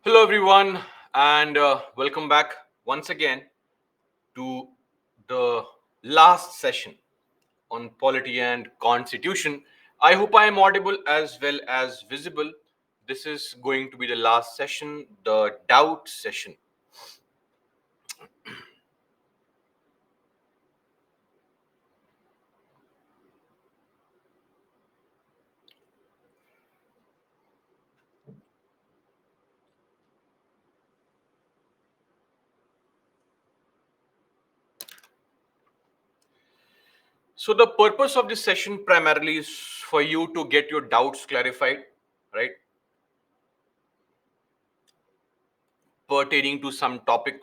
Hello, everyone, and welcome back once again to the last session on polity and constitution. I hope I am audible as well as visible. This is going to be the last session, the doubt session. So, the purpose of this session primarily is for you to get your doubts clarified, right? Pertaining to some topic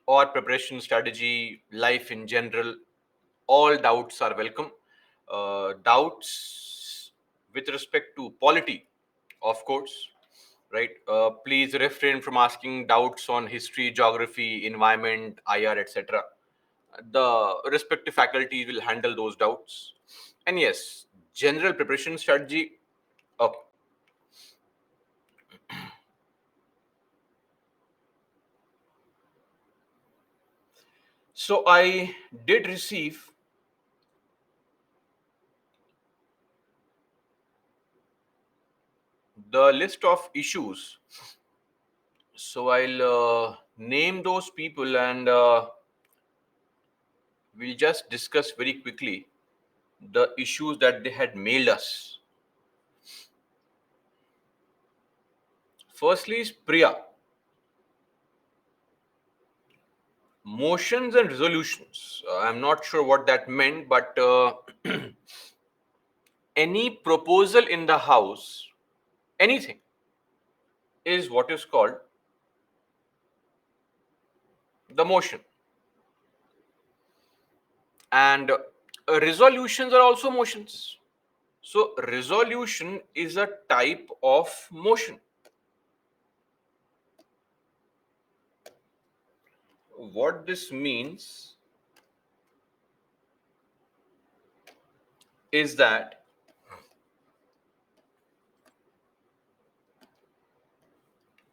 or preparation strategy, life in general, all doubts are welcome. Doubts with respect to polity, of course, right? Please refrain from asking doubts on history, geography, environment, IR, etc. The respective faculty will handle those doubts. And yes, general preparation strategy. Okay. So I did receive the list of issues. So I'll name those people and we'll just discuss very quickly the issues that they had mailed us. Firstly is Priya. Motions and resolutions. I'm not sure what that meant, but any proposal in the House, anything, is what is called the motion. And resolutions are also motions. So, resolution is a type of motion. What this means is that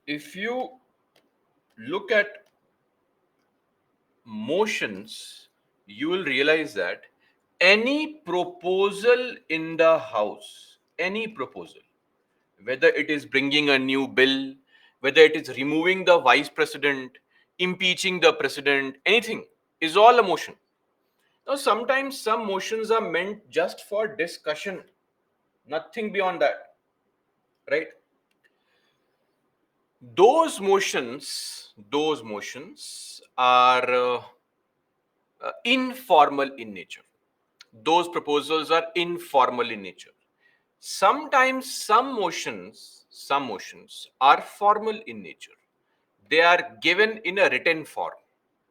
if you look at motions, you will realize that any proposal in the House, any proposal, whether it is bringing a new bill, whether it is removing the vice president, impeaching the president, anything is all a motion. Now, sometimes some motions are meant just for discussion, nothing beyond that, right? Those motions are informal in nature. Those proposals are informal in nature. Sometimes some motions are formal in nature. They are given in a written form,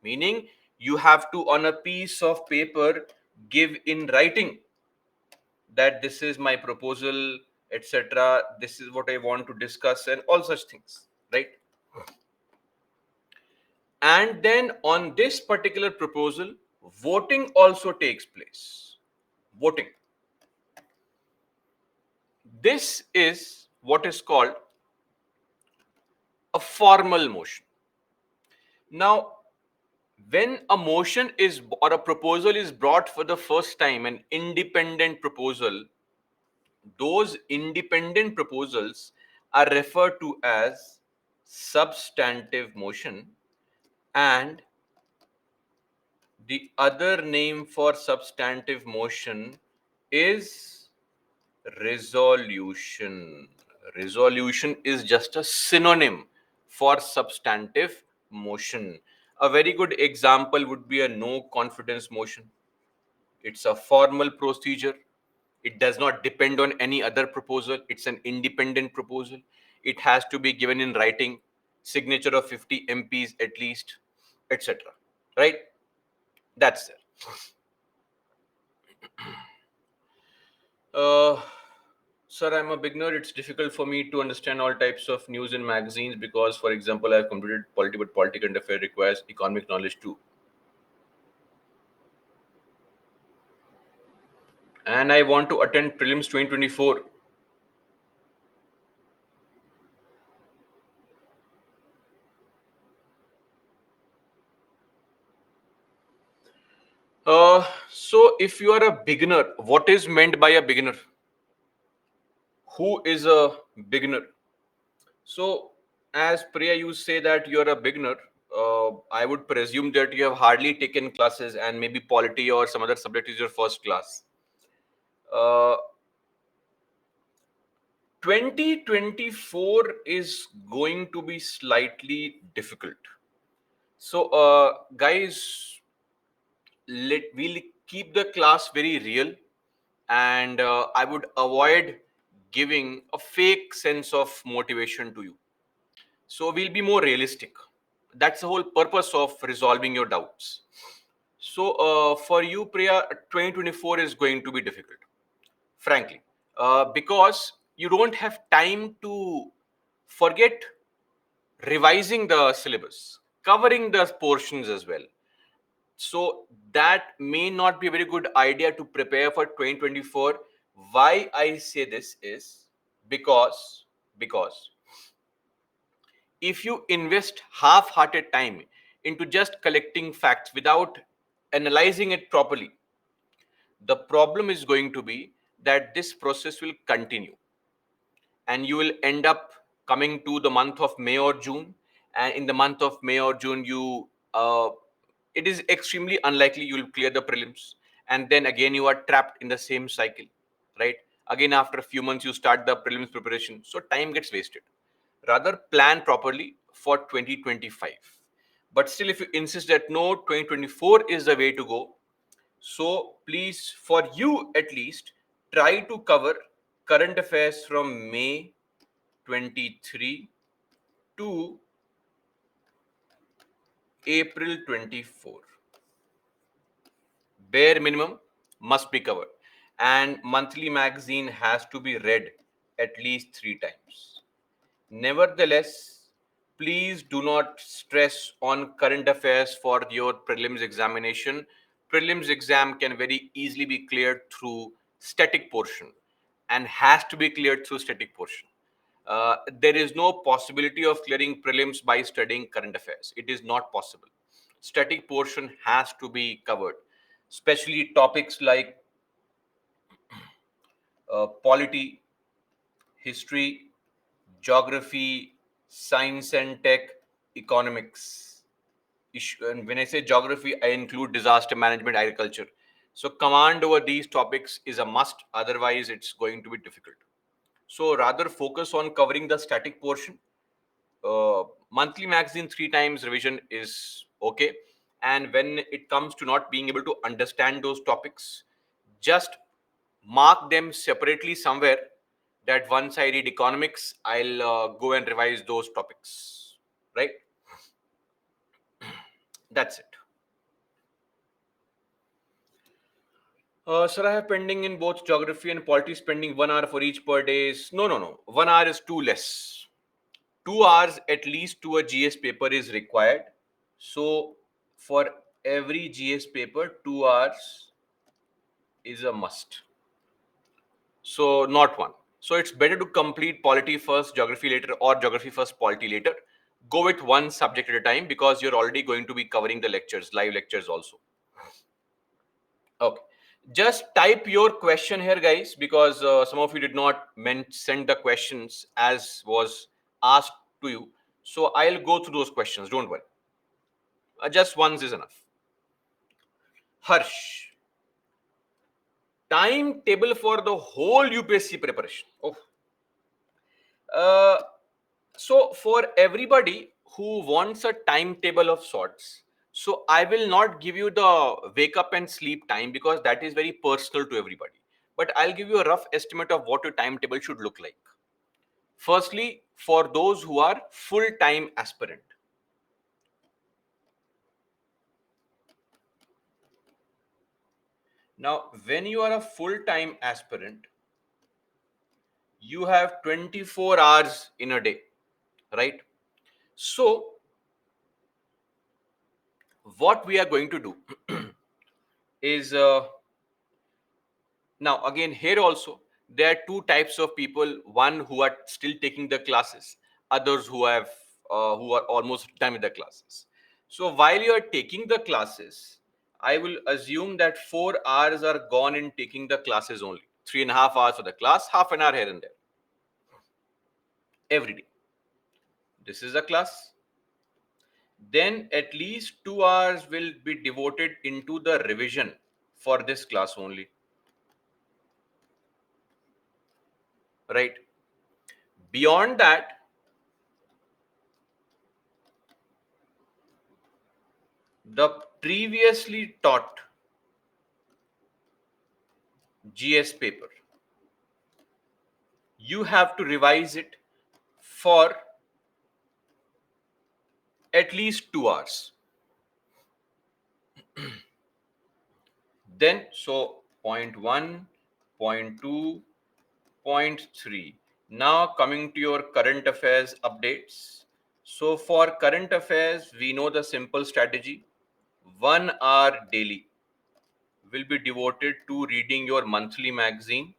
meaning you have to, on a piece of paper, give in writing that this is my proposal, etc. This is what I want to discuss, and all such things, right? And then on this particular proposal, voting also takes place. Voting. This is what is called a formal motion. Now, when a motion is or a proposal is brought for the first time, an independent proposal, those independent proposals are referred to as substantive motion, and the other name for substantive motion is resolution. Resolution is just a synonym for substantive motion. A very good example would be a no confidence motion. It's a formal procedure. It does not depend on any other proposal. It's an independent proposal. It has to be given in writing, signature of 50 MPs at least, etc. Right? That's it. Uh, Sir, I'm a beginner. It's difficult for me to understand all types of news in magazines because, for example, I've completed polity, but political affair requires economic knowledge too. And I want to attend prelims 2024. So if you are a beginner, what is meant by a beginner? Who is a beginner? So, as Priya, you say that you're a beginner. I would presume that you have hardly taken classes and maybe polity or some other subject is your first class. Uh, 2024 is going to be slightly difficult. So, guys, we'll keep the class very real, and I would avoid giving a fake sense of motivation to you. So we'll be more realistic. That's the whole purpose of resolving your doubts. So for you, Priya, 2024 is going to be difficult, frankly, because you don't have time to forget revising the syllabus, covering the portions as well. So that may not be a very good idea to prepare for 2024. Why I say this is because if you invest half-hearted time into just collecting facts without analyzing it properly, the problem is going to be that this process will continue and you will end up coming to the month of May or June, and in the month of May or June it is extremely unlikely you will clear the prelims, and then again you are trapped in the same cycle, right? Again, after a few months you start the prelims preparation, so time gets wasted. Rather plan properly for 2025. But still, if you insist that no, 2024 is the way to go, so please, for you at least, try to cover current affairs from May 23 to April 24. Bare minimum must be covered. And monthly magazine has to be read at least 3 times. Nevertheless, please do not stress on current affairs for your prelims examination. Prelims exam can very easily be cleared through static portion and has to be cleared through static portion. There is no possibility of clearing prelims by studying current affairs. It is not possible. Static portion has to be covered, especially topics like polity, history, geography, science and tech, economics. And when I say geography, I include disaster management, agriculture. So command over these topics is a must. Otherwise, it's going to be difficult. So rather focus on covering the static portion. Monthly magazine 3 times revision is okay. And when it comes to not being able to understand those topics, just mark them separately somewhere, that once I read economics, I'll go and revise those topics, right? That's it. Sir, I have pending in both geography and polity, spending 1 hour for each per day. No. 1 hour is too less. 2 hours at least to a GS paper is required. So for every GS paper, 2 hours is a must. So not one. So it's better to complete polity first, geography later, or geography first, polity later. Go with one subject at a time because you're already going to be covering the lectures, live lectures also. Okay. Just type your question here, guys, because some of you did not send the questions as was asked to you. So I'll go through those questions. Don't worry. Just once is enough. Harsh. Timetable for the whole UPSC preparation. Oh. Uh, so for everybody who wants a timetable of sorts, so I will not give you the wake up and sleep time because that is very personal to everybody. But I'll give you a rough estimate of what your timetable should look like. Firstly, for those who are full-time aspirant. Now, when you are a full-time aspirant, you have 24 hours in a day, right? So what we are going to do is now again here also there are two types of people, one who are still taking the classes, others who are almost done with the classes. So while you are taking the classes, I will assume that 4 hours are gone in taking the classes only. 3.5 hours for the class, half an hour here and there. Every day. This is a class. Then at least 2 hours will be devoted into the revision for this class only. Right? Beyond that, the previously taught GS paper, you have to revise it for at least 2 hours. Then, so point 1, point 2, point 3. Now coming to your current affairs updates. So for current affairs, we know the simple strategy. 1 hour daily will be devoted to reading your monthly magazine.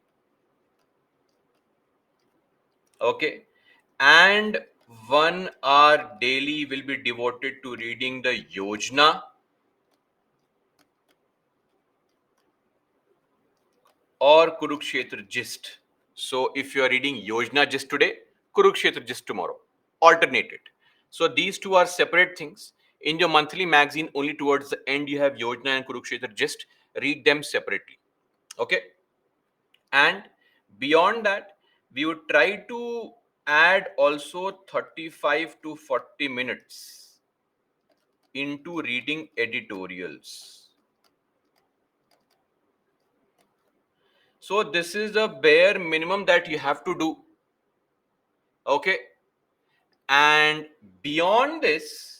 Okay. And 1 hour daily will be devoted to reading the Yojana or Kurukshetra Gist. So if you are reading Yojana Gist today, Kurukshetra Gist tomorrow, alternate it. So these two are separate things. In your monthly magazine, only towards the end you have Yojana and Kurukshetra Gist. Read them separately. Okay. And beyond that, we would try to add also 35 to 40 minutes into reading editorials. So this is the bare minimum that you have to do. Okay. And beyond this,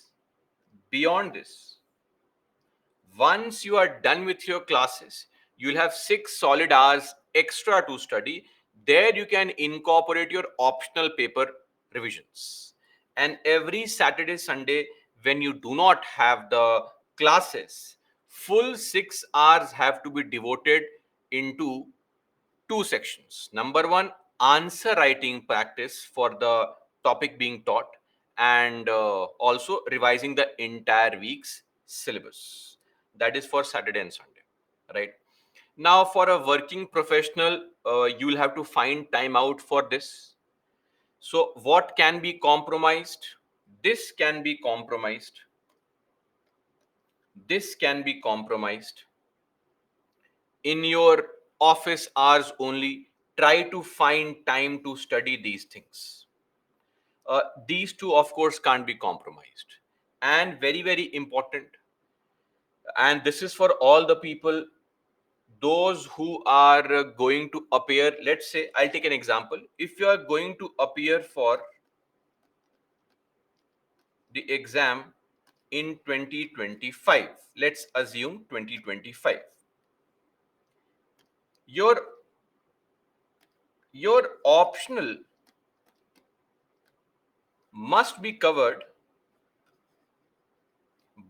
once you are done with your classes, you'll have 6 solid hours extra to study. There you can incorporate your optional paper revisions. And every Saturday, Sunday, when you do not have the classes, full 6 hours have to be devoted into two sections. Number one, answer writing practice for the topic being taught, and also revising the entire week's syllabus. That is for Saturday and Sunday, right? Now, for a working professional, you will have to find time out for this. So, what can be compromised? This can be compromised. This can be compromised. In your office hours only, try to find time to study these things. These two, of course, can't be compromised. And very, very important, and this is for all the people, those who are going to appear. Let's say, I'll take an example. If you are going to appear for the exam in 2025, let's assume 2025, your optional must be covered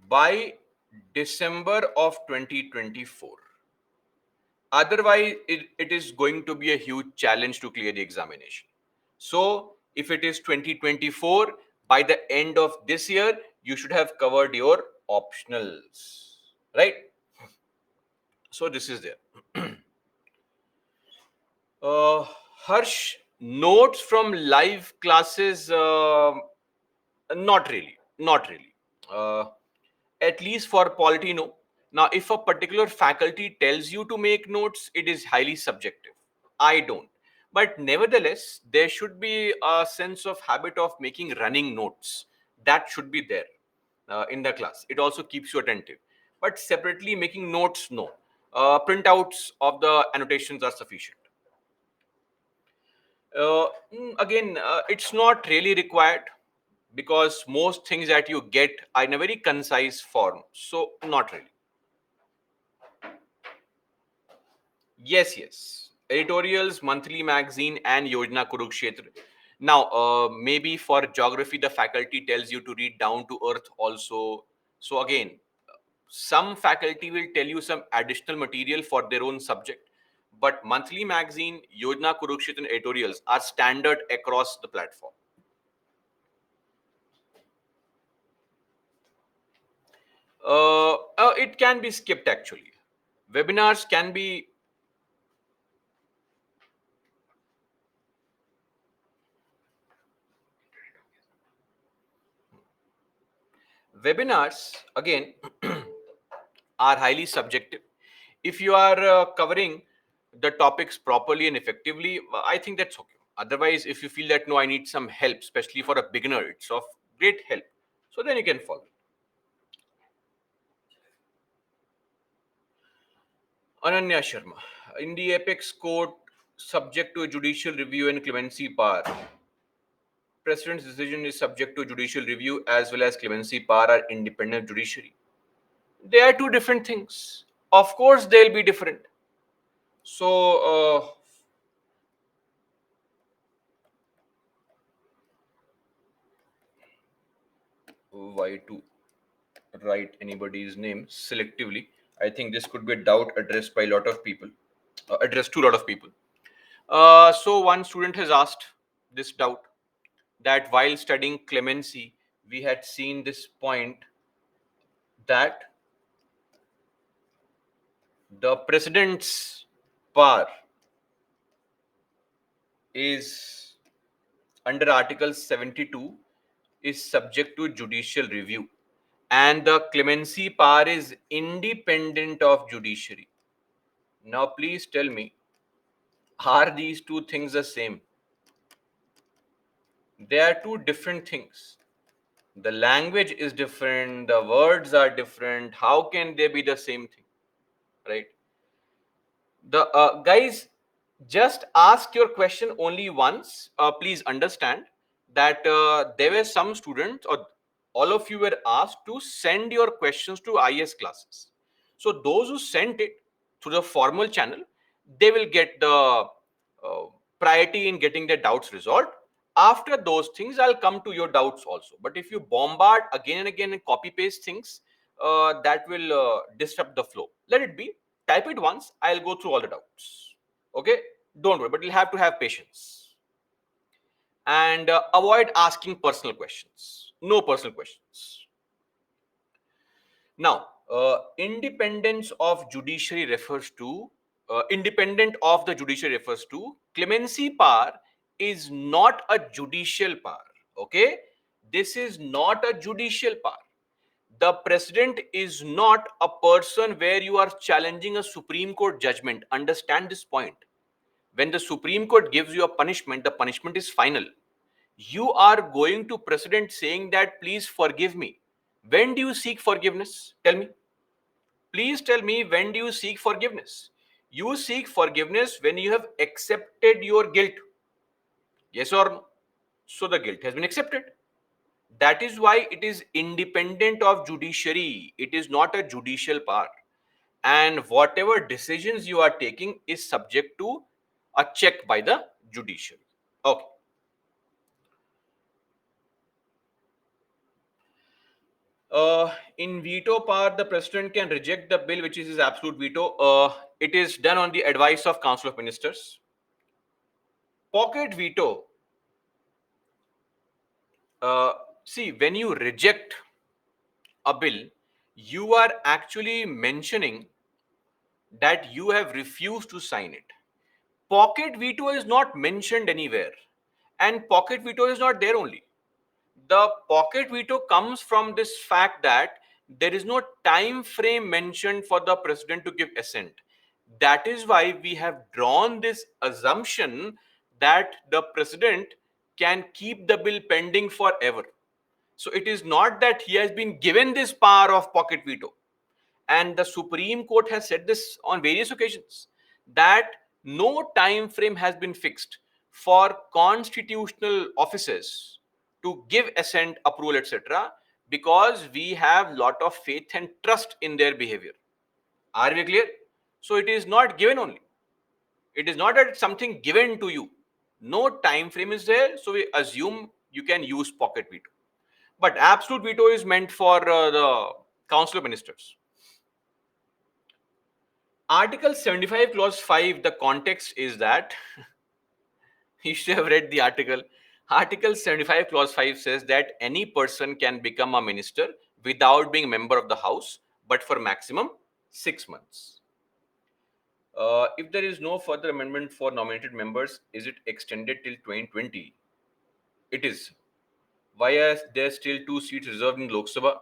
by December of 2024. Otherwise, it is going to be a huge challenge to clear the examination. So, if it is 2024, by the end of this year, you should have covered your optionals, right? So, this is there. Harsh, notes from live classes? Not really. Not really. At least for polity, no. Now, if a particular faculty tells you to make notes, it is highly subjective. I don't. But nevertheless, there should be a sense of habit of making running notes. That should be there in the class. It also keeps you attentive. But separately making notes, no. Printouts of the annotations are sufficient. Again, it's not really required, because most things that you get are in a very concise form. So, not really. Yes, yes. Editorials, monthly magazine, and Yojana Kurukshetra. Now, maybe for geography, the faculty tells you to read Down to Earth also. So, again, some faculty will tell you some additional material for their own subject. But monthly magazine, Yojana Kurukshetra, and editorials are standard across the platform. It can be skipped actually. Webinars can be. Webinars again are highly subjective. If you are covering the topics properly and effectively, I think that's okay. Otherwise, if you feel that no, I need some help, especially for a beginner, it's of great help. So then you can follow. Ananya Sharma, in the apex court, subject to a judicial review and clemency power. President's decision is subject to judicial review as well as clemency power are independent judiciary. They are two different things. Of course, they'll be different. So, why to write anybody's name selectively? I think this could be a doubt addressed by a lot of people, addressed to a lot of people. So, one student has asked this doubt that while studying clemency, we had seen this point that the president's power is under Article 72 is subject to judicial review and the clemency power is independent of judiciary. Now, please tell me, are these two things the same? They are two different things. The language is different, the words are different. How can they be the same thing? Right? The guys, just ask your question only once. Please understand that there were some students, or all of you were asked to send your questions to IS classes. So those who sent it through the formal channel, they will get the priority in getting their doubts resolved. After those things, I'll come to your doubts also. But if you bombard again and again and copy paste things, that will disrupt the flow. Let it be. Type it once. I'll go through all the doubts. Okay? Don't worry, but you'll have to have patience. And avoid asking personal questions. No personal questions. Now, independence of judiciary refers to independent of the judiciary refers to clemency power is not a judicial power. Okay, this is not a judicial power. The president is not a person where you are challenging a Supreme Court judgment. Understand this point. When the Supreme Court gives you a punishment, the punishment is final. You are going to president saying that please forgive me. When do you seek forgiveness? Tell me. Please tell me, when do you seek forgiveness? You seek forgiveness when you have accepted your guilt. Yes or no? So the guilt has been accepted. That is why it is independent of judiciary. It is not a judicial power. And whatever decisions you are taking is subject to a check by the judiciary. Okay. In veto power, the president can reject the bill, which is his absolute veto. It is done on the advice of Council of Ministers. Pocket veto. See, when you reject a bill, you are actually mentioning that you have refused to sign it. Pocket veto is not mentioned anywhere, and pocket veto is not there only. The pocket veto comes from this fact that there is no time frame mentioned for the president to give assent. That is why we have drawn this assumption that the president can keep the bill pending forever. So it is not that he has been given this power of pocket veto. And the Supreme Court has said this on various occasions that no time frame has been fixed for constitutional offices to give assent, approval, etc., because we have lot of faith and trust in their behavior. Are we clear? So it is not given only. It is not that it's something given to you. No time frame is there, so we assume you can use pocket veto. But absolute veto is meant for the Council of Ministers. Article 75, Clause 5, the context is that you should have read the article. Article 75, Clause 5 says that any person can become a minister without being a member of the House, but for maximum 6 months. If there is no further amendment for nominated members, is it extended till 2020? It is. Why are there still 2 seats reserved in Lok Sabha?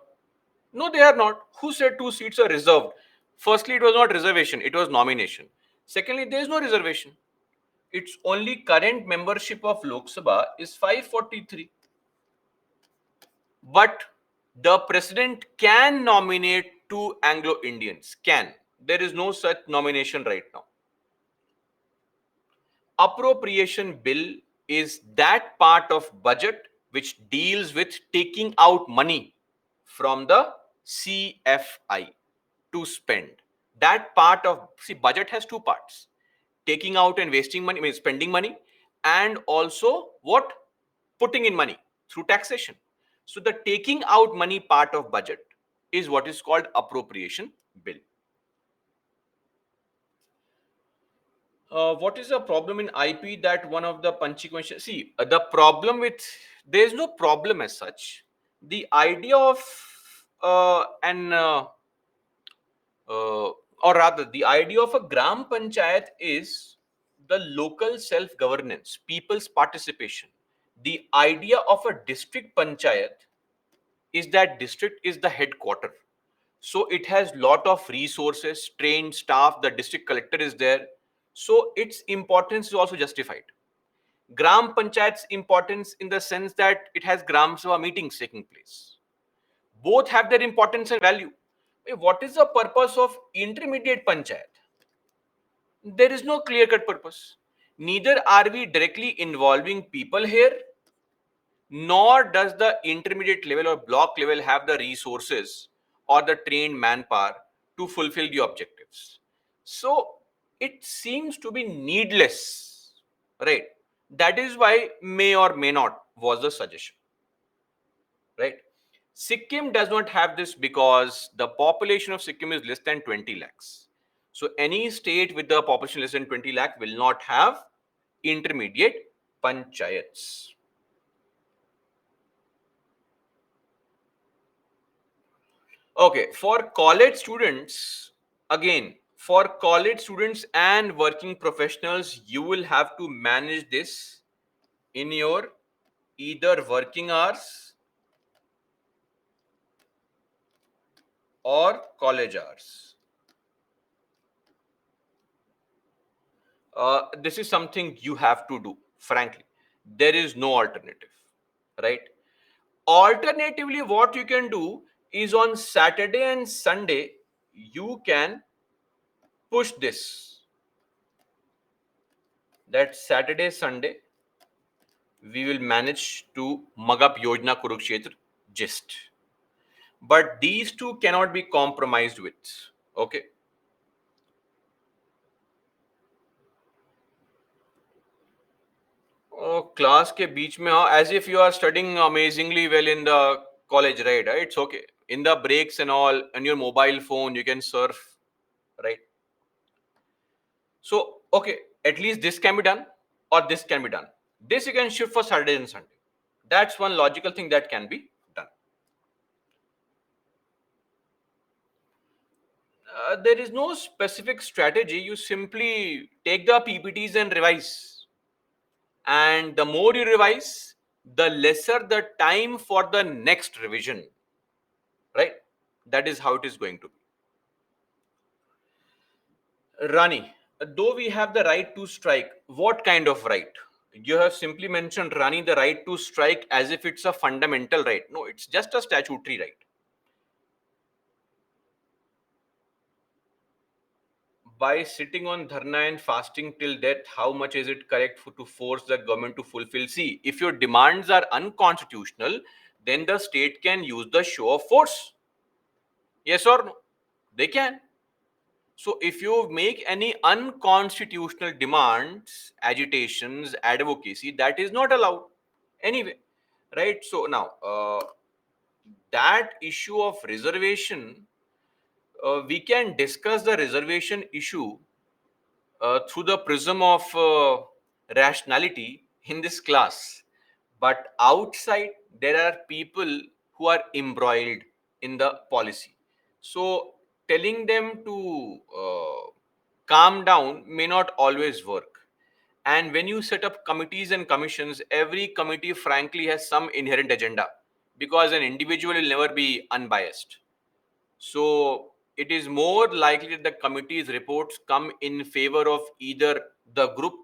No, they are not. Who said 2 seats are reserved? Firstly, it was not reservation, it was nomination. Secondly, there is no reservation. Its only current membership of Lok Sabha is 543. But the president can nominate 2 Anglo-Indians. Can. There is no such nomination right now. Appropriation bill is that part of budget which deals with taking out money from the CFI to spend. That part of, see, budget has 2 parts: taking out and wasting money, means spending money, and also what? Putting in money through taxation. So the taking out money part of budget is what is called appropriation bill. What is the problem in IP that one of the punchy questions? See, the problem with, there is no problem as such. The idea of or rather, the idea of a gram panchayat is the local self-governance, people's participation. The idea of a district panchayat is that district is the headquarter. So it has lot of resources, trained staff, the district collector is there. So its importance is also justified. Gram Panchayat's importance in the sense that it has Gram Sabha meetings taking place. Both have their importance and value. What is the purpose of intermediate Panchayat? There is no clear-cut purpose. Neither are we directly involving people here, nor does the intermediate level or block level have the resources or the trained manpower to fulfill the objectives. So it seems to be needless, right? That is why may or may not was the suggestion, right? Sikkim does not have this because the population of Sikkim is less than 20 lakhs. So any state with the population less than 20 lakh will not have intermediate panchayats. Okay, for college students, again, for college students and working professionals, you will have to manage this in your either working hours or college hours. This is something you have to do, frankly. There is no alternative, right? Alternatively, what you can do is on Saturday and Sunday, you can push this. That Saturday, Sunday, we will manage to mug up Yojana Kurukshetra gist. But these two cannot be compromised with. Okay. Oh, class के बीच में as if you are studying amazingly well in the college, right? It's okay. In the breaks and all, on your mobile phone, you can surf, right? So, okay, at least this can be done or this can be done. This you can shift for Saturday and Sunday. That's one logical thing that can be done. There is no specific strategy. You simply take the PPTs and revise. And the more you revise, the lesser the time for the next revision, right? That is how it is going to be. Rani, though we have the right to strike, what kind of right? You have simply mentioned, Rani, the right to strike as if it's a fundamental right. No, it's just a statutory right. By sitting on dharna and fasting till death, how much is it correct to force the government to fulfill? See, if your demands are unconstitutional, then the state can use the show of force. Yes or no? They can. So if you make any unconstitutional demands, agitations, advocacy, that is not allowed anyway, right? So now, that issue of reservation, we can discuss the reservation issue through the prism of rationality in this class. But outside, there are people who are embroiled. in the policy. So telling them to calm down may not always work. And when you set up committees and commissions, every committee frankly has some inherent agenda, because an individual will never be unbiased. So it is more likely that the committee's reports come in favor of either the group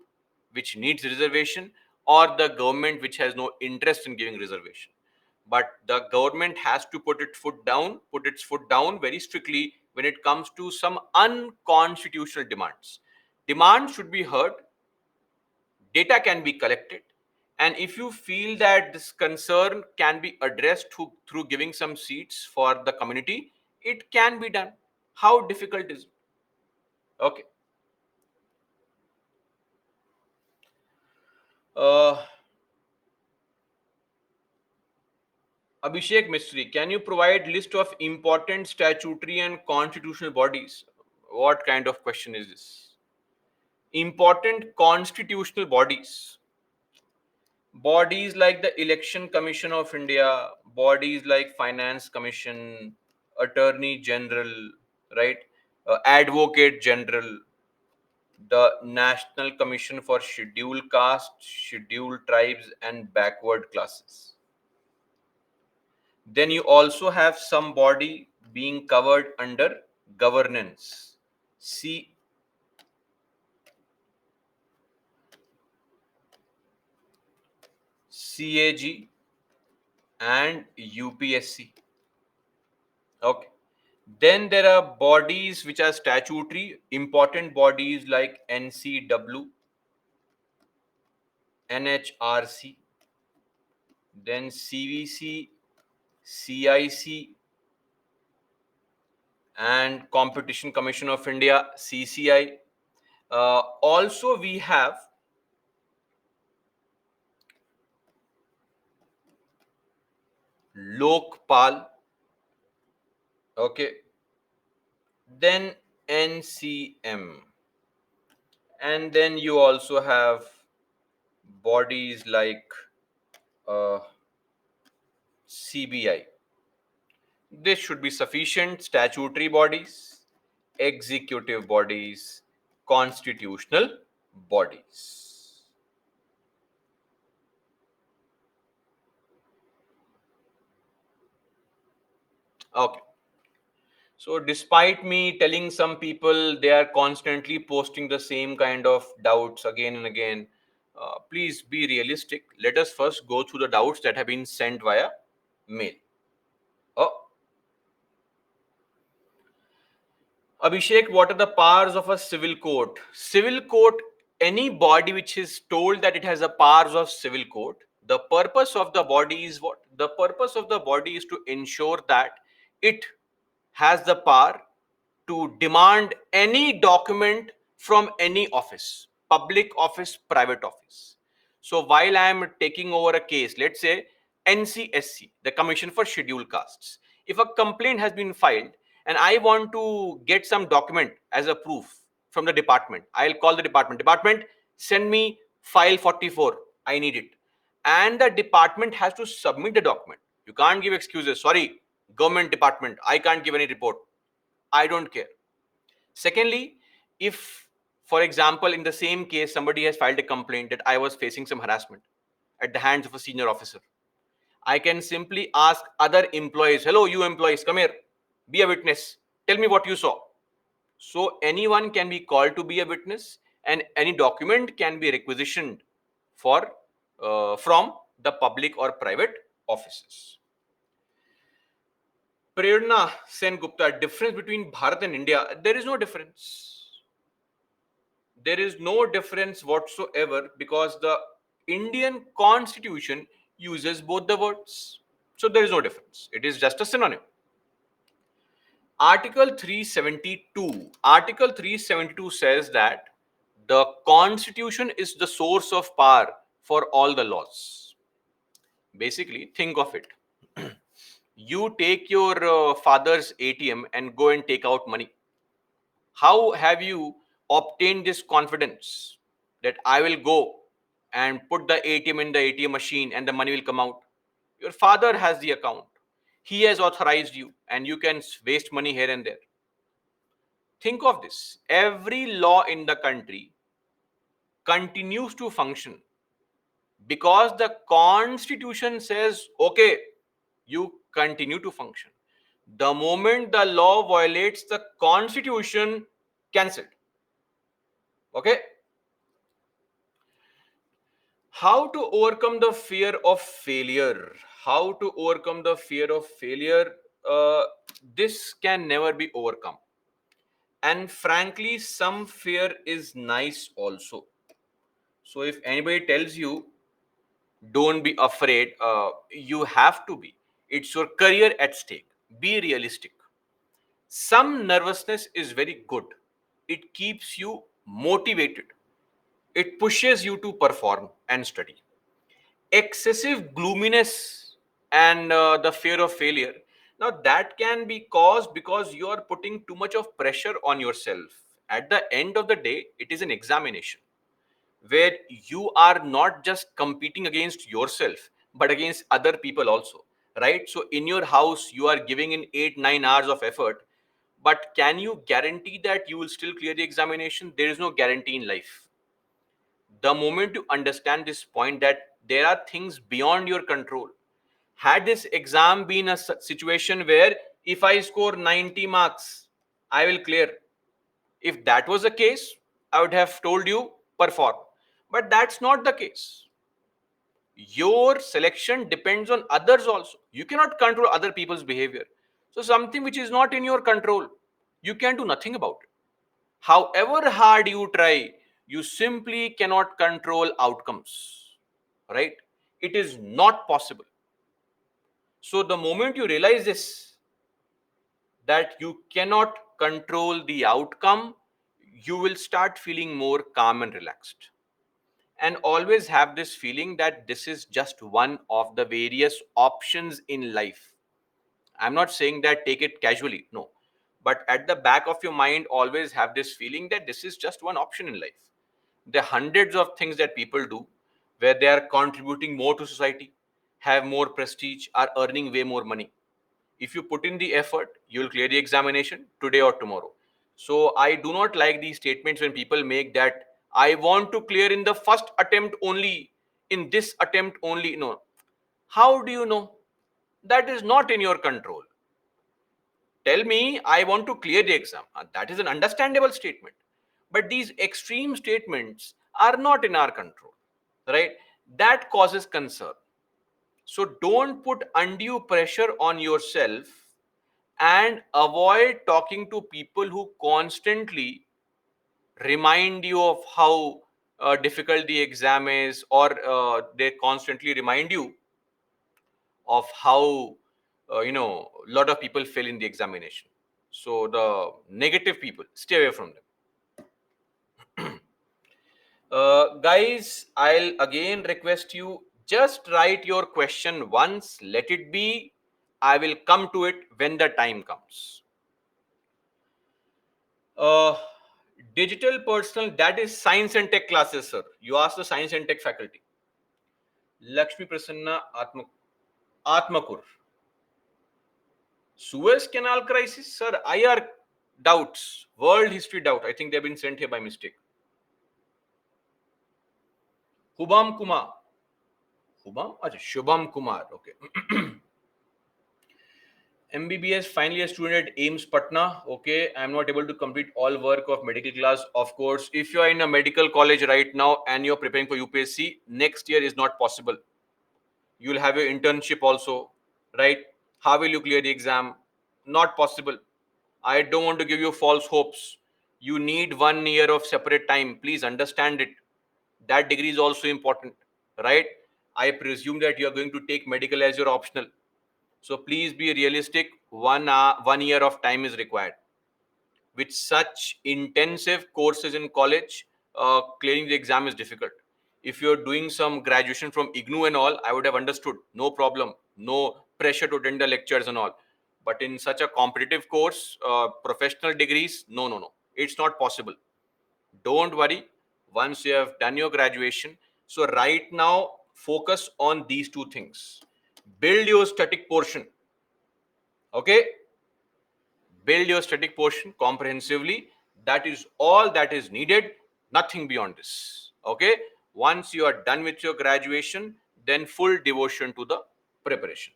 which needs reservation or the government which has no interest in giving reservation. But the government has to put its foot down very strictly when it comes to some unconstitutional demands. Demands should be heard, data can be collected, and if you feel that this concern can be addressed through giving some seats for the community, it can be done. How difficult is it? Okay. uh, Abhishek Mistry, can you provide list of important statutory and constitutional bodies? What kind of question is this? Important constitutional bodies. Bodies like the Election Commission of India, bodies like Finance Commission, Attorney General, right? Advocate General, the National Commission for Scheduled Castes, Scheduled Tribes, and Backward Classes. Then you also have some body being covered under governance. C CAG and UPSC. Okay. Then there are bodies which are statutory, important bodies like NCW, NHRC, then CVC, CIC, and Competition Commission of India, CCI. Also, we have Lokpal, okay, then NCM, and then you also have bodies like uh, CBI. This should be sufficient. Statutory bodies, executive bodies, constitutional bodies. Okay. So, despite me telling some people they are constantly posting the same kind of doubts again and again, please be realistic. Let us first go through the doubts that have been sent via mail. Oh, Abhishek, what are the powers of a civil court? Civil court, any body which is told that it has the powers of civil court, the purpose of the body is what? The purpose of the body is to ensure that it has the power to demand any document from any office, public office, private office. So while I am taking over a case, let's say NCSC, the Commission for Scheduled Castes, if a complaint has been filed and I want to get some document as a proof from the department, I'll call the department. Department, send me file 44. I need it. And the department has to submit the document. You can't give excuses. Sorry, government department, I can't give any report. I don't care. Secondly, if, for example, in the same case, somebody has filed a complaint that I was facing some harassment at the hands of a senior officer, I can simply ask other employees, hello, you employees, come here, be a witness, tell me what you saw. So anyone can be called to be a witness, and any document can be requisitioned for from the public or private offices. Prerna Sen Gupta, difference between Bharat and India? There is no difference. There is no difference whatsoever, because the Indian constitution uses both the words. So there is no difference. It is just a synonym. Article 372. Article 372 says that the constitution is the source of power for all the laws. Basically, think of it. You take your father's ATM and go and take out money. How have you obtained this confidence that I will go and put the ATM in the ATM machine and the money will come out? Your father has the account. He has authorized you, and you can waste money here and there. Think of this. Every law in the country continues to function because the constitution says, okay, you continue to function. The moment the law violates the constitution, cancelled. Okay? How to overcome the fear of failure? How to overcome the fear of failure? This can never be overcome. And frankly, some fear is nice also. So if anybody tells you, don't be afraid, you have to be. It's your career at stake. Be realistic. Some nervousness is very good. It keeps you motivated. It pushes you to perform and study. Excessive gloominess and the fear of failure, now that can be caused because you are putting too much of pressure on yourself. At the end of the day, it is an examination where you are not just competing against yourself but against other people also, right? So in your house you are giving in 8 9 hours of effort, but can you guarantee that you will still clear the examination? There is no guarantee in life. The moment you understand this point that there are things beyond your control, had this exam been a situation where if I score 90 marks I will clear, if that was the case I would have told you perform, but that's not the case. Your selection depends on others also. You cannot control other people's behavior. So something which is not in your control, you can do nothing about it. However hard you try, you simply cannot control outcomes, right? It is not possible. So the moment you realize this, that you cannot control the outcome, you will start feeling more calm and relaxed. And always have this feeling that this is just one of the various options in life. I'm not saying that take it casually, no. But at the back of your mind, always have this feeling that this is just one option in life. There are hundreds of things that people do where they are contributing more to society, have more prestige, are earning way more money. If you put in the effort, you'll clear the examination today or tomorrow. So I do not like these statements when people make that I want to clear in the first attempt only, in this attempt only. No. How do you know? That is not in your control. Tell me, I want to clear the exam. That is an understandable statement. But these extreme statements are not in our control, right? That causes concern. So don't put undue pressure on yourself and avoid talking to people who constantly remind you of how difficult the exam is, or they constantly remind you of how a lot of people fail in the examination. So the negative people, stay away from them. Guys, I'll again request you, just write your question once, let it be. I will come to it when the time comes. uh, Digital personal, that is science and tech classes, sir. You ask the science and tech faculty. Lakshmi Prasanna Atmakur. Suez Canal crisis, sir. IR doubts, world history doubt. I think they've been sent here by mistake. Hubam Kumar. Hubam? Achha, Shubham Kumar. Okay. MBBS, finally a student at AIMS Patna. Okay, I'm not able to complete all work of medical class. Of course, if you are in a medical college right now and you're preparing for UPSC, next year is not possible. You'll have your internship also, right? How will you clear the exam? Not possible. I don't want to give you false hopes. You need 1 year of separate time. Please understand it. That degree is also important, right? I presume that you are going to take medical as your optional. So please be realistic. 1 year of time is required. With such intensive courses in college, clearing the exam is difficult. If you're doing some graduation from IGNOU and all, I would have understood. No problem. No pressure to attend the lectures and all. But in such a competitive course, professional degrees, no, no, no. It's not possible. Don't worry. Once you have done your graduation, so right now, focus on these two things. Build your static portion. Okay, build your static portion comprehensively. That is all that is needed, nothing beyond this. Okay, once you are done with your graduation, then full devotion to the preparation.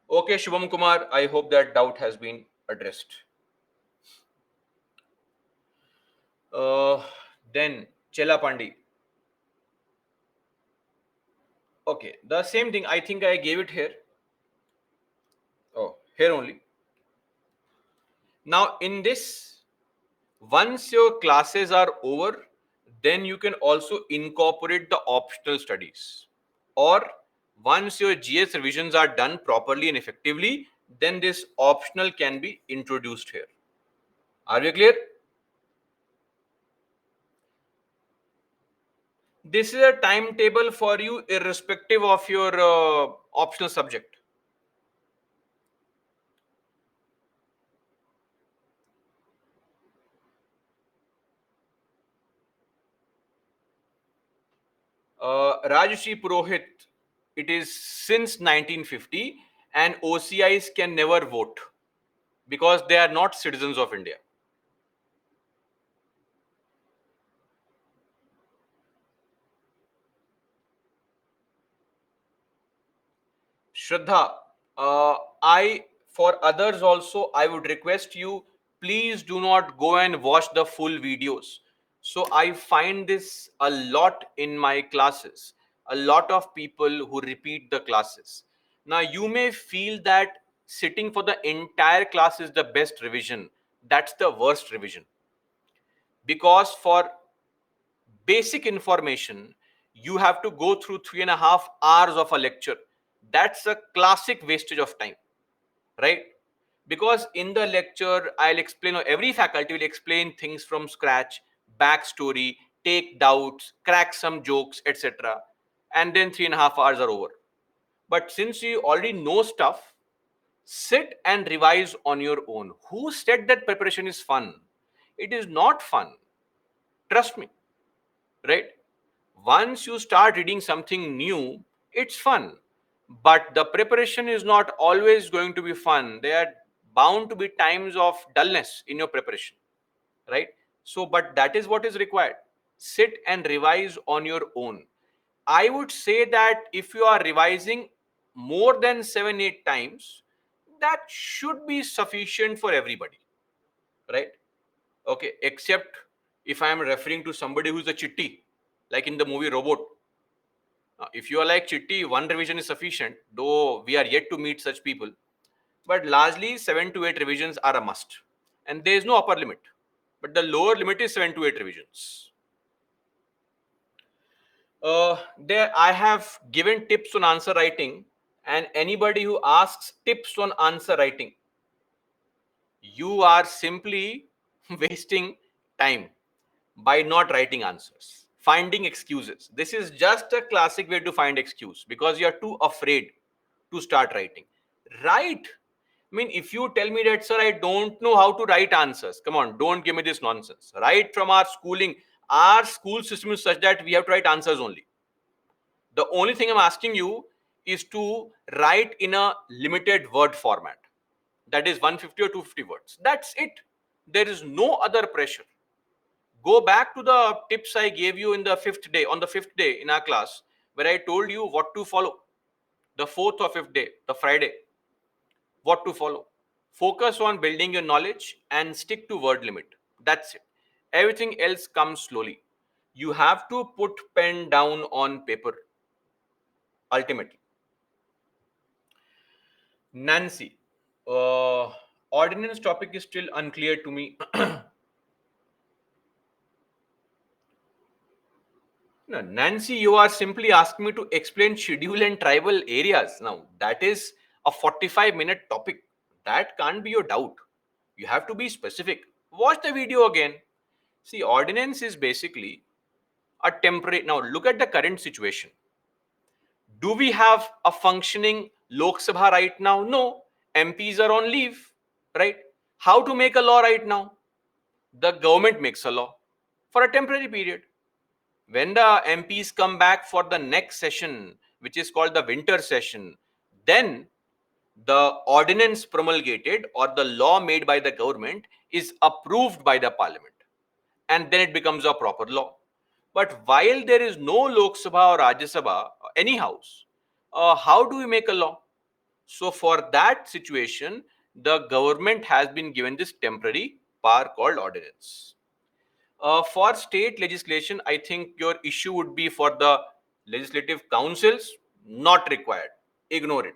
Okay, Shubham Kumar, I hope that doubt has been addressed. Uh, then Chela Pandi. Okay, the same thing. I think I gave it here. Oh, here only. Now, in this, once your classes are over, then you can also incorporate the optional studies. Or once your GS revisions are done properly and effectively, then this optional can be introduced here. Are we clear? This is a timetable for you irrespective of your optional subject. Rajshri Purohit, it is since 1950, and OCIs can never vote because they are not citizens of India. Shraddha, I for others also I would request you, please do not go and watch the full videos. So I find this a lot in my classes. A lot of people who repeat the classes. Now you may feel that sitting for the entire class is the best revision. That's the worst revision, because for basic information you have to go through 3.5 hours of a lecture. That's a classic wastage of time, right? Because in the lecture I'll explain, or every faculty will explain things from scratch, backstory, take doubts, crack some jokes, etc., and then 3.5 hours are over. But since you already know stuff, sit and revise on your own. Who said that preparation is fun? It is not fun, trust me, right? Once you start reading something new, it's fun. But the preparation is not always going to be fun. There are bound to be times of dullness in your preparation, right? So, but that is what is required. Sit and revise on your own. I would say that if you are revising more than 7, 8 times, that should be sufficient for everybody, right? Okay, except if I am referring to somebody who's a chitti, like in the movie Robot. If you are like Chitti, one revision is sufficient, though we are yet to meet such people. But largely, 7 to 8 revisions are a must. And there is no upper limit. But the lower limit is 7 to 8 revisions. There, I have given tips on answer writing, and anybody who asks tips on answer writing, you are simply wasting time by not writing answers, finding excuses. This is just a classic way to find excuse because you are too afraid to start writing. Write. I mean, if you tell me that, sir, I don't know how to write answers, come on, don't give me this nonsense. Right from our schooling, our school system is such that we have to write answers only. The only thing I'm asking you is to write in a limited word format. That is 150 or 250 words. That's it. There is no other pressure. Go back to the tips I gave you in the fifth day, on the fifth day in our class, where I told you what to follow. The fourth or fifth day, the Friday, what to follow. Focus on building your knowledge and stick to word limit. That's it. Everything else comes slowly. You have to put pen down on paper, ultimately. Nancy, ordinance topic is still unclear to me. No, Nancy, you are simply asking me to explain schedule and tribal areas. Now, that is a 45-minute topic. That can't be your doubt. You have to be specific. Watch the video again. See, ordinance is basically a temporary. Now, look at the current situation. Do we have a functioning Lok Sabha right now? No. MPs are on leave, right? How to make a law right now? The government makes a law for a temporary period. When the MPs come back for the next session, which is called the winter session, then the ordinance promulgated or the law made by the government is approved by the parliament, and then it becomes a proper law. But while there is no Lok Sabha or Rajya Sabha, any house, how do we make a law? So for that situation, the government has been given this temporary power called ordinance. For state legislation, I think your issue would be for the legislative councils, not required. Ignore it.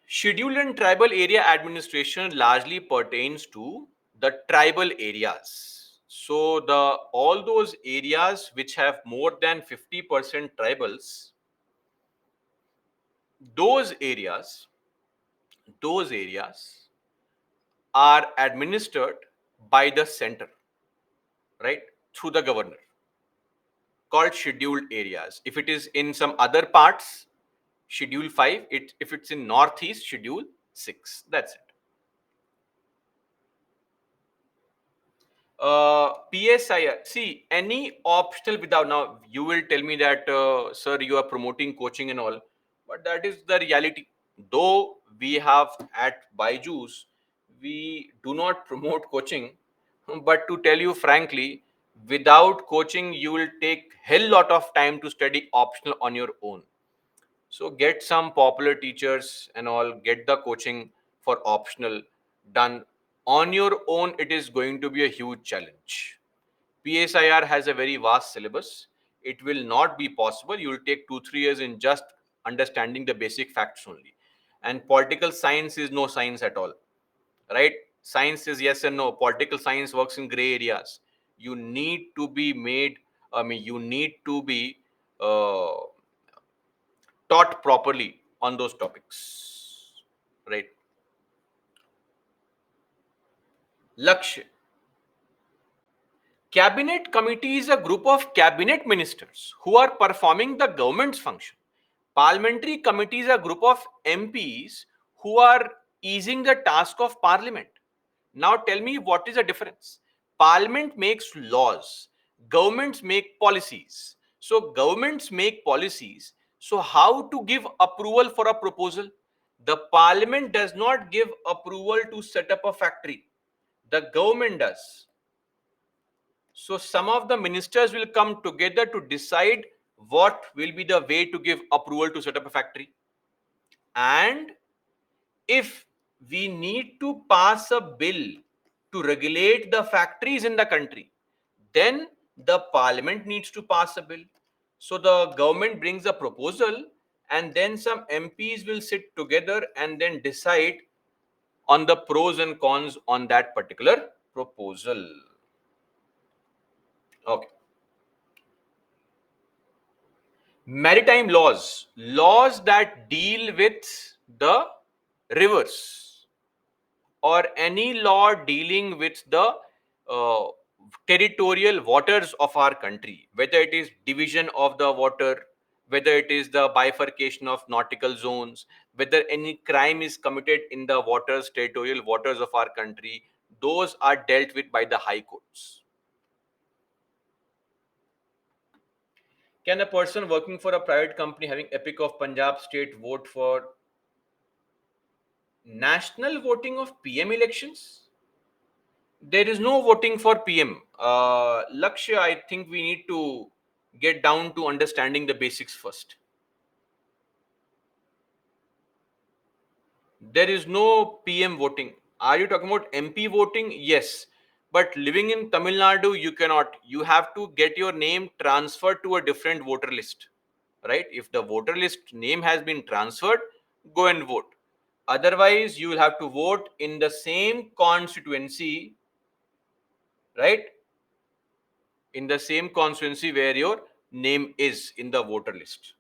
Scheduled and tribal area administration largely pertains to the tribal areas. So the all those areas which have more than 50% tribals, those areas, those areas are administered by the center, right? Through the governor, called scheduled areas. If it is in some other parts, schedule 5, if it's in northeast, schedule 6. That's it. PSIR. See, any optional without, now you will tell me that, sir, you are promoting coaching and all, but that is the reality. Though we have at Byju's, we do not promote coaching, but to tell you frankly, without coaching, you will take hell lot of time to study optional on your own. So get some popular teachers and all, get the coaching for optional done. On your own, it is going to be a huge challenge. PSIR has a very vast syllabus. It will not be possible. You will take 2-3 years in just understanding the basic facts only. And political science is no science at all, right? Science is yes and no. Political science works in gray areas. You need to be made, you need to be uh, taught properly on those topics, right? Lakshya. Cabinet committee is a group of cabinet ministers who are performing the government's function. Parliamentary committee is a group of MPs who are easing the task of parliament. Now tell me, what is the difference? Parliament makes laws, governments make policies. So governments make policies. So how to give approval for a proposal? The parliament does not give approval to set up a factory. The government does. So some of the ministers will come together to decide what will be the way to give approval to set up a factory. And if we need to pass a bill to regulate the factories in the country, then the parliament needs to pass a bill. So the government brings a proposal, and then some MPs will sit together and then decide on the pros and cons on that particular proposal. Okay. Maritime laws, laws that deal with the rivers, or any law dealing with the uh, territorial waters of our country, whether it is division of the water, whether it is the bifurcation of nautical zones, whether any crime is committed in the waters, territorial waters of our country, those are dealt with by the high courts. Can a person working for a private company having Epic of Punjab state vote for national voting of PM elections? There is no voting for PM. Lakshya, I think we need to get down to understanding the basics first. There is no PM voting. Are you talking about MP voting? Yes. But living in Tamil Nadu, you cannot. You have to get your name transferred to a different voter list, right? If the voter list name has been transferred, go and vote. Otherwise, you will have to vote in the same constituency, right? In the same constituency where your name is in the voter list.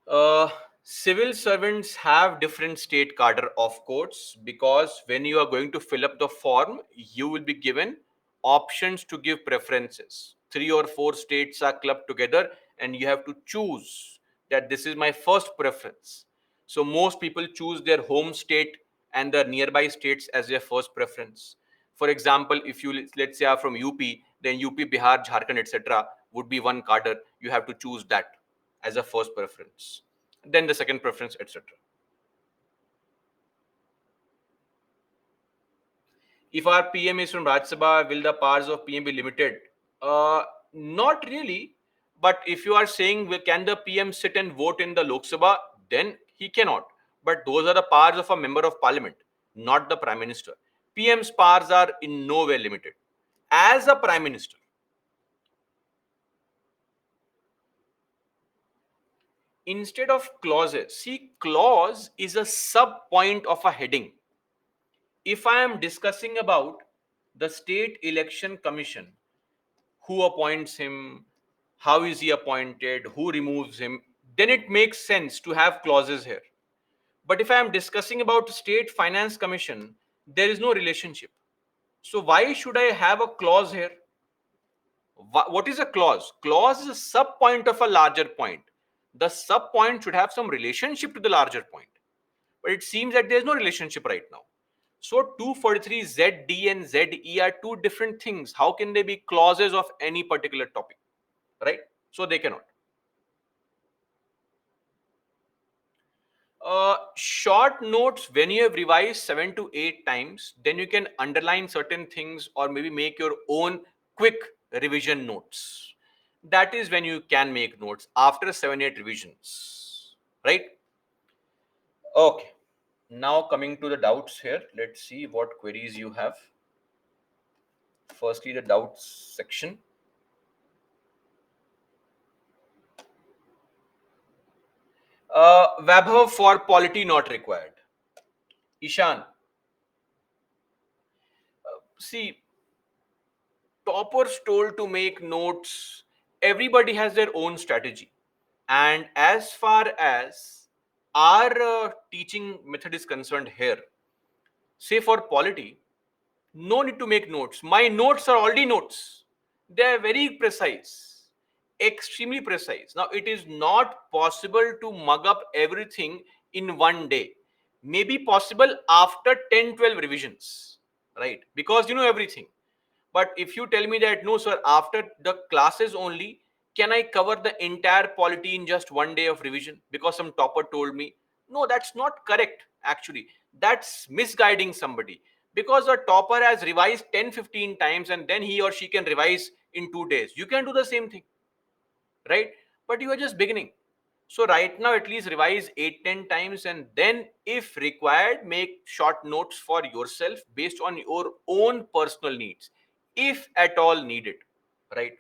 Uh, Civil servants have different state cadre of courts, because when you are going to fill up the form, you will be given options to give preferences. 3 or 4 states are clubbed together, and you have to choose that this is my first preference. So most people choose their home state and the nearby states as their first preference. For example, if you, let's say, are from UP, then UP, Bihar, Jharkhand, etc. would be one cadre. You have to choose that as a first preference, then the second preference, etc. If our PM is from Rajya Sabha, will the powers of PM be limited? Not really. But if you are saying, well, can the PM sit and vote in the Lok Sabha, then he cannot. But those are the powers of a member of parliament, not the prime minister. PM's powers are in no way limited. As a prime minister, instead of clauses, see, clause is a sub point of a heading. If I am discussing about the State Election Commission, who appoints him, how is he appointed, who removes him, then it makes sense to have clauses here. But if I am discussing about State Finance Commission, there is no relationship. So why should I have a clause here? What is a clause? Clause is a sub point of a larger point. The sub point should have some relationship to the larger point. But it seems that there is no relationship right now. So 243 ZD and ZE are two different things. How can they be clauses of any particular topic? Right? So they cannot. Short notes, when you have revised 7 to 8 times, then you can underline certain things or maybe make your own quick revision notes. That is when you can make notes after 7-8 revisions, right? Okay. Now coming to the doubts here, let's see what queries you have. Firstly, the doubts section. Vaibhav, for polity not required. Ishan, see, toppers told to make notes. Everybody has their own strategy. And as far as our teaching method is concerned here, say for polity, no need to make notes. My notes are already notes. They are very precise, extremely precise. Now, it is not possible to mug up everything in one day. Maybe possible after 10, 12 revisions, right? Because you know everything. But if you tell me that, no, sir, after the classes only, can I cover the entire polity in just one day of revision because some topper told me? No, that's not correct, actually. That's misguiding somebody because a topper has revised 10, 15 times and then he or she can revise in 2 days. You can do the same thing, right? But you are just beginning. So right now, at least revise 8, 10 times and then if required, make short notes for yourself based on your own personal needs, if at all needed, right?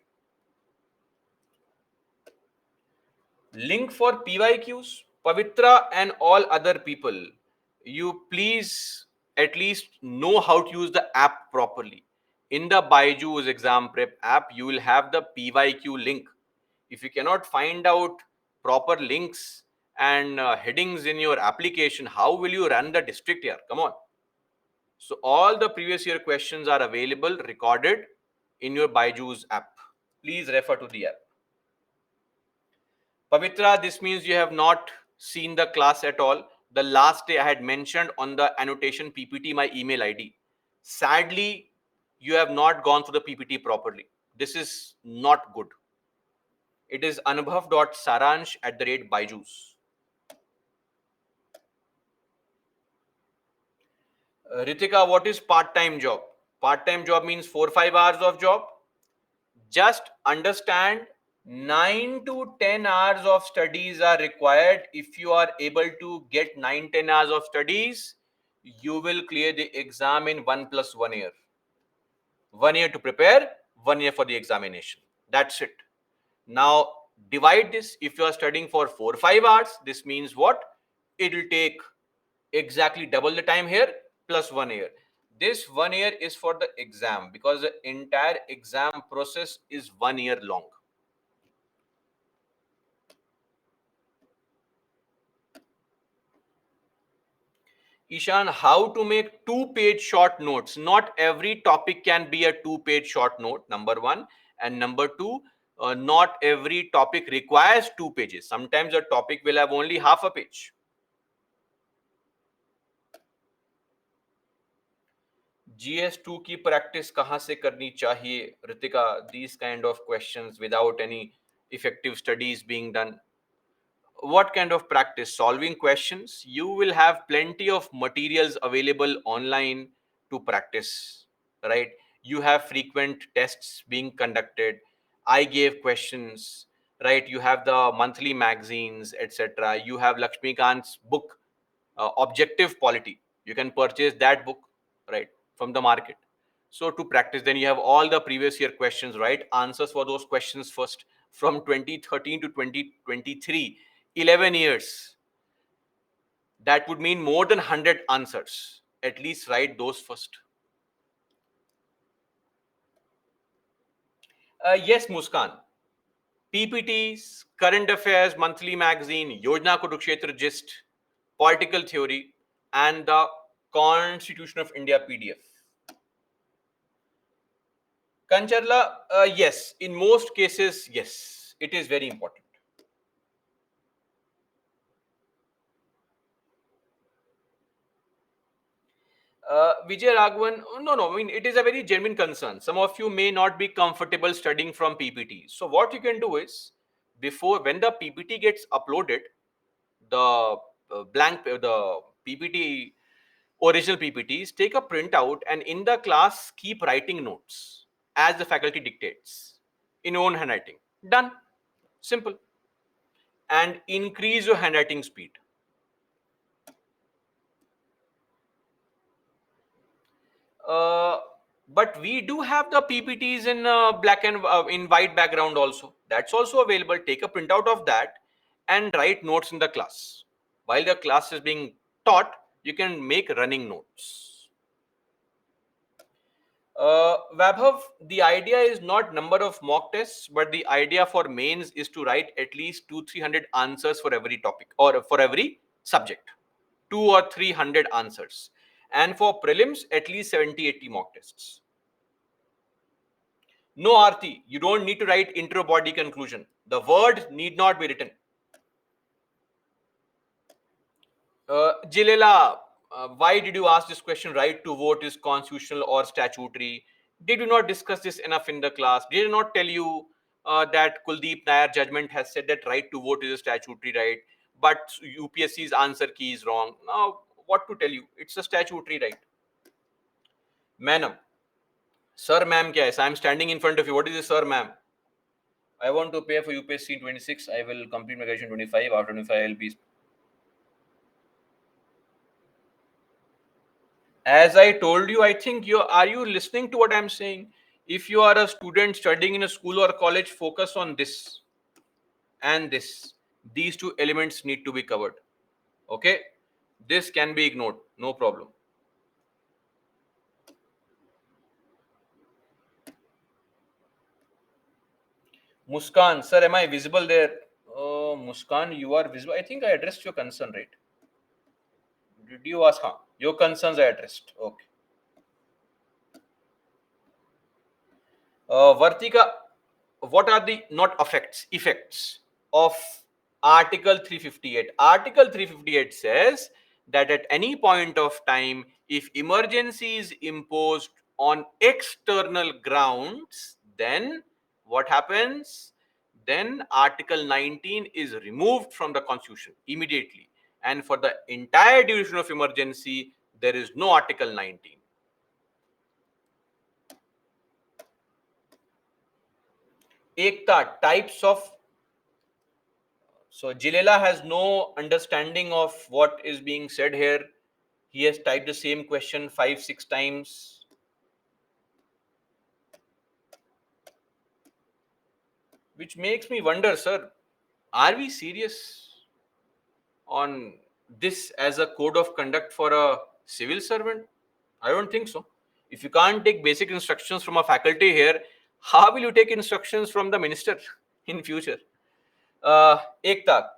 Link for PYQs, Pavitra and all other people, you please at least know how to use the app properly. In the Byju's exam prep app, you will have the PYQ link. If you cannot find out proper links and headings in your application, how will you run the district here? Come on. So all the previous year questions are available, recorded in your Byju's app. Please refer to the app. Pavitra, this means you have not seen the class at all. The last day I had mentioned on the annotation PPT my email ID. Sadly, you have not gone through the PPT properly. This is not good. It is anubhav.saransh@byju's. Ritika, what is part-time job? Part-time job means 4-5 hours of job. Just understand 9 to 10 hours of studies are required. If you are able to get 9-10 hours of studies, you will clear the exam in 1 plus 1 year. 1 year to prepare, 1 year for the examination. That's it. Now divide this. If you are studying for 4-5 hours, this means what? It will take exactly double the time here plus 1 year. This 1 year is for the exam because the entire exam process is 1 year long. Ishan, how to make 2-page short notes? Not every topic can be a 2-page short note, number one. And number two, not every topic requires 2 pages. Sometimes a topic will have only half a page. GS2 की practice कहाँ से करनी चाहिए, Ritika? These kind of questions without any effective studies being done. What kind of practice? Solving questions. You will have plenty of materials available online to practice, right? You have frequent tests being conducted. I gave questions, right? You have the monthly magazines, etc. You have Lakshmikant's book, Objective Polity. You can purchase that book, right, from the market. So to practice, then you have all the previous year questions, right? Answers for those questions first from 2013 to 2023, 11 years. That would mean more than 100 answers. At least write those first. Yes, Muskan. PPTs, current affairs, monthly magazine, Yojana Kurukshetra gist, political theory, and the Constitution of India PDF. Kancharla, yes. In most cases, yes. It is very important. Vijay Raghavan, no. I mean, it is a very genuine concern. Some of you may not be comfortable studying from PPT. So what you can do is, before when the PPT gets uploaded, the the PPT, original PPTs, take a printout and in the class keep writing notes as the faculty dictates in own handwriting. Done. Simple. And increase your handwriting speed. Uh, but we do have the PPTs in black and in white background also. That's also available. Take a printout of that and write notes in the class. While the class is being taught, you can make running notes. Vaibhav, the idea is not number of mock tests, but the idea for mains is to write at least 200-300 answers for every topic or for every subject. 200 or 300 answers. And for prelims, at least 70-80 mock tests. No, Arti, you don't need to write intro, body, conclusion. The word need not be written. Jilela, why did you ask this question? Right to vote is constitutional or statutory? Did you not discuss this enough in the class? Did I not tell you that Kuldeep Nair judgment has said that right to vote is a statutory right, but UPSC's answer key is wrong? Now, what to tell you? It's a statutory right. Madam, sir, ma'am, kya hai? I'm standing in front of you. What is this, sir, ma'am? I want to pay for UPSC in 26. I will complete my graduation 25. After 25, I will be. As I told you, I think you listening to what I'm saying? If you are a student studying in a school or college, focus on this and this. These two elements need to be covered. Okay? This can be ignored. No problem. Muskan, sir, am I visible there? Oh, Muskan, you are visible. I think I addressed your concern, right? Did you ask? Huh? Your concerns I addressed. Okay. Vartika, what are the not effects of Article 358? Article 358 says that at any point of time, if emergency is imposed on external grounds, then what happens? Then Article 19 is removed from the Constitution immediately. And for the entire duration of emergency, there is no Article 19. Ekta, types of. So Jilela has no understanding of what is being said here. He has typed the same question 5-6 times. Which makes me wonder, sir, are we serious on this as a code of conduct for a civil servant? I don't think so. If you can't take basic instructions from a faculty here, how will you take instructions from the minister in future? Ekta,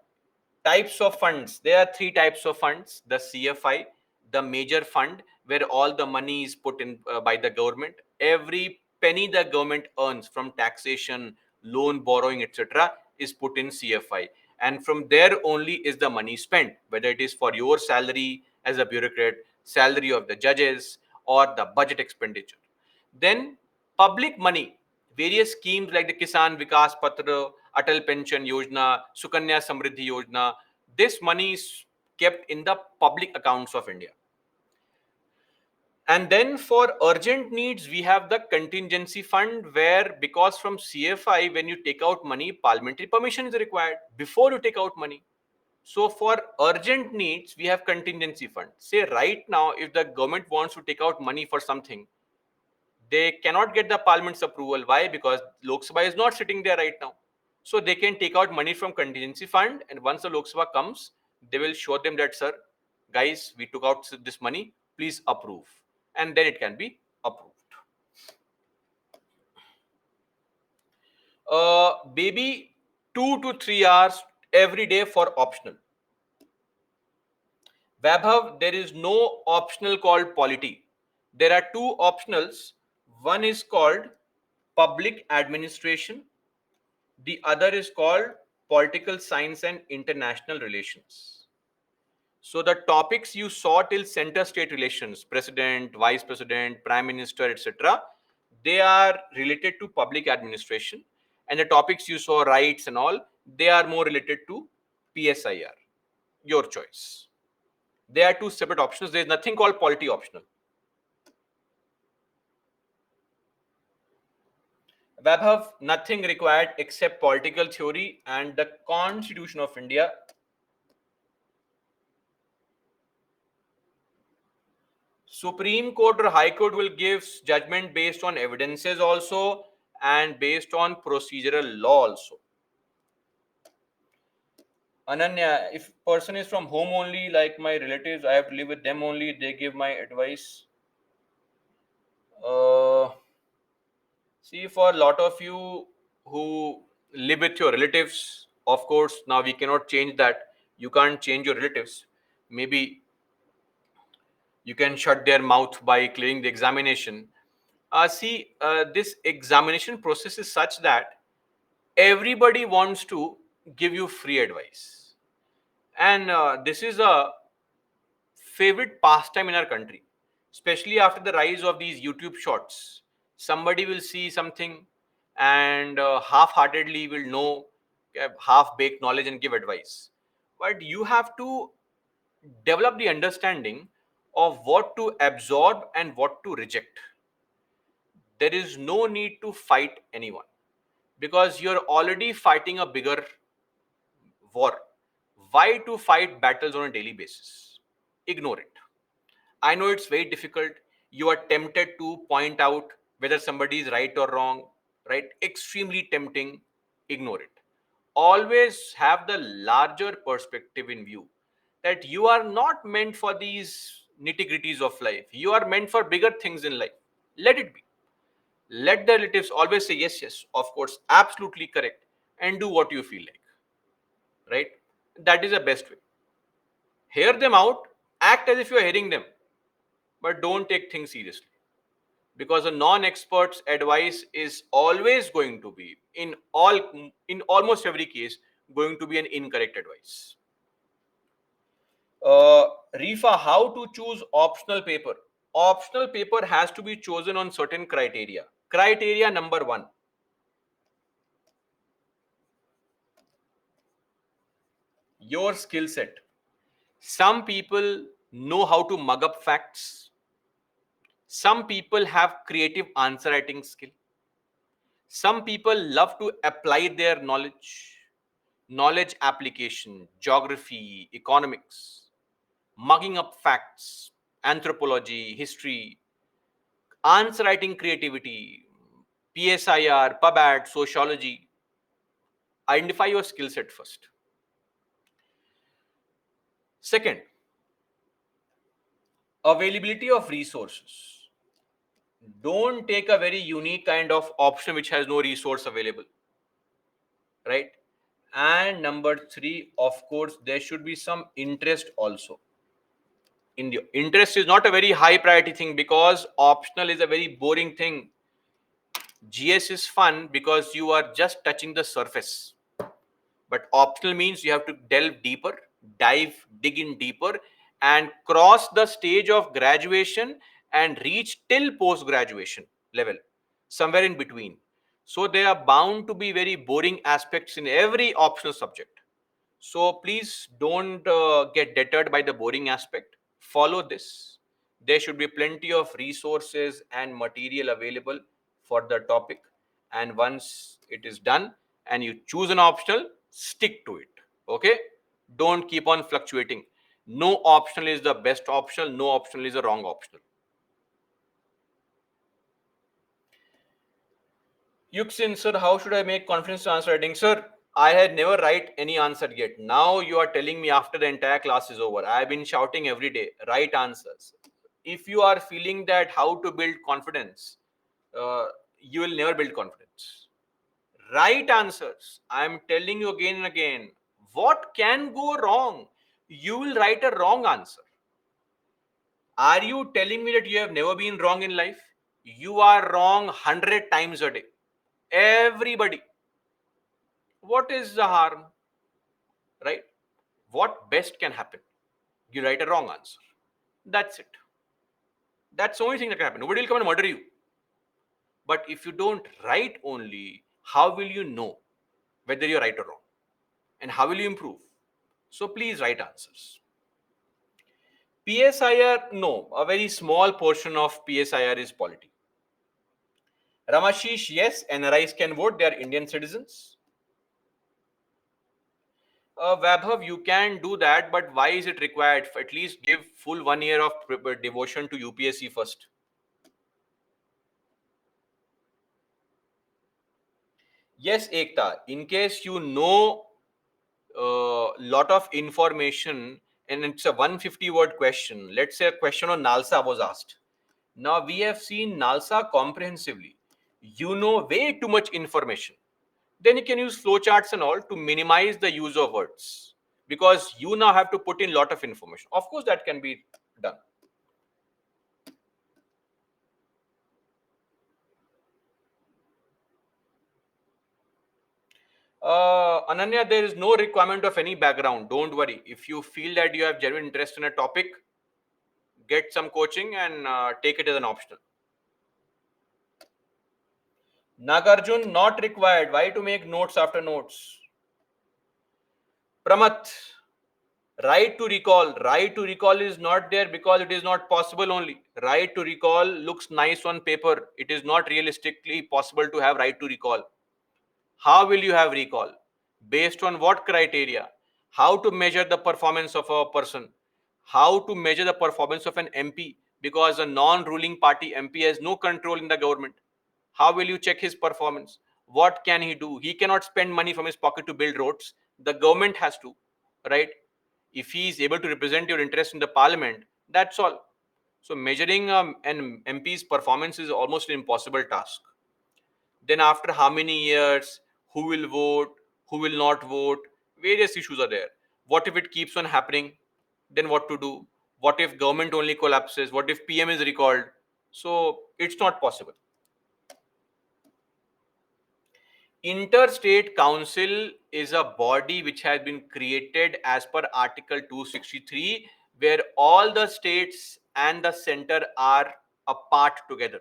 types of funds. There are three types of funds: the CFI, the major fund, where all the money is put in by the government. Every penny the government earns from taxation, loan, borrowing, etc., is put in CFI. And from there only is the money spent, whether it is for your salary as a bureaucrat, salary of the judges, or the budget expenditure. Then public money, various schemes like the Kisan Vikas Patra, Atal Pension Yojana, Sukanya Samriddhi Yojana, this money is kept in the public accounts of India. And then for urgent needs, we have the contingency fund where, because from CFI, when you take out money, parliamentary permission is required before you take out money. So for urgent needs, we have contingency fund. Say right now, if the government wants to take out money for something, they cannot get the parliament's approval. Why? Because Lok Sabha is not sitting there right now. So they can take out money from contingency fund, and once the Lok Sabha comes, they will show them that, sir, guys, we took out this money, please approve. And then it can be approved. Baby, 2 to 3 hours every day for optional. Vaibhav, there is no optional called polity. There are two optionals. One is called public administration. The other is called political science and international relations. So the topics you saw till center-state relations, president, vice president, prime minister, etc., they are related to public administration. And the topics you saw, rights and all, they are more related to PSIR. Your choice. They are two separate options. There is nothing called polity optional. Vaibhav, nothing required except political theory and the Constitution of India. Supreme Court or High Court will give judgment based on evidences also and based on procedural law also. Ananya, if person is from home only, like my relatives, I have to live with them only, they give my advice. See, for a lot of you who live with your relatives, of course, now we cannot change that. You can't change your relatives. Maybe you can shut their mouth by clearing the examination. This examination process is such that everybody wants to give you free advice. And this is a favorite pastime in our country, especially after the rise of these YouTube shorts. Somebody will see something and half-heartedly will know, half-baked knowledge and give advice. But you have to develop the understanding of what to absorb and what to reject. There is no need to fight anyone because you're already fighting a bigger war. Why to fight battles on a daily basis? Ignore it. I know it's very difficult. You are tempted to point out whether somebody is right or wrong, right? Extremely tempting. Ignore it. Always have the larger perspective in view that you are not meant for these nitty gritties of life. You are meant for bigger things in life. Let it be. Let the relatives always say, yes, yes, of course, absolutely correct, and do what you feel like, right? That is the best way. Hear them out, act as if you are hearing them, but don't take things seriously. Because a non-expert's advice is always going to be, in almost every case, going to be an incorrect advice. Rifa, how to choose optional paper? Optional paper has to be chosen on certain criteria. Criteria number 1. Your skill set. Some people know how to mug up facts. Some people have creative answer writing skill. Some people love to apply their knowledge application, geography, economics, mugging up facts, anthropology, history, answer writing creativity, PSIR, PubAd, sociology. Identify your skill set first. Second, availability of resources. Don't take a very unique kind of option which has no resource available, right? And number 3, of course, there should be some interest also. Interest is not a very high priority thing because optional is a very boring thing. GS is fun because you are just touching the surface. But optional means you have to delve deeper, dig in deeper, and cross the stage of graduation and reach till post graduation level, somewhere in between. So there are bound to be very boring aspects in every optional subject. So please don't get deterred by the boring aspect. Follow this. There should be plenty of resources and material available for the topic. And once it is done and you choose an optional, stick to it. Okay? Don't keep on fluctuating. No optional is the best optional, no optional is a wrong optional. Yuxin, sir, how should I make confidence to answer writing? Sir, I had never write any answer yet. Now you are telling me after the entire class is over. I have been shouting every day, write answers. If you are feeling that how to build confidence, you will never build confidence. Write answers. I am telling you again and again. What can go wrong? You will write a wrong answer. Are you telling me that you have never been wrong in life? You are wrong 100 times a day. Everybody. What is the harm? Right? What best can happen? You write a wrong answer. That's it. That's the only thing that can happen. Nobody will come and murder you. But if you don't write only, how will you know whether you're right or wrong? And how will you improve? So please write answers. PSIR, no, a very small portion of PSIR is polity. Ramashish, yes, NRIs can vote, they are Indian citizens. Vaibhav, you can do that, but why is it required? At least give full 1 year of devotion to UPSC first. Yes, Ekta, in case you know a lot of information and it's a 150 word question, let's say a question on NALSA was asked. Now we have seen NALSA comprehensively. You know way too much information. Then you can use flowcharts and all to minimize the use of words because you now have to put in a lot of information. Of course, that can be done. Ananya, there is no requirement of any background. Don't worry. If you feel that you have genuine interest in a topic, get some coaching and take it as an optional. Nagarjun, not required. Why to make notes after notes? Pramath, right to recall. Right to recall is not there because it is not possible only. Right to recall looks nice on paper. It is not realistically possible to have right to recall. How will you have recall? Based on what criteria? How to measure the performance of a person? How to measure the performance of an MP? Because a non-ruling party MP has no control in the government. How will you check his performance? What can he do? He cannot spend money from his pocket to build roads. The government has to, right? If he is able to represent your interest in the parliament, that's all. So measuring an MP's performance is almost an impossible task. Then after how many years, who will vote, who will not vote, various issues are there. What if it keeps on happening? Then what to do? What if government only collapses? What if PM is recalled? So it's not possible. Interstate Council is a body which has been created as per Article 263, where all the states and the center are apart together.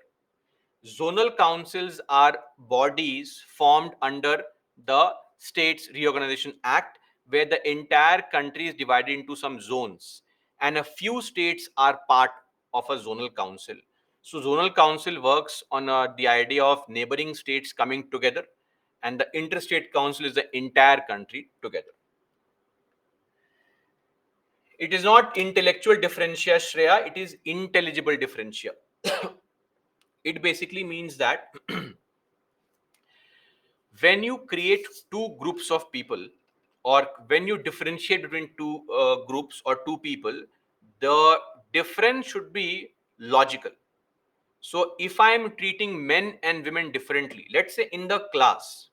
Zonal councils are bodies formed under the States Reorganization Act, where the entire country is divided into some zones, and a few states are part of a zonal council. So, zonal council works on the idea of neighboring states coming together, and the interstate council is the entire country together. It is not intellectual differentia, Shreya, it is intelligible differentia. It basically means that when you create two groups of people or when you differentiate between two groups or two people, the difference should be logical. So if I am treating men and women differently, let's say in the class,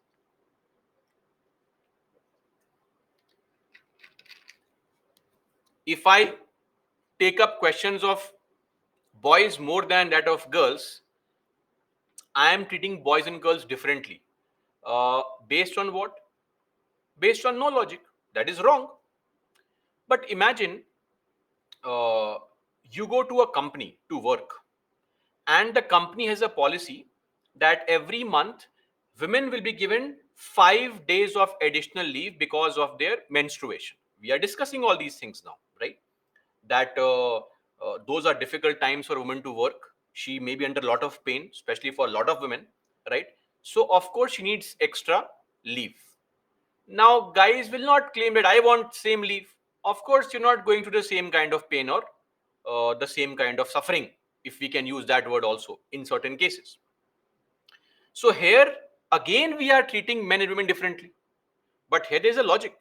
if I take up questions of boys more than that of girls, I am treating boys and girls differently. Based on what? Based on no logic. That is wrong. But imagine uh, you go to a company to work. and the company has a policy that every month women will be given 5 days of additional leave because of their menstruation. We are discussing all these things now, right? That those are difficult times for women to work. She may be under a lot of pain, especially for a lot of women, right? So of course she needs extra leave. Now guys will not claim that I want same leave. Of course you're not going through the same kind of pain or the same kind of suffering, if we can use that word also in certain cases. So here again we are treating men and women differently. But here there's a logic.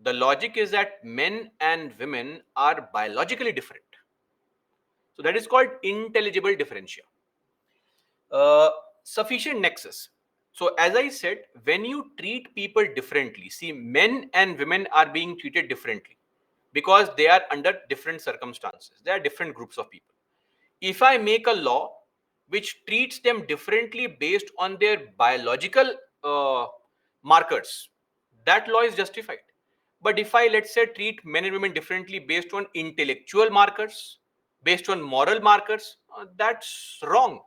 The logic is that men and women are biologically different. So that is called intelligible differentia. Sufficient nexus. So as I said, when you treat people differently, see, men and women are being treated differently because they are under different circumstances. They are different groups of people. If I make a law which treats them differently based on their biological markers, that law is justified. But if I, let's say, treat men and women differently based on intellectual markers, based on moral markers, that's wrong,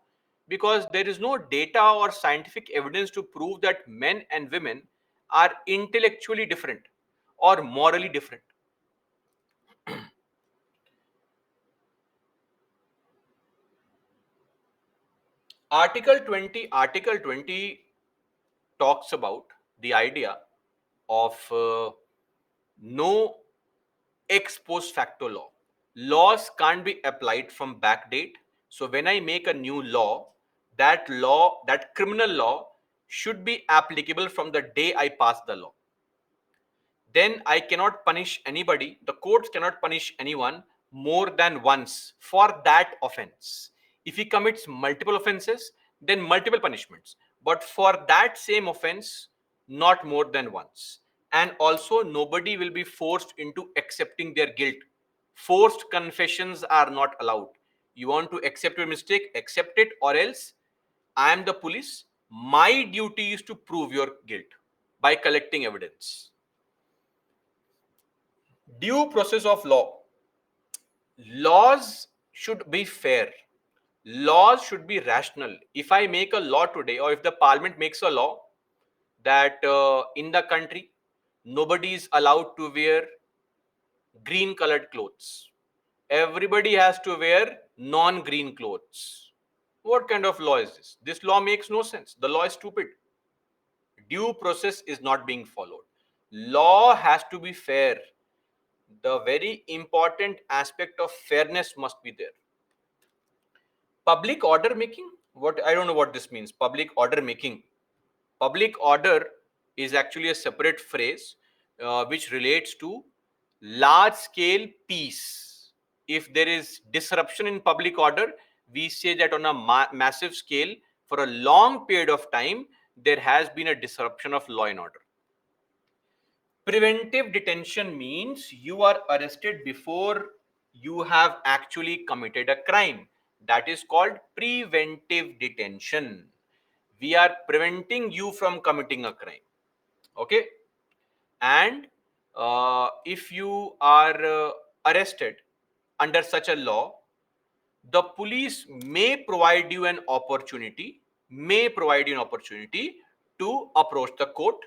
because there is no data or scientific evidence to prove that men and women are intellectually different or morally different. Article 20 talks about the idea of no ex post facto law. Laws can't be applied from back date. So when I make a new law, that criminal law should be applicable from the day I pass the law. Then I cannot punish anybody. The courts cannot punish anyone more than once for that offense. If he commits multiple offenses, then multiple punishments. But for that same offense, not more than once. And also, nobody will be forced into accepting their guilt. Forced confessions are not allowed. You want to accept your mistake, accept it, or else I am the police. My duty is to prove your guilt by collecting evidence. Due process of law. Laws should be fair. Laws should be rational. If I make a law today, or if the parliament makes a law that in the country nobody is allowed to wear green colored clothes, everybody has to wear non green clothes. What kind of law is this? This law makes no sense. The law is stupid. Due process is not being followed. Law has to be fair. The very important aspect of fairness must be there. Public order making, what, I don't know what this means. Public order making. Public order is actually a separate phrase which relates to large scale peace. If there is disruption in public order, we say that on a massive scale, for a long period of time, there has been a disruption of law and order. Preventive detention means you are arrested before you have actually committed a crime. That is called preventive detention. We are preventing you from committing a crime. Okay? And if you are arrested under such a law, the police may provide you an opportunity to approach the court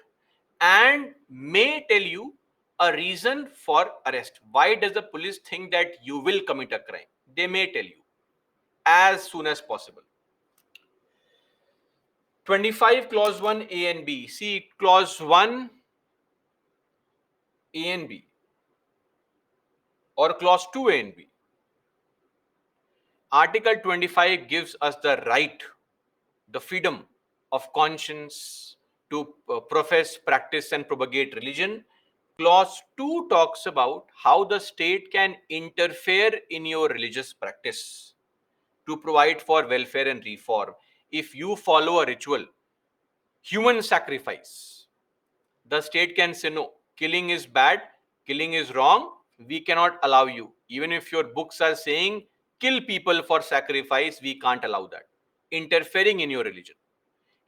and may tell you a reason for arrest. Why does the police think that you will commit a crime? They may tell you as soon as possible. 25 clause 1 A and B. See, clause 1 A and B, or clause 2 A and B. Article 25 gives us the right, the freedom of conscience to profess, practice, and propagate religion. Clause 2 talks about how the state can interfere in your religious practice to provide for welfare and reform. If you follow a ritual, human sacrifice, the state can say no, killing is bad, killing is wrong, we cannot allow you. Even if your books are saying kill people for sacrifice, we can't allow that. Interfering in your religion.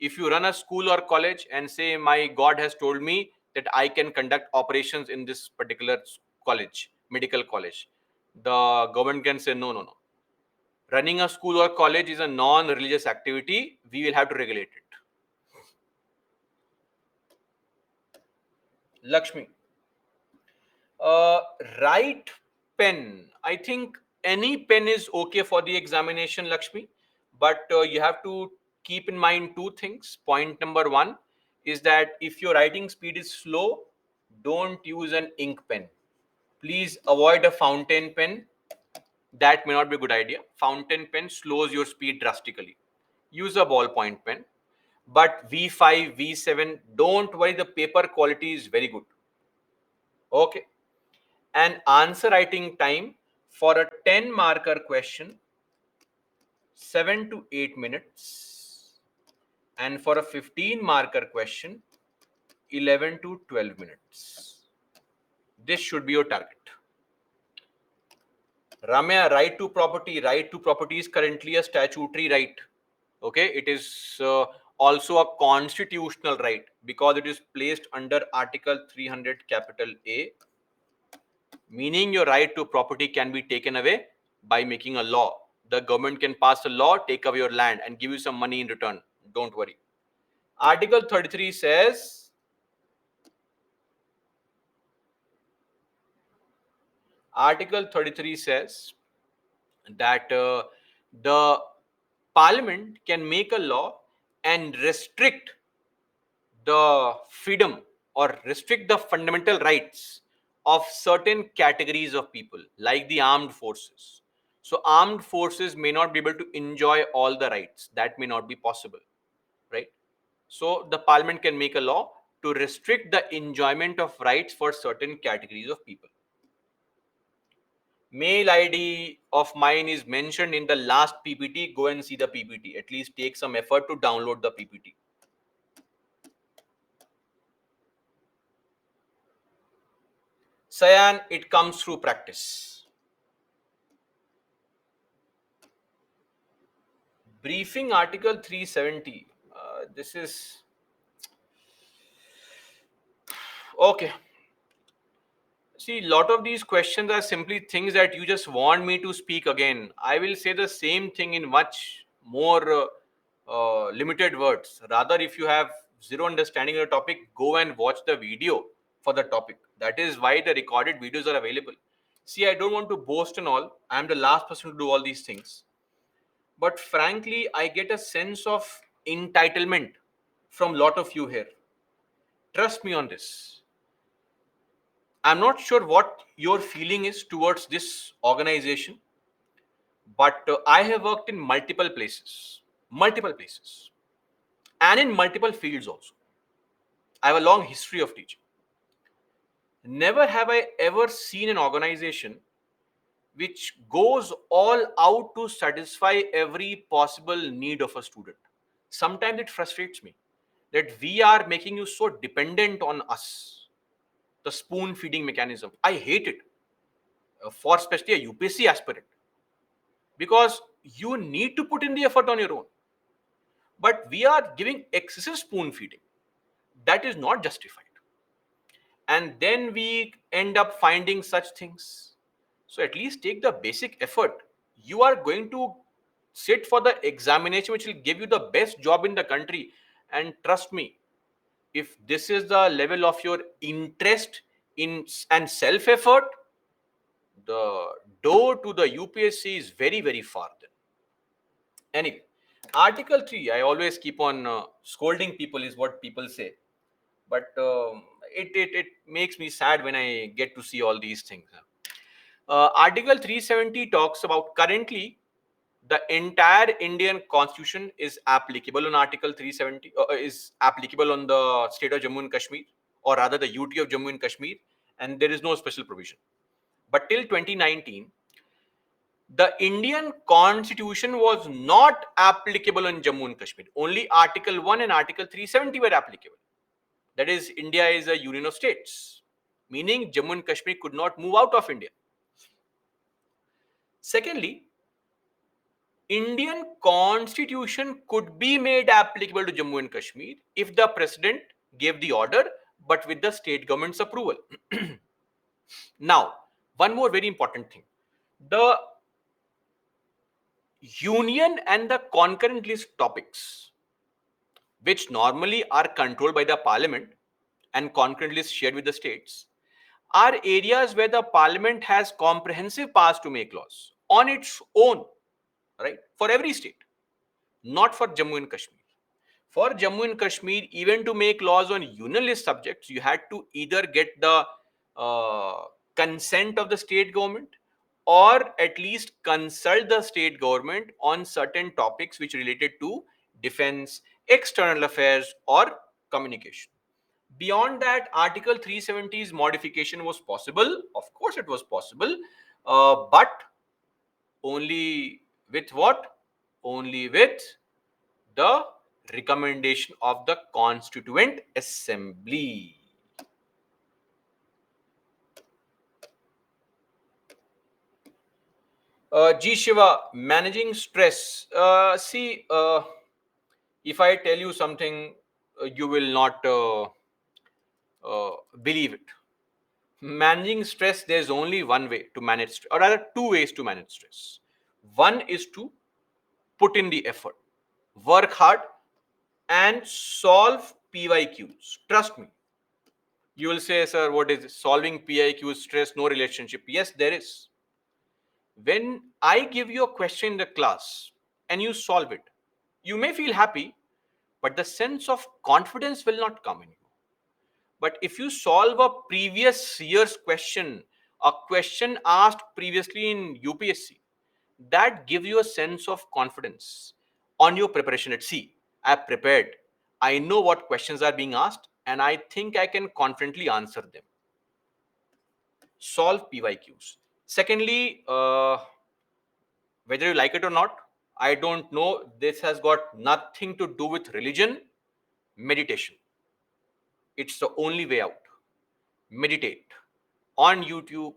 If you run a school or college and say my God has told me that I can conduct operations in this particular college, medical college, the government can say no, no, no. Running a school or college is a non-religious activity. We will have to regulate it. Lakshmi. Uh, right pen. I think any pen is okay for the examination, Lakshmi. But you have to keep in mind two things. Point number one is that if your writing speed is slow, don't use an ink pen. Please avoid a fountain pen. That may not be a good idea. Fountain pen slows your speed drastically. Use a ballpoint pen. But V5, V7, don't worry, the paper quality is very good. Okay. And answer writing time for a 10 marker question, 7 to 8 minutes. And for a 15 marker question, 11 to 12 minutes. This should be your target. Ramya, right to property. Right to property is currently a statutory right. Okay, it is also a constitutional right because it is placed under Article 300 capital A, meaning your right to property can be taken away by making a law. The government can pass a law, take away your land, and give you some money in return. Don't worry. Article 33 says, Article 33 says that the Parliament can make a law and restrict the freedom or restrict the fundamental rights of certain categories of people, like the armed forces. So, armed forces may not be able to enjoy all the rights. That may not be possible, right? So, the parliament can make a law to restrict the enjoyment of rights for certain categories of people. Mail ID of mine is mentioned in the last PPT. Go and see the PPT. At least take some effort to download the PPT. Sayan, it comes through practice. Briefing Article 370. This is okay. See, a lot of these questions are simply things that you just want me to speak again. I will say the same thing in much more limited words. Rather, if you have zero understanding of the topic, go and watch the video for the topic. That is why the recorded videos are available. See, I don't want to boast and all. I am the last person to do all these things. But frankly, I get a sense of entitlement from a lot of you here. Trust me on this. I'm not sure what your feeling is towards this organization, but I have worked in multiple places, and in multiple fields also. I have a long history of teaching. Never have I ever seen an organization which goes all out to satisfy every possible need of a student. Sometimes it frustrates me that we are making you so dependent on us. The spoon feeding mechanism. I hate it for especially a UPSC aspirant because you need to put in the effort on your own. But we are giving excessive spoon feeding. That is not justified. And then we end up finding such things. So at least take the basic effort. You are going to sit for the examination which will give you the best job in the country. And trust me, if this is the level of your interest in and self effort, the door to the UPSC is very, very far then. Anyway, Article 3, I always keep on scolding people, is what people say. But it makes me sad when I get to see all these things. Article 370 talks about currently the entire Indian constitution is applicable on Article 370, is applicable on the state of Jammu and Kashmir, or rather the UT of Jammu and Kashmir, and there is no special provision. But till 2019, the Indian constitution was not applicable in Jammu and Kashmir. Only Article 1 and Article 370 were applicable. That is, India is a union of states, meaning Jammu and Kashmir could not move out of India. Secondly, Indian constitution could be made applicable to Jammu and Kashmir if the president gave the order, but with the state government's approval. Now, one more very important thing. The union and the concurrent list topics, which normally are controlled by the parliament and concurrently shared with the states, are areas where the parliament has comprehensive powers to make laws on its own, right? For every state, not for Jammu and Kashmir. For Jammu and Kashmir, even to make laws on union list subjects, you had to either get the consent of the state government or at least consult the state government on certain topics which related to defense, external affairs, or communication. Beyond that, Article 370's modification was possible. Of course, it was possible, but only with what? Only with the recommendation of the Constituent Assembly. G. Shiva, managing stress. See, if I tell you something, you will not believe it. Managing stress, there's only one way to manage stress, or rather, two ways to manage stress. One is to put in the effort, work hard, and solve PYQs. Trust me. You will say, sir, what is this? Solving PIQ stress, no relationship? Yes, there is. When I give you a question in the class and you solve it, you may feel happy, but the sense of confidence will not come in you. But if you solve a previous year's question, a question asked previously in UPSC, that gives you a sense of confidence on your preparation. At see, I have prepared. I know what questions are being asked, and I think I can confidently answer them. Solve PYQs. Secondly, whether you like it or not, I don't know. This has got nothing to do with religion. Meditation. It's the only way out. Meditate. On YouTube,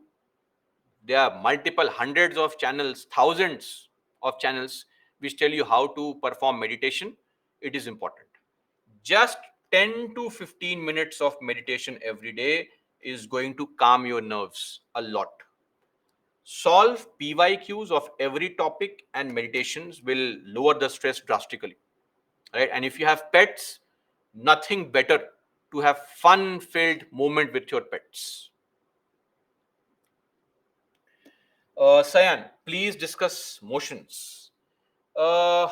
there are multiple hundreds of channels, thousands of channels which tell you how to perform meditation. It is important. Just 10 to 15 minutes of meditation every day is going to calm your nerves a lot. Solve PYQs of every topic and meditations will lower the stress drastically, right? And if you have pets, nothing better to have fun filled moment with your pets. Sayan, please discuss motions. uh,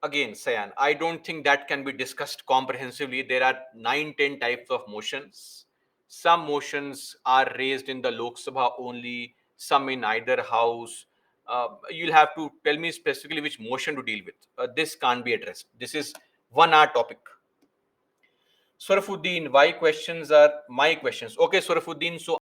Again, Sayan, I don't think that can be discussed comprehensively. There are 9, 10 types of motions. Some motions are raised in the Lok Sabha only, some in either house. You'll have to tell me specifically which motion to deal with. This can't be addressed. This is 1 hour topic. Surafuddin, why questions are my questions? Okay, Surafuddin, so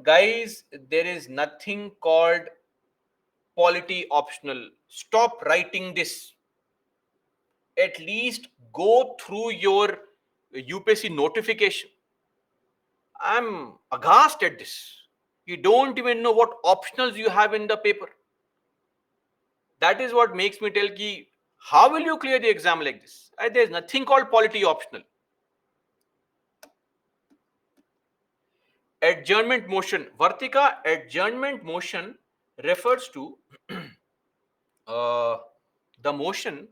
guys, there is nothing called polity optional. Stop writing this. At least go through your UPSC notification. I'm aghast at this. You don't even know what optionals you have in the paper. That is what makes me tell ki, how will you clear the exam like this? There's nothing called polity optional. Adjournment motion. Vartika, adjournment motion refers to uh, the motion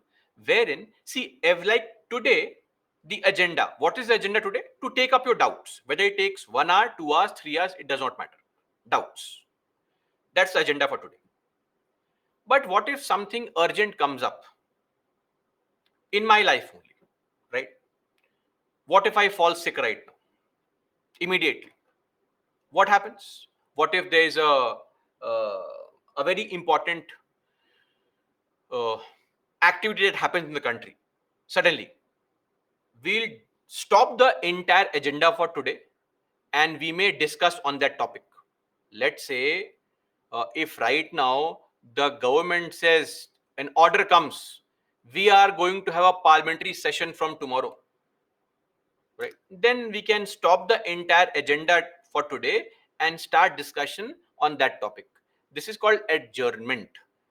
wherein, see, like today, the agenda. What is the agenda today? To take up your doubts. Whether it takes 1 hour, 2 hours, 3 hours, it does not matter. Doubts. That's the agenda for today. But what if something urgent comes up in my life only, right? What if I fall sick right now? Immediately. What happens? What if there is a very important uh, activity that happens in the country? Suddenly, we'll stop the entire agenda for today and we may discuss on that topic. Let's say if right now the government says an order comes, we are going to have a parliamentary session from tomorrow, right? Then we can stop the entire agenda for today and start discussion on that topic. This is called adjournment.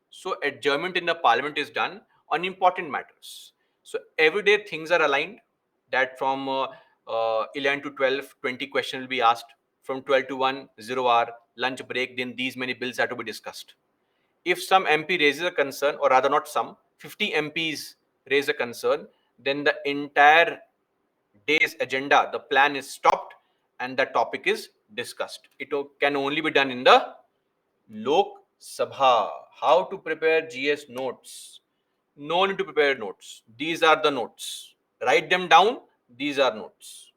So adjournment in the parliament is done on important matters. So every day things are aligned, that from 11 to 12, 20 questions will be asked. From 12 to 1, 0 hour, lunch break, then these many bills have to be discussed. If some MP raises a concern, or rather not some, 50 MPs raise a concern, then the entire day's agenda, the plan is stopped and the topic is discussed. It can only be done in the Lok Sabha. How to prepare GS notes? No need to prepare notes. These are the notes. Write them down. These are notes.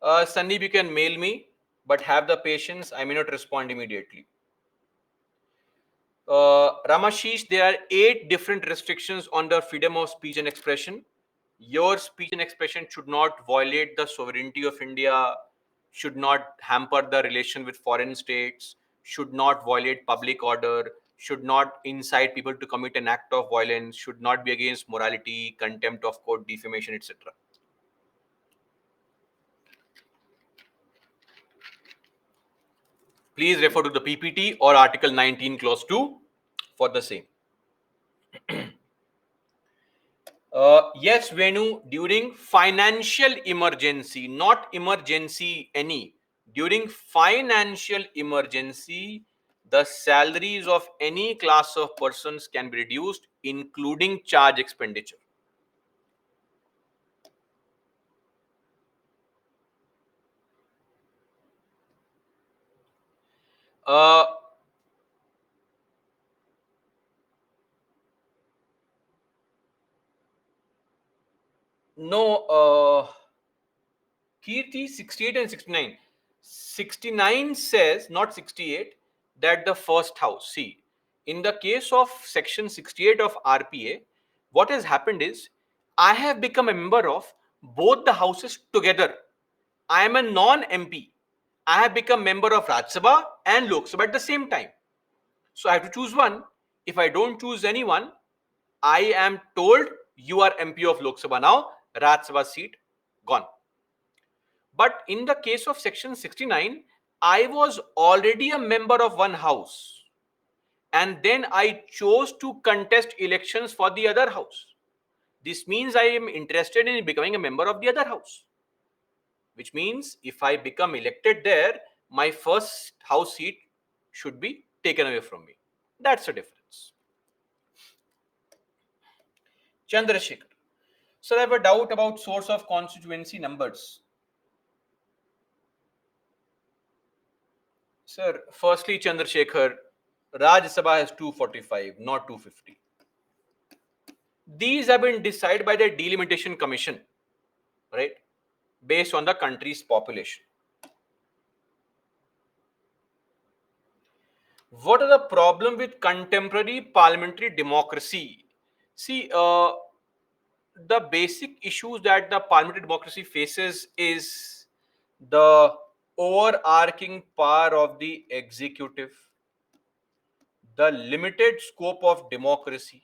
Sandeep, you can mail me, but have the patience. I may not respond immediately. Ramashish, there are 8 different restrictions on the freedom of speech and expression. Your speech and expression should not violate the sovereignty of India, should not hamper the relation with foreign states, should not violate public order, should not incite people to commit an act of violence, should not be against morality, contempt of court, defamation, etc. Please refer to the PPT or Article 19, Clause 2 for the same. Yes, Venu, during financial emergency, not emergency any, during financial emergency, the salaries of any class of persons can be reduced, including charge expenditure. Uh, no, Kirti, 68 and 69. 69 says, not 68, that the first house. See, in the case of section 68 of RPA, what has happened is I have become a member of both the houses together. I am a non-MP. I have become member of Rajya Sabha and Lok Sabha at the same time. So I have to choose one. If I don't choose anyone, I am told you are MP of Lok Sabha now, Rajya Sabha seat gone. But in the case of section 69, I was already a member of one house. And then I chose to contest elections for the other house. This means I am interested in becoming a member of the other house. Which means if I become elected there, my first house seat should be taken away from me. That's the difference. Chandrasekhar. Sir, I have a doubt about source of constituency numbers. Sir, firstly, Chandrasekhar, Rajya Sabha has 245, not 250. These have been decided by the Delimitation Commission, right? Based on the country's population. What are the problem with contemporary parliamentary democracy? See, the basic issues that the parliamentary democracy faces is the overarching power of the executive, the limited scope of democracy,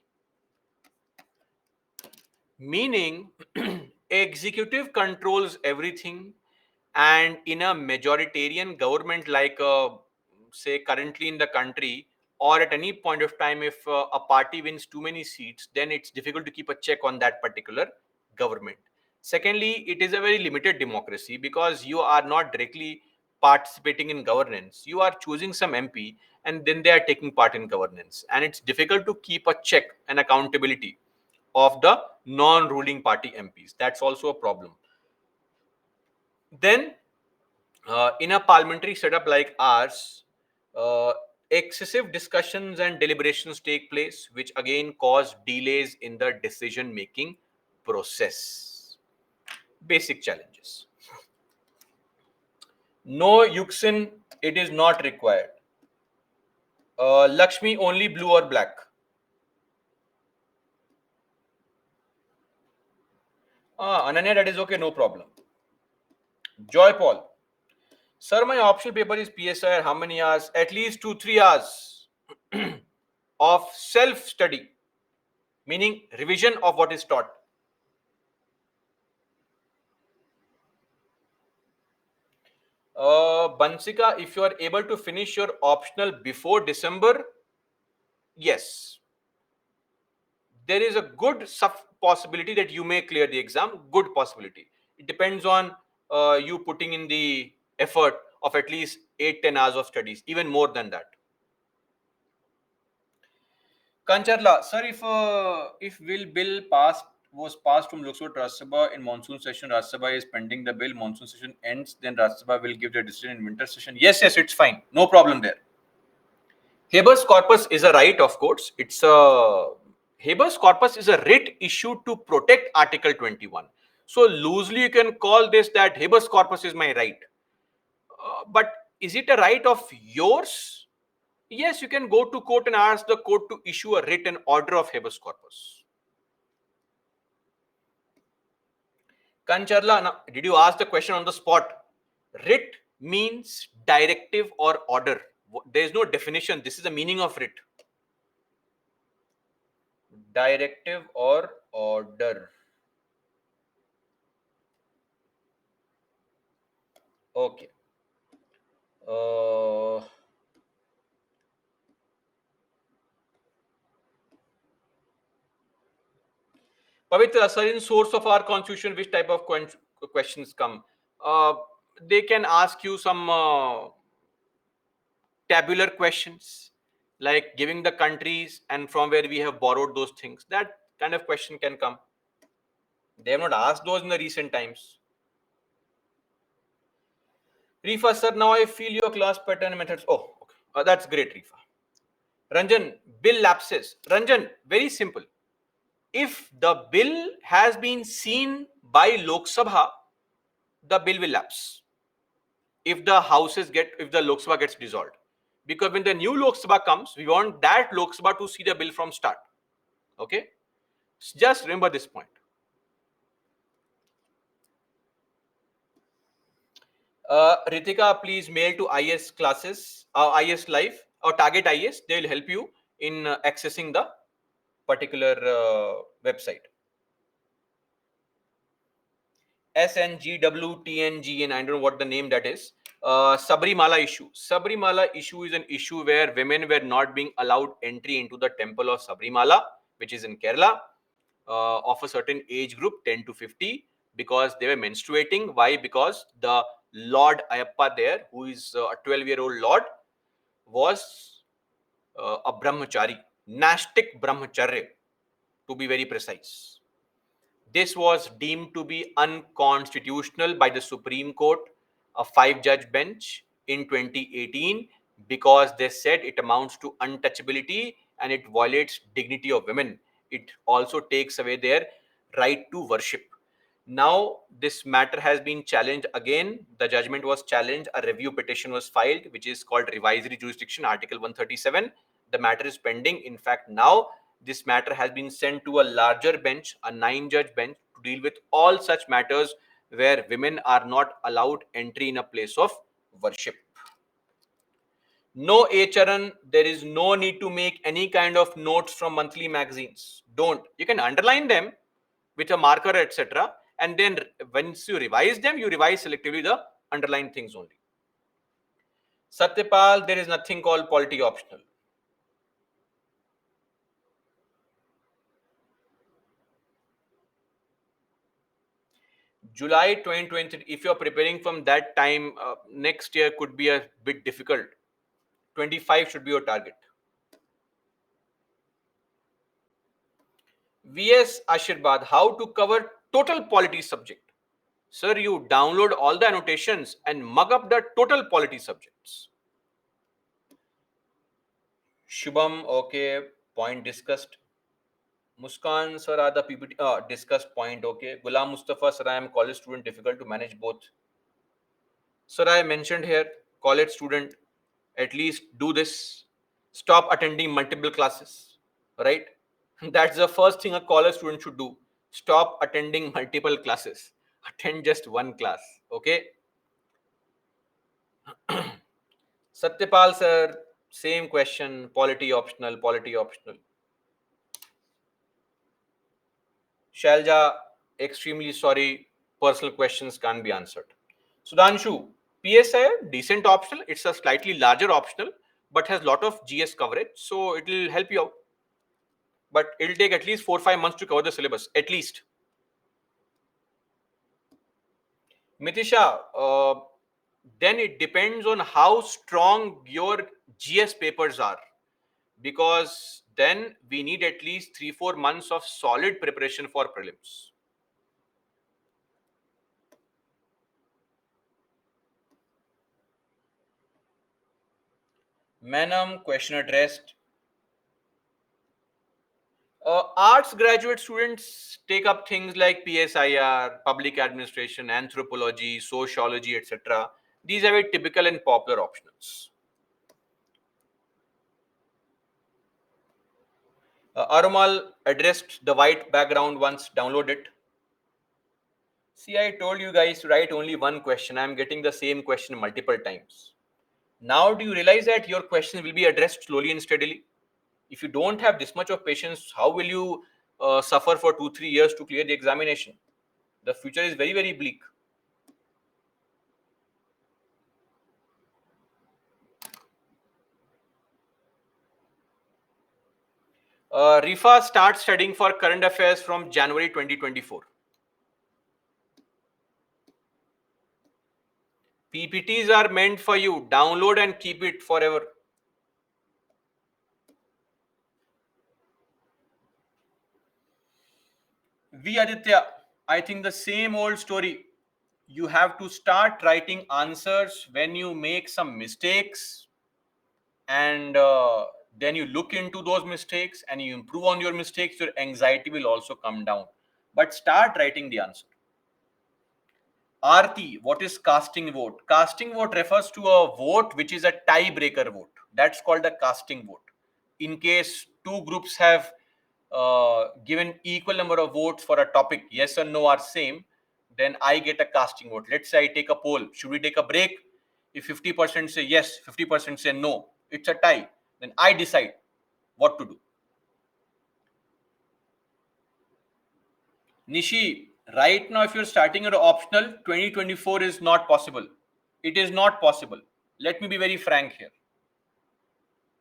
meaning executive controls everything, and in a majoritarian government like say currently in the country, or at any point of time, if a party wins too many seats, then it's difficult to keep a check on that particular government. Secondly, it is a very limited democracy because you are not directly participating in governance. You are choosing some MP and then they are taking part in governance, and it's difficult to keep a check and accountability of the non-ruling party MPs. That's also a problem. Then, in a parliamentary setup like ours, excessive discussions and deliberations take place, which again cause delays in the decision-making process. Basic challenges. No Yuxin, it is not required. Lakshmi, only blue or black. Ananya, that is okay, no problem. Joy Paul. Sir, my optional paper is PSI. How many hours? At least 2-3 hours of self-study, meaning revision of what is taught. Bansika, if you are able to finish your optional before December, Yes, there is a good possibility that you may clear the exam. Good possibility. It depends on you putting in the effort of at least 8-10 hours of studies, even more than that. Kancharla, sir, if bill was passed from Lok Sabha to Rajya Sabha in monsoon session, Rajya Sabha is pending the bill. Monsoon session ends, then Rajya Sabha will give their decision in winter session. Yes, it's fine, no problem there. Habeas corpus is a right, of course. Habeas corpus is a writ issued to protect Article 21. So loosely you can call this that habeas corpus is my right. But is it a right of yours? Yes, you can go to court and ask the court to issue a written order of habeas corpus. Kancharla, now, did you ask the question on the spot? Writ means directive or order. There is no definition. This is the meaning of writ. Directive or order. Okay. Pavitra, sir, in source of our constitution, which type of questions come? They can ask you some tabular questions, like giving the countries and from where we have borrowed those things. That kind of question can come. They have not asked those in the recent times. Rifa, sir, now I feel your class pattern methods. Oh, okay. That's great, Rifa. Ranjan, bill lapses. Ranjan, very simple. If the bill has been seen by Lok Sabha, the bill will lapse. If the Lok Sabha gets dissolved. Because when the new Lok Sabha comes, we want that Lok Sabha to see the bill from start. Okay? Just remember this point. Ritika, please mail to IS classes, IS Live or Target IS. They will help you in accessing the particular website. SNGWTNG, and I don't know what the name that is. Sabrimala issue. Sabrimala issue is an issue where women were not being allowed entry into the temple of Sabrimala, which is in Kerala, of a certain age group, 10 to 50, because they were menstruating. Why? Because the Lord Ayappa there, who is a 12-year-old Lord, was a brahmachari, Nastic brahmacharya, to be very precise. This was deemed to be unconstitutional by the Supreme Court, a 5-judge bench in 2018, because they said it amounts to untouchability and it violates dignity of women. It also takes away their right to worship. Now, this matter has been challenged again. The judgment was challenged. A review petition was filed, which is called Revisory Jurisdiction, Article 137. The matter is pending. In fact, now this matter has been sent to a larger bench, a 9-judge bench, to deal with all such matters where women are not allowed entry in a place of worship. No, Charan, there is no need to make any kind of notes from monthly magazines. Don't. You can underline them with a marker, etc. And then once you revise them, you revise selectively the underlined things only. Satyapal, there is nothing called polity optional. July 2023, if you're preparing from that time, next year could be a bit difficult. 25 should be your target. VS Ashirbad, how to cover total polity subject? Sir, you download all the annotations and mug up the total polity subjects. Shubham, okay, point discussed. Muskan, sir, are the PPT discussed point, okay. Ghulam Mustafa, sir, I am college student, difficult to manage both. Sir, I mentioned here, college student, at least do this. Stop attending multiple classes, right? That's the first thing a college student should do. Stop attending multiple classes. Attend just one class, okay? Satyapal, sir, same question, polity optional, polity optional. Shalja, extremely sorry, personal questions can't be answered. Sudhanshu, PSI, decent optional. It's a slightly larger optional, but has lot of GS coverage, so it will help you out. But it'll take at least 4 or 5 months to cover the syllabus, at least. Mitisha, then it depends on how strong your GS papers are, because then we need at least 3 or 4 months of solid preparation for prelims. Manam, question addressed. Arts graduate students take up things like PSIR, public administration, anthropology, sociology, etc. These are very typical and popular optionals. Arumal addressed the white background once, download it. See, I told you guys to write only one question. I'm getting the same question multiple times. Now, do you realize that your question will be addressed slowly and steadily? If you don't have this much of patience, how will you suffer for 2 3 years to clear the examination? The future is very, very bleak. Rifa starts studying for current affairs from January 2024. PPTs are meant for you. Download and keep it forever. V. Aditya, I think the same old story. You have to start writing answers when you make some mistakes, and then you look into those mistakes and you improve on your mistakes. Your anxiety will also come down. But start writing the answer. Arti, what is casting vote? Casting vote refers to a vote which is a tiebreaker vote. That's called a casting vote. In case two groups have given equal number of votes for a topic, yes or no are same, then I get a casting vote. Let's say I take a poll. Should we take a break? If 50% say yes, 50% say no, it's a tie. Then I decide what to do. Nishi, right now, if you're starting your optional, 2024 is not possible. It is not possible. Let me be very frank here.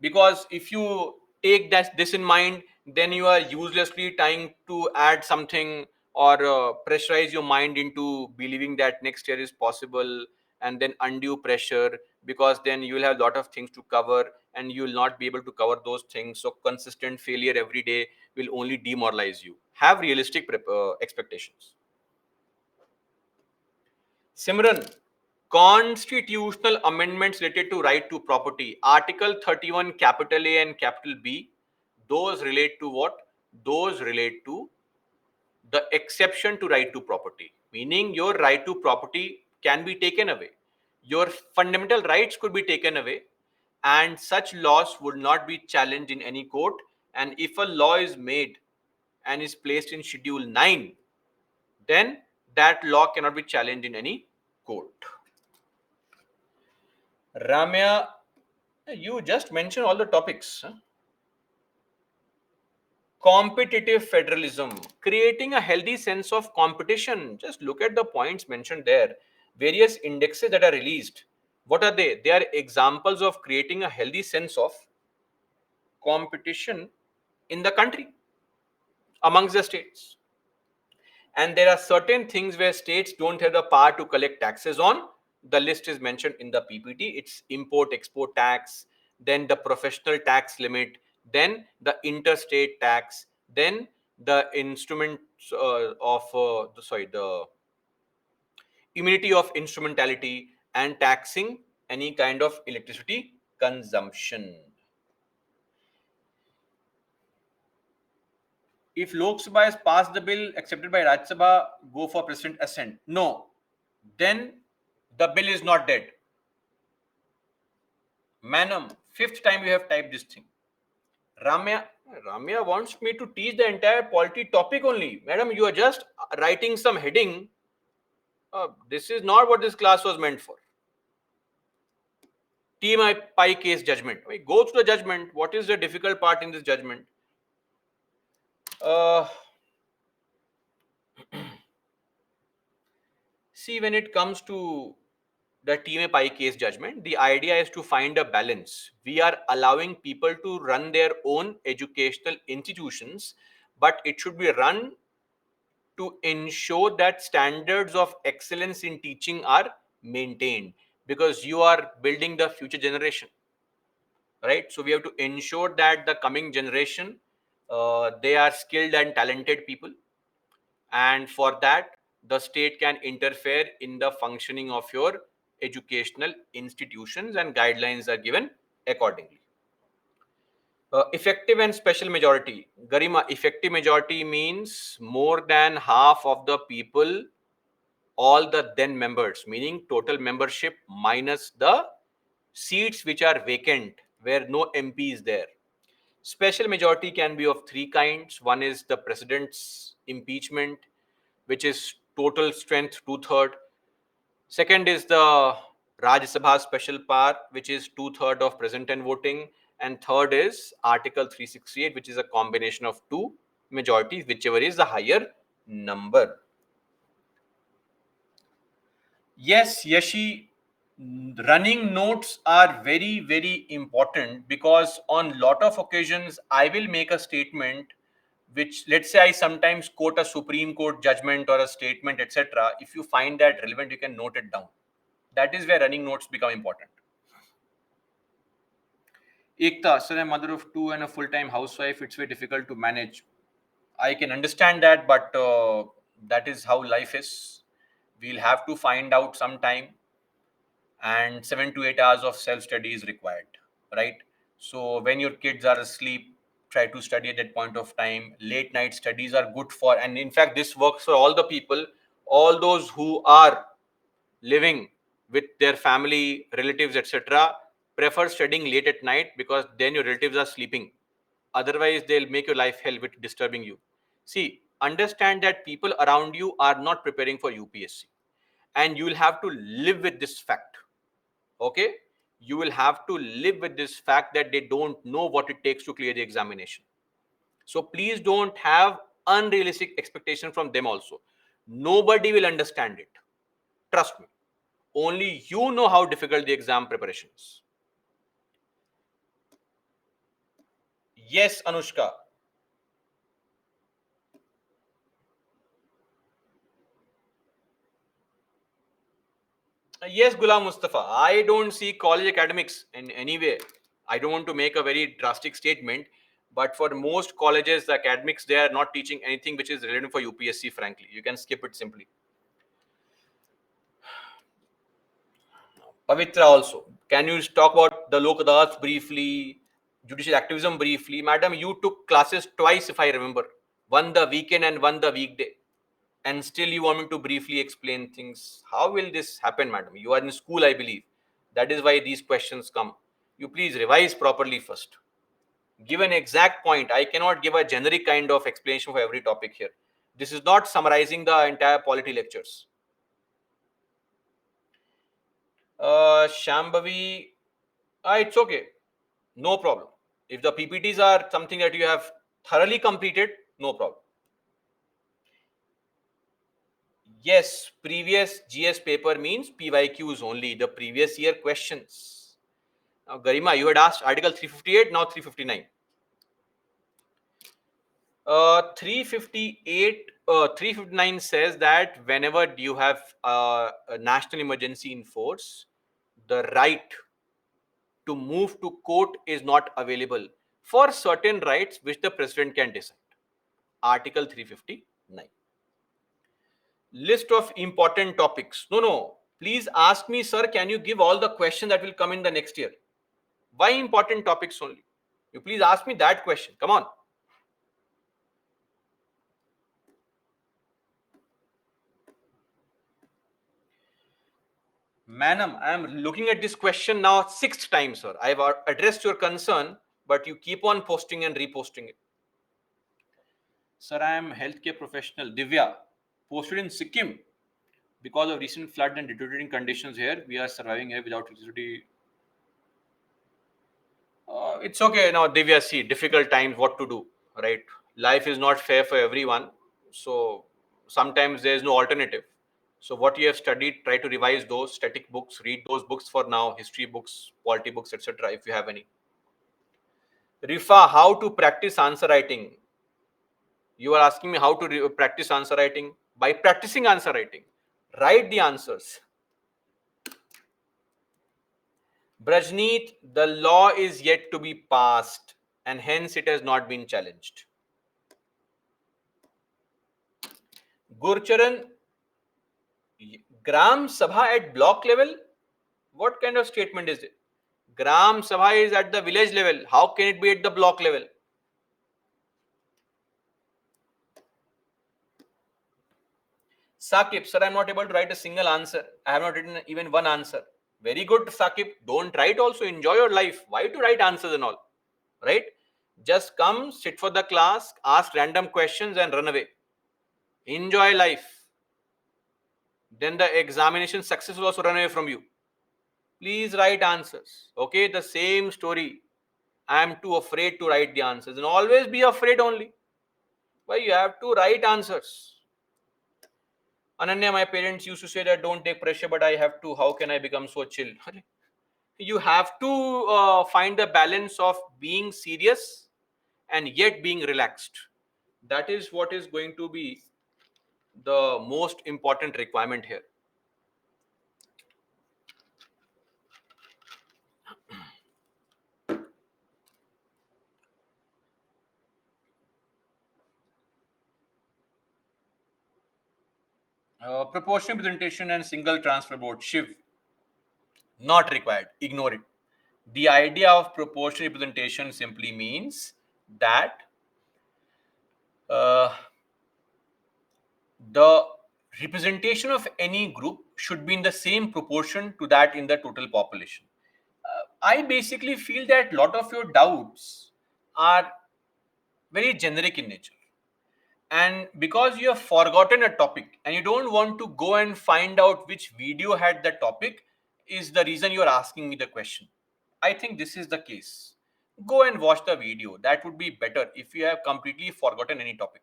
Because if you take this in mind, then you are uselessly trying to add something or pressurize your mind into believing that next year is possible, and then undue pressure, because then you will have a lot of things to cover and you will not be able to cover those things. So consistent failure every day will only demoralize you. Have realistic expectations. Simran, constitutional amendments related to right to property. Article 31, capital A and capital B, those relate to what? Those relate to the exception to right to property, meaning your right to property can be taken away. Your fundamental rights could be taken away, and such laws would not be challenged in any court. And if a law is made and is placed in Schedule 9, then that law cannot be challenged in any court. Ramya, you just mentioned all the topics. Huh? Competitive federalism, creating a healthy sense of competition. Just look at the points mentioned there. Various indexes that are released. What are they? They are examples of creating a healthy sense of competition in the country amongst the states. And there are certain things where states don't have the power to collect taxes on. The list is mentioned in the PPT. It's import export tax, then the professional tax limit, then the interstate tax, then the instruments the immunity of instrumentality, and taxing any kind of electricity consumption. If Lok Sabha has passed the bill accepted by Rajya Sabha, go for President assent. No, then the bill is not dead. Manam, fifth time you have typed this thing. Ramya, Ramya wants me to teach the entire polity topic only. Madam, you are just writing some heading. This is not what this class was meant for. TMI pi case judgment. We go through the judgment. What is the difficult part in this judgment? Uh, See, when it comes to the team pie case judgment. The idea is to find a balance. We are allowing people to run their own educational institutions, but it should be run to ensure that standards of excellence in teaching are maintained, because you are building the future generation, right? So we have to ensure that the coming generation, they are skilled and talented people, and for that the state can interfere in the functioning of your educational institutions, and guidelines are given accordingly. Effective and special majority. Garima, effective majority means more than half of the people, all the then members, meaning total membership minus the seats which are vacant where no MP is there. Special majority can be of three kinds. One is the president's impeachment, which is total strength two-third. Second is the Rajya Sabha special power, which is two-third of present and voting. And third is Article 368, which is a combination of two majorities, whichever is the higher number. Yes, Yashi, running notes are very, very important, because on lot of occasions I will make a statement which, let's say I sometimes quote a Supreme Court judgment or a statement, etc. If you find that relevant, you can note it down. That is where running notes become important. Ekta, sir, I'm mother of two and a full-time housewife. It's very difficult to manage. I can understand that, but that is how life is. We'll have to find out some time, and 7 to 8 hours of self-study is required, right? So when your kids are asleep, try to study at that point of time. Late night studies are good for, and in fact this works for all the people, all those who are living with their family, relatives, etc. Prefer studying late at night, because then your relatives are sleeping. Otherwise they'll make your life hell with disturbing you. See, understand that people around you are not preparing for UPSC, and you will have to live with this fact. Okay, you will have to live with this fact that they don't know what it takes to clear the examination. So please don't have unrealistic expectation from them also. Nobody will understand it, trust me. Only you know how difficult the exam preparation is. Yes, Anushka. Yes, Ghulam Mustafa. I don't see college academics in any way. I don't want to make a very drastic statement, but for most colleges, the academics, they are not teaching anything which is relevant for UPSC, frankly. You can skip it simply. Pavitra also. Can you talk about the Lok Adalat briefly, judicial activism briefly? Madam, you took classes twice, if I remember. One the weekend and one the weekday. And still you want me to briefly explain things. How will this happen, madam? You are in school, I believe. That is why these questions come. You please revise properly first. Give an exact point. I cannot give a generic kind of explanation for every topic here. This is not summarizing the entire polity lectures. Shambhavi, it's okay. No problem. If the PPTs are something that you have thoroughly completed, no problem. Yes, previous GS paper means PYQs only, the previous year questions. Now, Garima, you had asked Article 358, now 359. 359 says that whenever you have a national emergency in force, the right to move to court is not available for certain rights which the president can decide. Article 359. List of important topics. No. Please ask me, sir, can you give all the questions that will come in the next year? Why important topics only? You please ask me that question. Come on. Madam, I am looking at this question now sixth time, sir. I've addressed your concern, but you keep on posting and reposting it. Sir, I am healthcare professional. Divya, posted in Sikkim. Because of recent flood and deteriorating conditions here, we are surviving here without electricity. It's okay now, Divya. See, difficult times, what to do, right? Life is not fair for everyone. So sometimes there is no alternative. So what you have studied, try to revise those static books, read those books for now, history books, quality books, etc. if you have any. Rifa, how to practice answer writing? You are asking me how to practice answer writing? By practicing answer writing. Write the answers. Brajneet, the law is yet to be passed and hence it has not been challenged. Gurcharan, Gram Sabha at block level? What kind of statement is it? Gram Sabha is at the village level. How can it be at the block level? Sakib, sir, I'm not able to write a single answer. I have not written even one answer. Very good, Sakib. Don't write also. Enjoy your life. Why to write answers and all? Right? Just come, sit for the class, ask random questions and run away. Enjoy life. Then the examination success will also run away from you. Please write answers. Okay, the same story. I am too afraid to write the answers, and always be afraid only. Why you have to write answers? Ananya, my parents used to say that don't take pressure, but I have to. How can I become so chill? You have to find the balance of being serious and yet being relaxed. That is what is going to be the most important requirement here. Proportional representation and single transfer board. Shiv, not required. Ignore it. The idea of proportional representation simply means that uh, the representation of any group should be in the same proportion to that in the total population. I basically feel that a lot of your doubts are very generic in nature. And because you have forgotten a topic and you don't want to go and find out which video had the topic, is the reason you are asking me the question. I think this is the case. Go and watch the video. That would be better if you have completely forgotten any topic.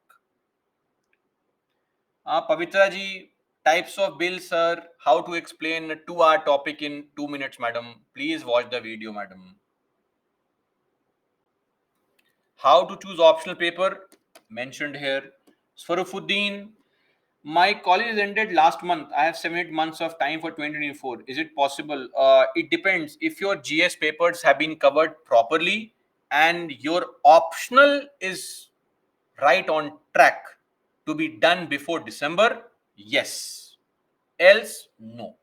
Pavitra ji, types of bills, sir. How to explain a 2-hour topic in 2 minutes, madam. Please watch the video, madam. How to choose optional paper, mentioned here. Swarufuddin, my college has ended last month. I have 7-8 months of time for 2024. Is it possible? It depends. If your GS papers have been covered properly and your optional is right on track to be done before December, yes. Else, no.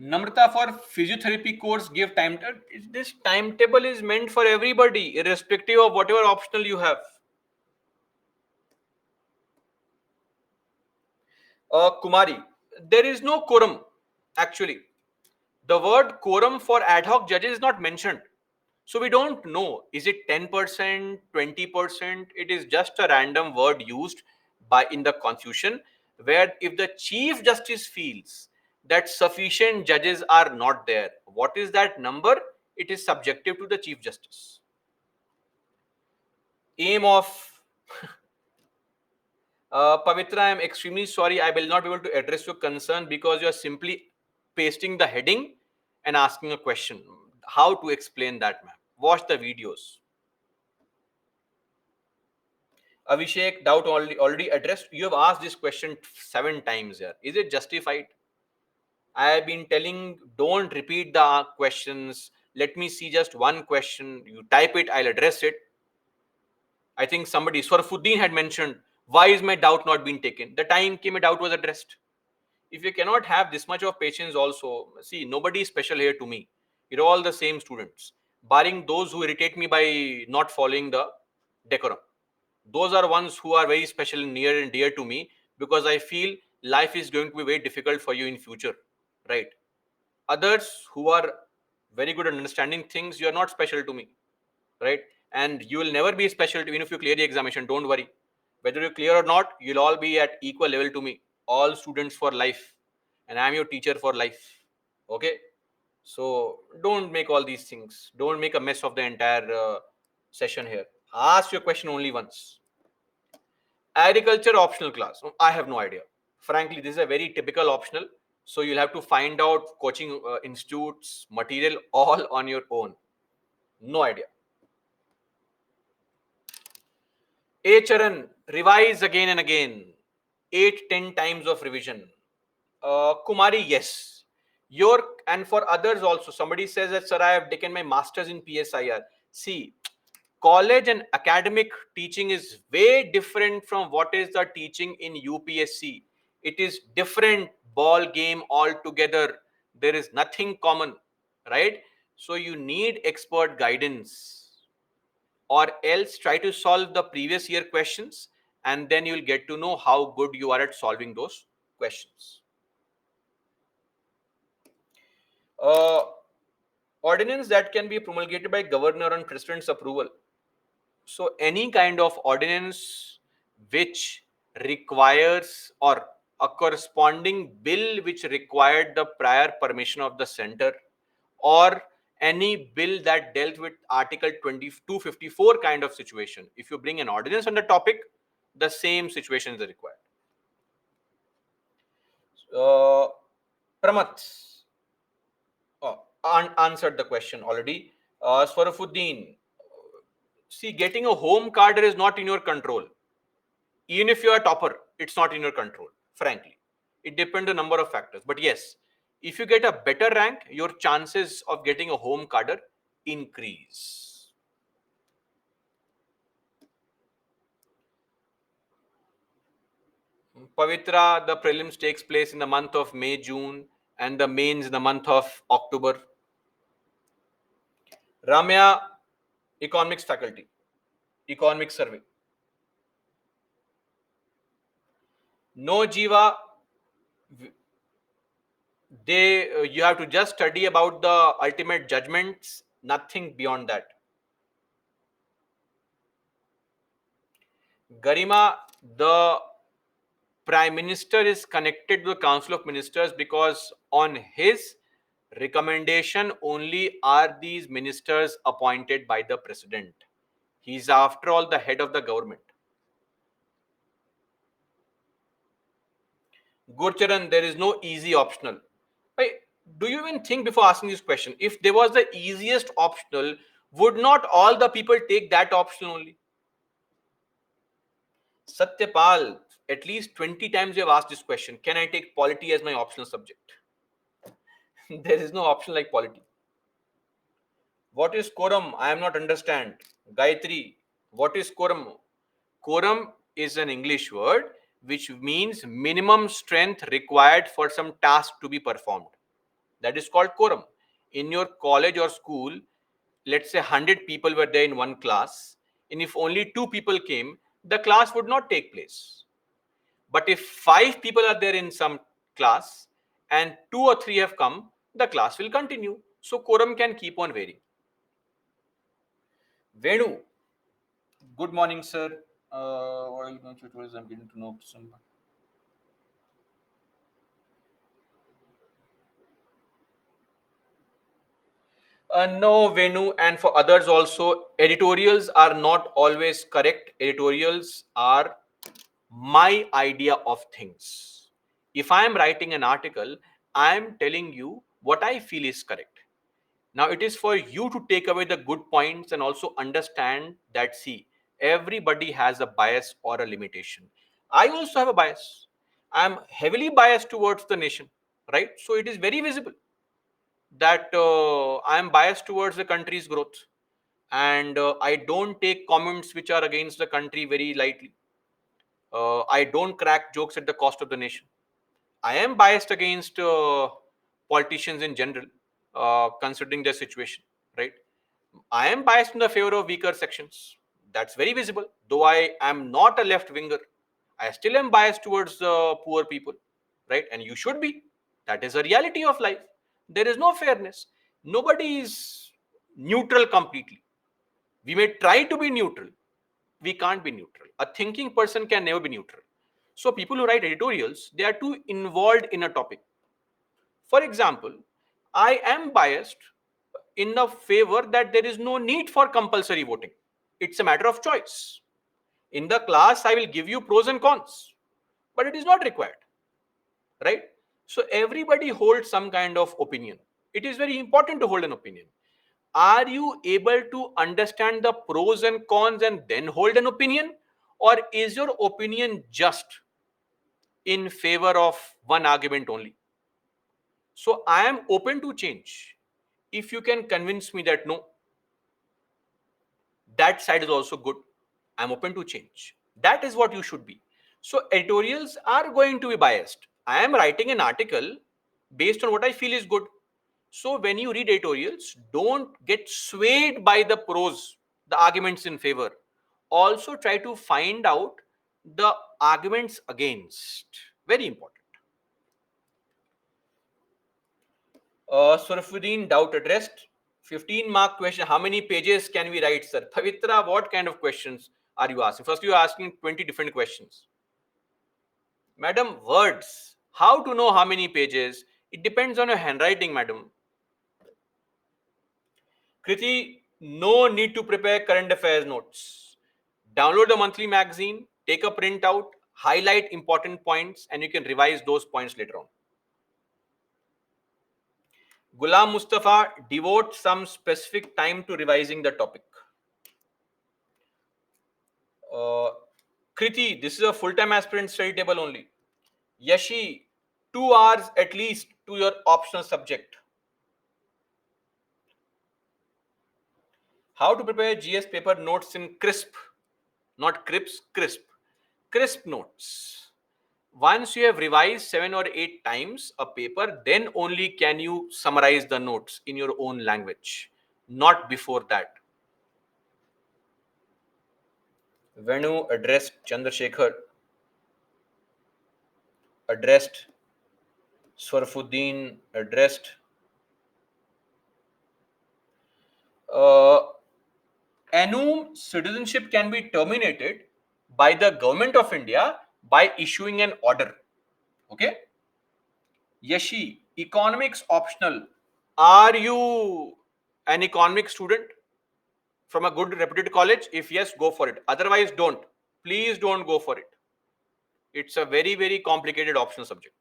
Namrata, for physiotherapy course, give timetable. This timetable is meant for everybody, irrespective of whatever optional you have. Kumari, there is no quorum actually. The word quorum for ad hoc judges is not mentioned. So we don't know, is it 10%, 20%? It is just a random word used by in the constitution, where if the chief justice feels that sufficient judges are not there, what is that number? It is subjective to the chief justice. Aim of Pavitra, I am extremely sorry. I will not be able to address your concern because you are simply pasting the heading and asking a question. How to explain that, ma'am? Watch the videos. Abhishek, doubt already addressed. You have asked this question 7 times here. Is it justified? I have been telling, don't repeat the questions. Let me see just one question. You type it, I'll address it. I think somebody, Swarfuddin, had mentioned, why is my doubt not being taken? The time came, a doubt was addressed. If you cannot have this much of patience also, see, nobody is special here to me. You're all the same students, barring those who irritate me by not following the decorum. Those are ones who are very special and near and dear to me, because I feel life is going to be very difficult for you in future, right? Others who are very good at understanding things, you are not special to me, right? And you will never be special to, even if you clear the examination, don't worry. Whether you clear or not, you'll all be at equal level to me. All students for life, and I'm your teacher for life. Okay, so don't make all these things, don't make a mess of the entire session here. Ask your question only once. Agriculture optional class. I have no idea. Frankly, this is a very typical optional. So you'll have to find out coaching institutes, material all on your own. No idea. A Charan, revise again and again. 8, 10 times of revision. Kumari, yes. Your and for others also. Somebody says that, sir, I have taken my masters in PSIR. See, college and academic teaching is way different from what is the teaching in UPSC. It is different ball game altogether. There is nothing common, right? So you need expert guidance, or else try to solve the previous year questions, and then you'll get to know how good you are at solving those questions. uh, Ordinance that can be promulgated by governor on president's approval. So any kind of ordinance which requires, or a corresponding bill which required the prior permission of the center, or any bill that dealt with article 2254 kind of situation, if you bring an ordinance on the topic, the same situation is required. uh, Pramat, answered the question already. Swarufuddin, see, getting a home cadre is not in your control. Even if you are a topper, it's not in your control, frankly. It depends on a number of factors. But yes, if you get a better rank, your chances of getting a home cadre increase. Pavitra, the prelims takes place in the month of May, June, and the mains in the month of October. Ramya, economics faculty, economics survey. No, Jiva, you have to just study about the ultimate judgments, nothing beyond that. Garima, the Prime Minister is connected to the Council of Ministers because on his recommendation only are these ministers appointed by the President. He's after all the head of the government. Gurcharan, there is no easy optional. Wait, do you even think before asking this question? If there was the easiest optional, would not all the people take that option only? Satyapal, at least 20 times you have asked this question. Can I take polity as my optional subject? There is no option like polity. What is quorum? I am not understand. Gayatri, what is quorum? Quorum is an English word which means minimum strength required for some task to be performed. That is called quorum. In your college or school, let's say 100 people were there in one class, and if only 2 people came, the class would not take place. But if 5 people are there in some class and 2 or 3 have come, the class will continue. So quorum can keep on varying. Venu, good morning, sir. What are you going to tourism? I'm getting to know some. No, Venu, and for others also, editorials are not always correct. Editorials are my idea of things. If I am writing an article, I am telling you what I feel is correct. Now, it is for you to take away the good points and also understand that, see, everybody has a bias or a limitation. I also have a bias. I'm heavily biased towards the nation, right? So it is very visible that I am biased towards the country's growth, and I don't take comments which are against the country very lightly. I don't crack jokes at the cost of the nation. I am biased against politicians in general, considering their situation, right? I am biased in the favor of weaker sections. That's very visible. Though I am not a left winger, I still am biased towards poor people, right? And you should be. That is a reality of life. There is no fairness. Nobody is neutral completely. We may try to be neutral. We can't be neutral. A thinking person can never be neutral. So people who write editorials, they are too involved in a topic. For example, I am biased in the favor that there is no need for compulsory voting. It's a matter of choice. In the class, I will give you pros and cons, but it is not required, right? So everybody holds some kind of opinion. It is very important to hold an opinion. Are you able to understand the pros and cons and then hold an opinion? Or is your opinion just in favor of one argument only? So I am open to change. If you can convince me that no, that side is also good, I'm open to change. That is what you should be. So editorials are going to be biased. I am writing an article based on what I feel is good. So when you read editorials, don't get swayed by the pros, the arguments in favor. Also try to find out the arguments against. Very important. Surafuddin, doubt addressed. 15-mark question. How many pages can we write, sir? Pavitra, what kind of questions are you asking? First, you are asking 20 different questions. Madam, words. How to know how many pages? It depends on your handwriting, madam. Kriti, no need to prepare current affairs notes. Download the monthly magazine, take a printout, highlight important points, and you can revise those points later on. Ghulam Mustafa, devote some specific time to revising the topic. Kriti, this is a full-time aspirant study table only. Yashi, 2 hours at least to your optional subject. How to prepare GS paper notes in crisp, not crisp, crisp. Crisp notes. Once you have revised 7 or 8 times a paper, then only can you summarize the notes in your own language, not before that. Venu addressed Chandrasekhar, addressed Swarfuddin, addressed. Annum citizenship can be terminated by the government of India by issuing an order. Okay? Yashi, economics optional. Are you an economic student from a good reputed college? If yes, go for it. Otherwise, don't. Please don't go for it. It's a very, very complicated optional subject.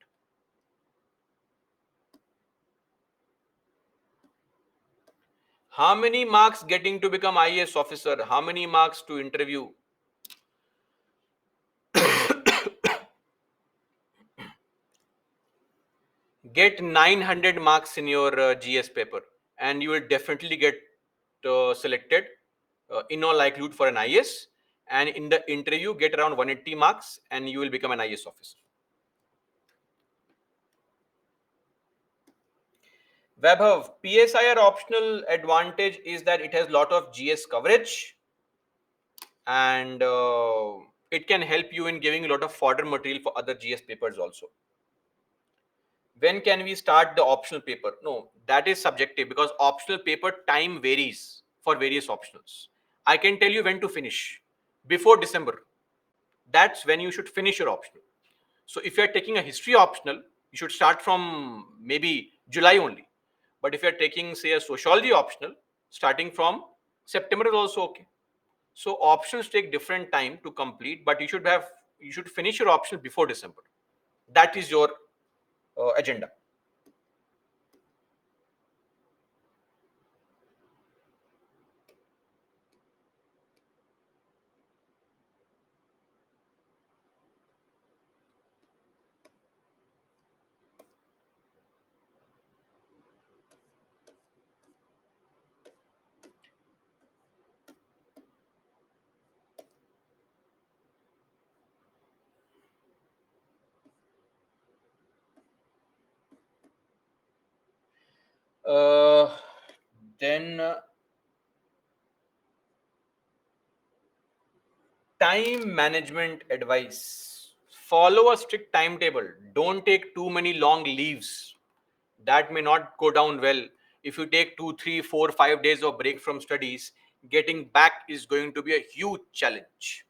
How many marks getting to become IAS officer? How many marks to interview? Get 900 marks in your GS paper and you will definitely get selected in all likelihood for an IAS, and in the interview get around 180 marks and you will become an IAS officer. Vaibhav, PSIR optional advantage is that it has lot of GS coverage and it can help you in giving a lot of fodder material for other GS papers also. When can we start the optional paper? No, that is subjective because optional paper time varies for various optionals. I can tell you when to finish. Before December. That's when you should finish your optional. So if you're taking a history optional, you should start from maybe July only. But if you're taking, say, a sociology optional, starting from September is also okay. So options take different time to complete, but you should finish your option before December. That is your agenda. Then time management advice. Follow a strict timetable. Don't take too many long leaves. That may not go down well. If you take 2, 3, 4, 5 days of break from studies, getting back is going to be a huge challenge.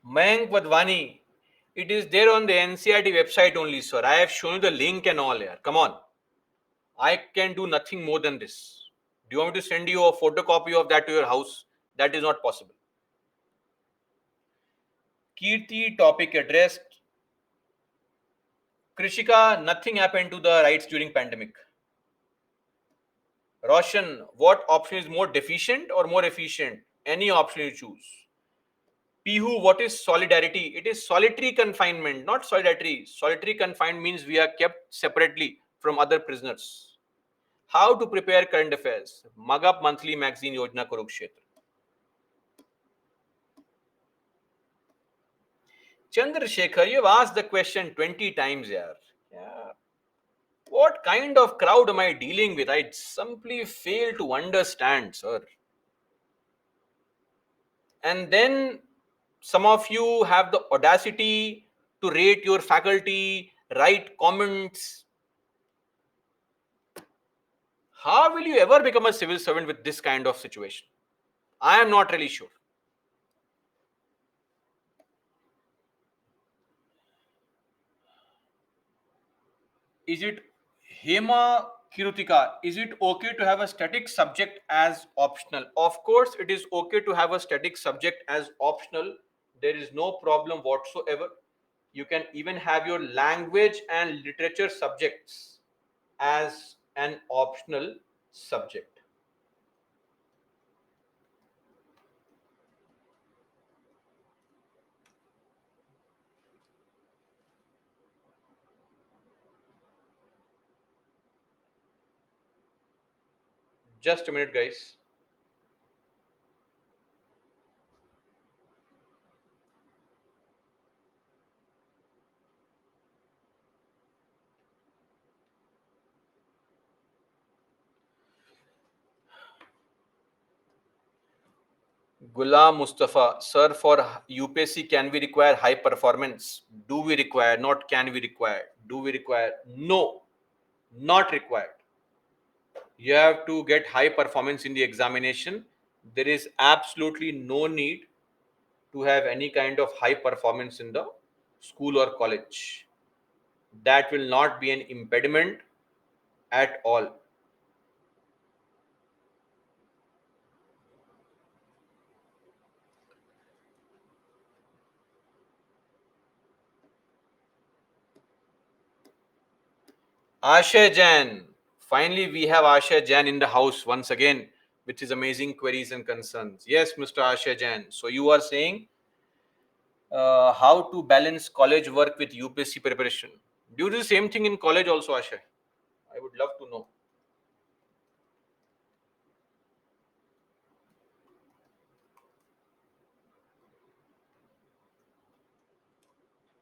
Mayank Wadhwani, it is there on the NCERT website only, sir. I have shown you the link and all here. Come on. I can do nothing more than this. Do you want me to send you a photocopy of that to your house? That is not possible. Kirti, topic addressed. Krishika, nothing happened to the rights during pandemic. Roshan, what option is more deficient or more efficient? Any option you choose. Pihu, what is solidarity? It is solitary confinement, not solidarity. Solitary confinement means we are kept separately from other prisoners. How to prepare current affairs? Mug up monthly magazine Yojana Kurukshetra. Chandrasekhar, you've asked the question 20 times, yaar. Yeah. What kind of crowd am I dealing with? I simply fail to understand, sir. And then some of you have the audacity to rate your faculty, write comments. How will you ever become a civil servant with this kind of situation? I am not really sure. Is it Hema Kirutika? Is it okay to have a static subject as optional? Of course, it is okay to have a static subject as optional. There is no problem whatsoever. You can even have your language and literature subjects as an optional subject. Just a minute, guys. Ghulam Mustafa, sir, for UPSC, can we require high performance? Do we require? Not can we require. Do we require? No, not required. You have to get high performance in the examination. There is absolutely no need to have any kind of high performance in the school or college. That will not be an impediment at all. Asha Jain. Finally, we have Asha Jain in the house once again with his amazing queries and concerns. Yes, Mr. Asha Jain. So you are saying how to balance college work with UPSC preparation. Do you do the same thing in college also, Asha? I would love to know.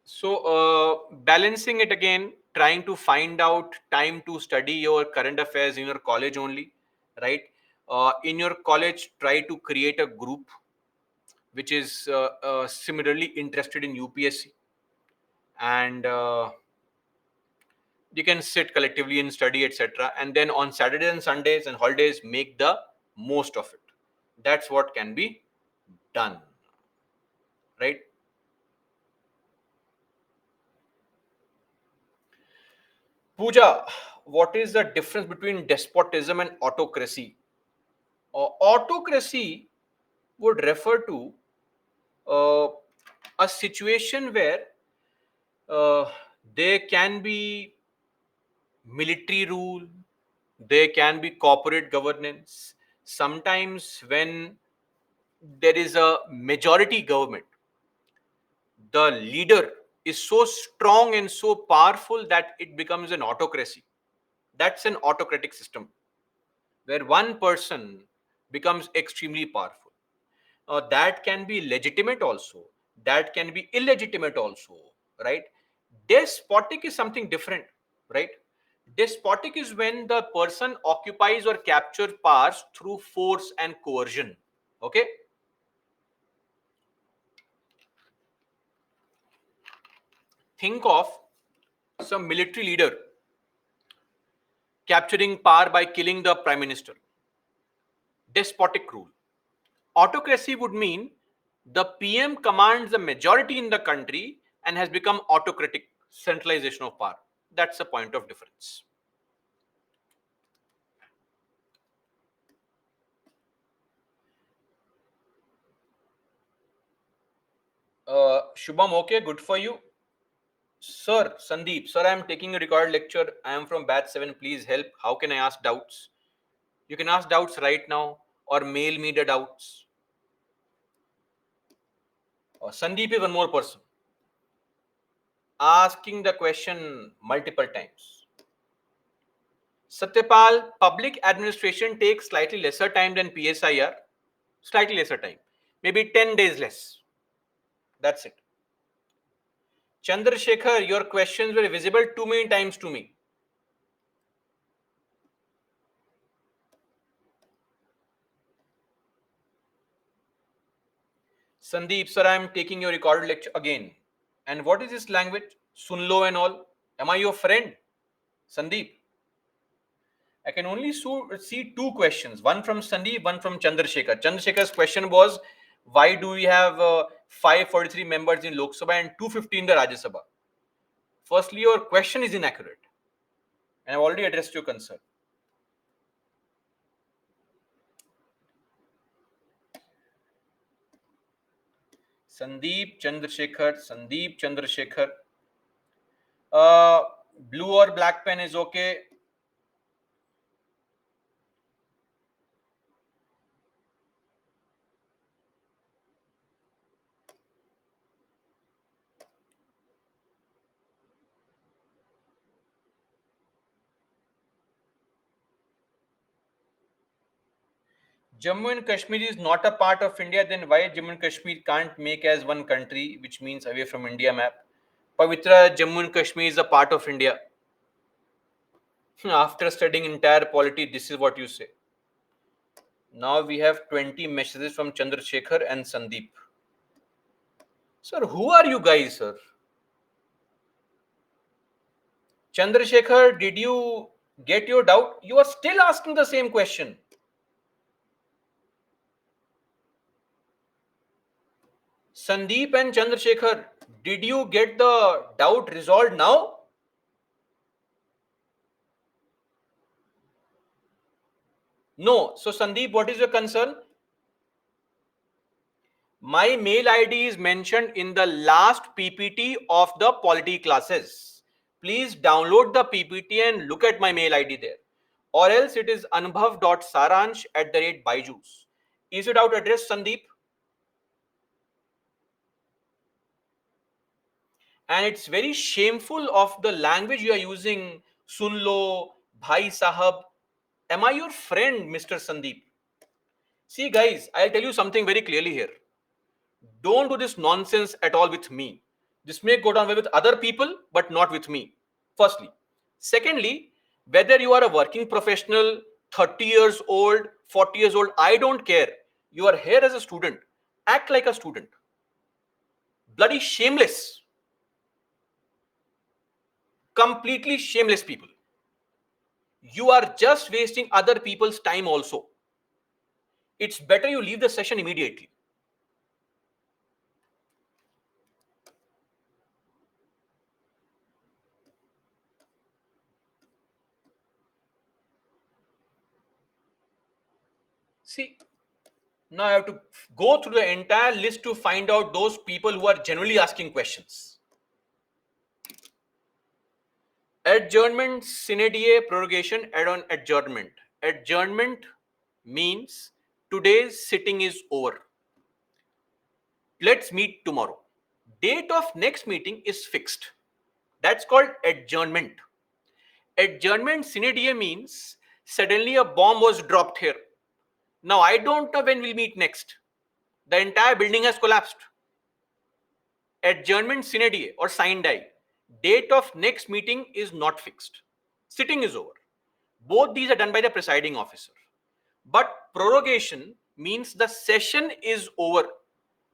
So, balancing it again, trying to find out time to study your current affairs in your college only, right? In your college, try to create a group which is similarly interested in UPSC, and you can sit collectively and study, etc. And then on Saturdays and Sundays and holidays, make the most of it. That's what can be done, right? Pooja, what is the difference between despotism and autocracy? Autocracy would refer to uh, a situation where uh, there can be military rule, there can be corporate governance. Sometimes, when there is a majority government, the leader is so strong and so powerful that it becomes an autocracy. That's an autocratic system where one person becomes extremely powerful. That can be legitimate also, that can be illegitimate also, right? Despotic is something different, right? Despotic is when the person occupies or captures powers through force and coercion. Okay. Think of some military leader capturing power by killing the prime minister. Despotic rule. Autocracy would mean the PM commands the majority in the country and has become autocratic, centralization of power. That's the point of difference. Shubham, okay, good for you. Sir, Sandeep, sir, I am taking a recorded lecture. I am from batch 7. Please help. How can I ask doubts? You can ask doubts right now or mail me the doubts. Sandeep is one more person asking the question multiple times. Satyapal, public administration takes slightly lesser time than PSIR. Slightly lesser time. Maybe 10 days less. That's it. Chandrasekhar, your questions were visible too many times to me. Sandeep, sir, I am taking your recorded lecture again. And what is this language? Sunlo and all. Am I your friend? Sandeep. I can only see two questions. One from Sandeep, one from Chandrasekhar. Chandrasekhar's question was, why do we have 543 members in Lok Sabha and 250 in the Rajya Sabha? Firstly, your question is inaccurate. And I've already addressed your concern. Sandeep Chandrasekhar, Sandeep Chandrasekhar. Blue or black pen is okay. Jammu and Kashmir is not a part of India, then why Jammu and Kashmir can't make as one country, which means away from India map? Pavitra, Jammu and Kashmir is a part of India. After studying entire polity, this is what you say. Now we have 20 messages from Chandrasekhar and Sandeep. Sir, who are you guys, sir? Chandrasekhar, did you get your doubt? You are still asking the same question. Sandeep and Chandrasekhar, did you get the doubt resolved now? No. So, Sandeep, what is your concern? My mail ID is mentioned in the last PPT of the polity classes. Please download the PPT and look at my mail ID there. Or else it is anubhav.saransh@byju's. Is your doubt addressed, Sandeep? And it's very shameful of the language you are using, Sunlo, Bhai Sahab. Am I your friend, Mr. Sandeep? See, guys, I'll tell you something very clearly here. Don't do this nonsense at all with me. This may go down well with other people, but not with me. Firstly. Secondly, whether you are a working professional, 30 years old, 40 years old, I don't care. You are here as a student. Act like a student. Bloody shameless. Completely shameless people. You are just wasting other people's time also. It's better you leave the session immediately. See, now I have to go through the entire list to find out those people who are genuinely asking questions. Adjournment, sine die, prorogation, add-on adjournment. Adjournment means today's sitting is over. Let's meet tomorrow. Date of next meeting is fixed. That's called adjournment. Adjournment sine die means suddenly a bomb was dropped here. Now I don't know when we'll meet next. The entire building has collapsed. Adjournment sine die or sine die. Date of next meeting is not fixed. Sitting is over. Both these are done by the presiding officer. But prorogation means the session is over.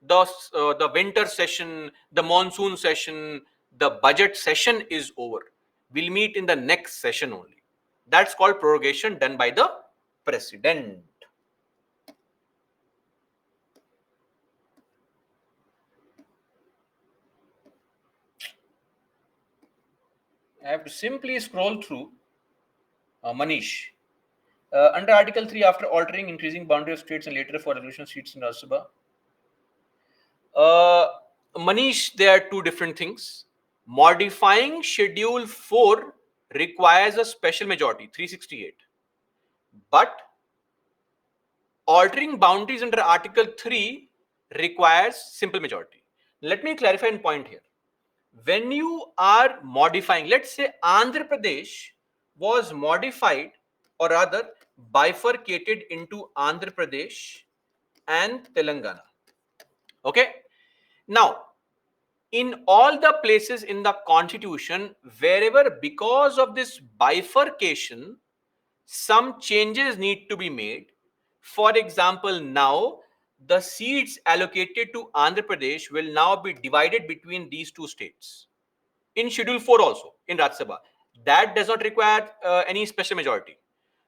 The winter session, the monsoon session, the budget session is over. We'll meet in the next session only. That's called prorogation done by the president. I have to simply scroll through. Manish. Under Article 3, after altering, increasing boundary of states and later for resolution seats in Rajya Sabha. Manish, there are two different things. Modifying Schedule 4 requires a special majority, 368. But altering boundaries under Article 3 requires simple majority. Let me clarify a point here. When you are modifying, let's say Andhra Pradesh was modified, or rather bifurcated into Andhra Pradesh and Telangana. Okay. Now, in all the places in the constitution, wherever because of this bifurcation, some changes need to be made. For example, now the seats allocated to Andhra Pradesh will now be divided between these two states. In Schedule 4 also, in Rajya Sabha. That does not require any special majority.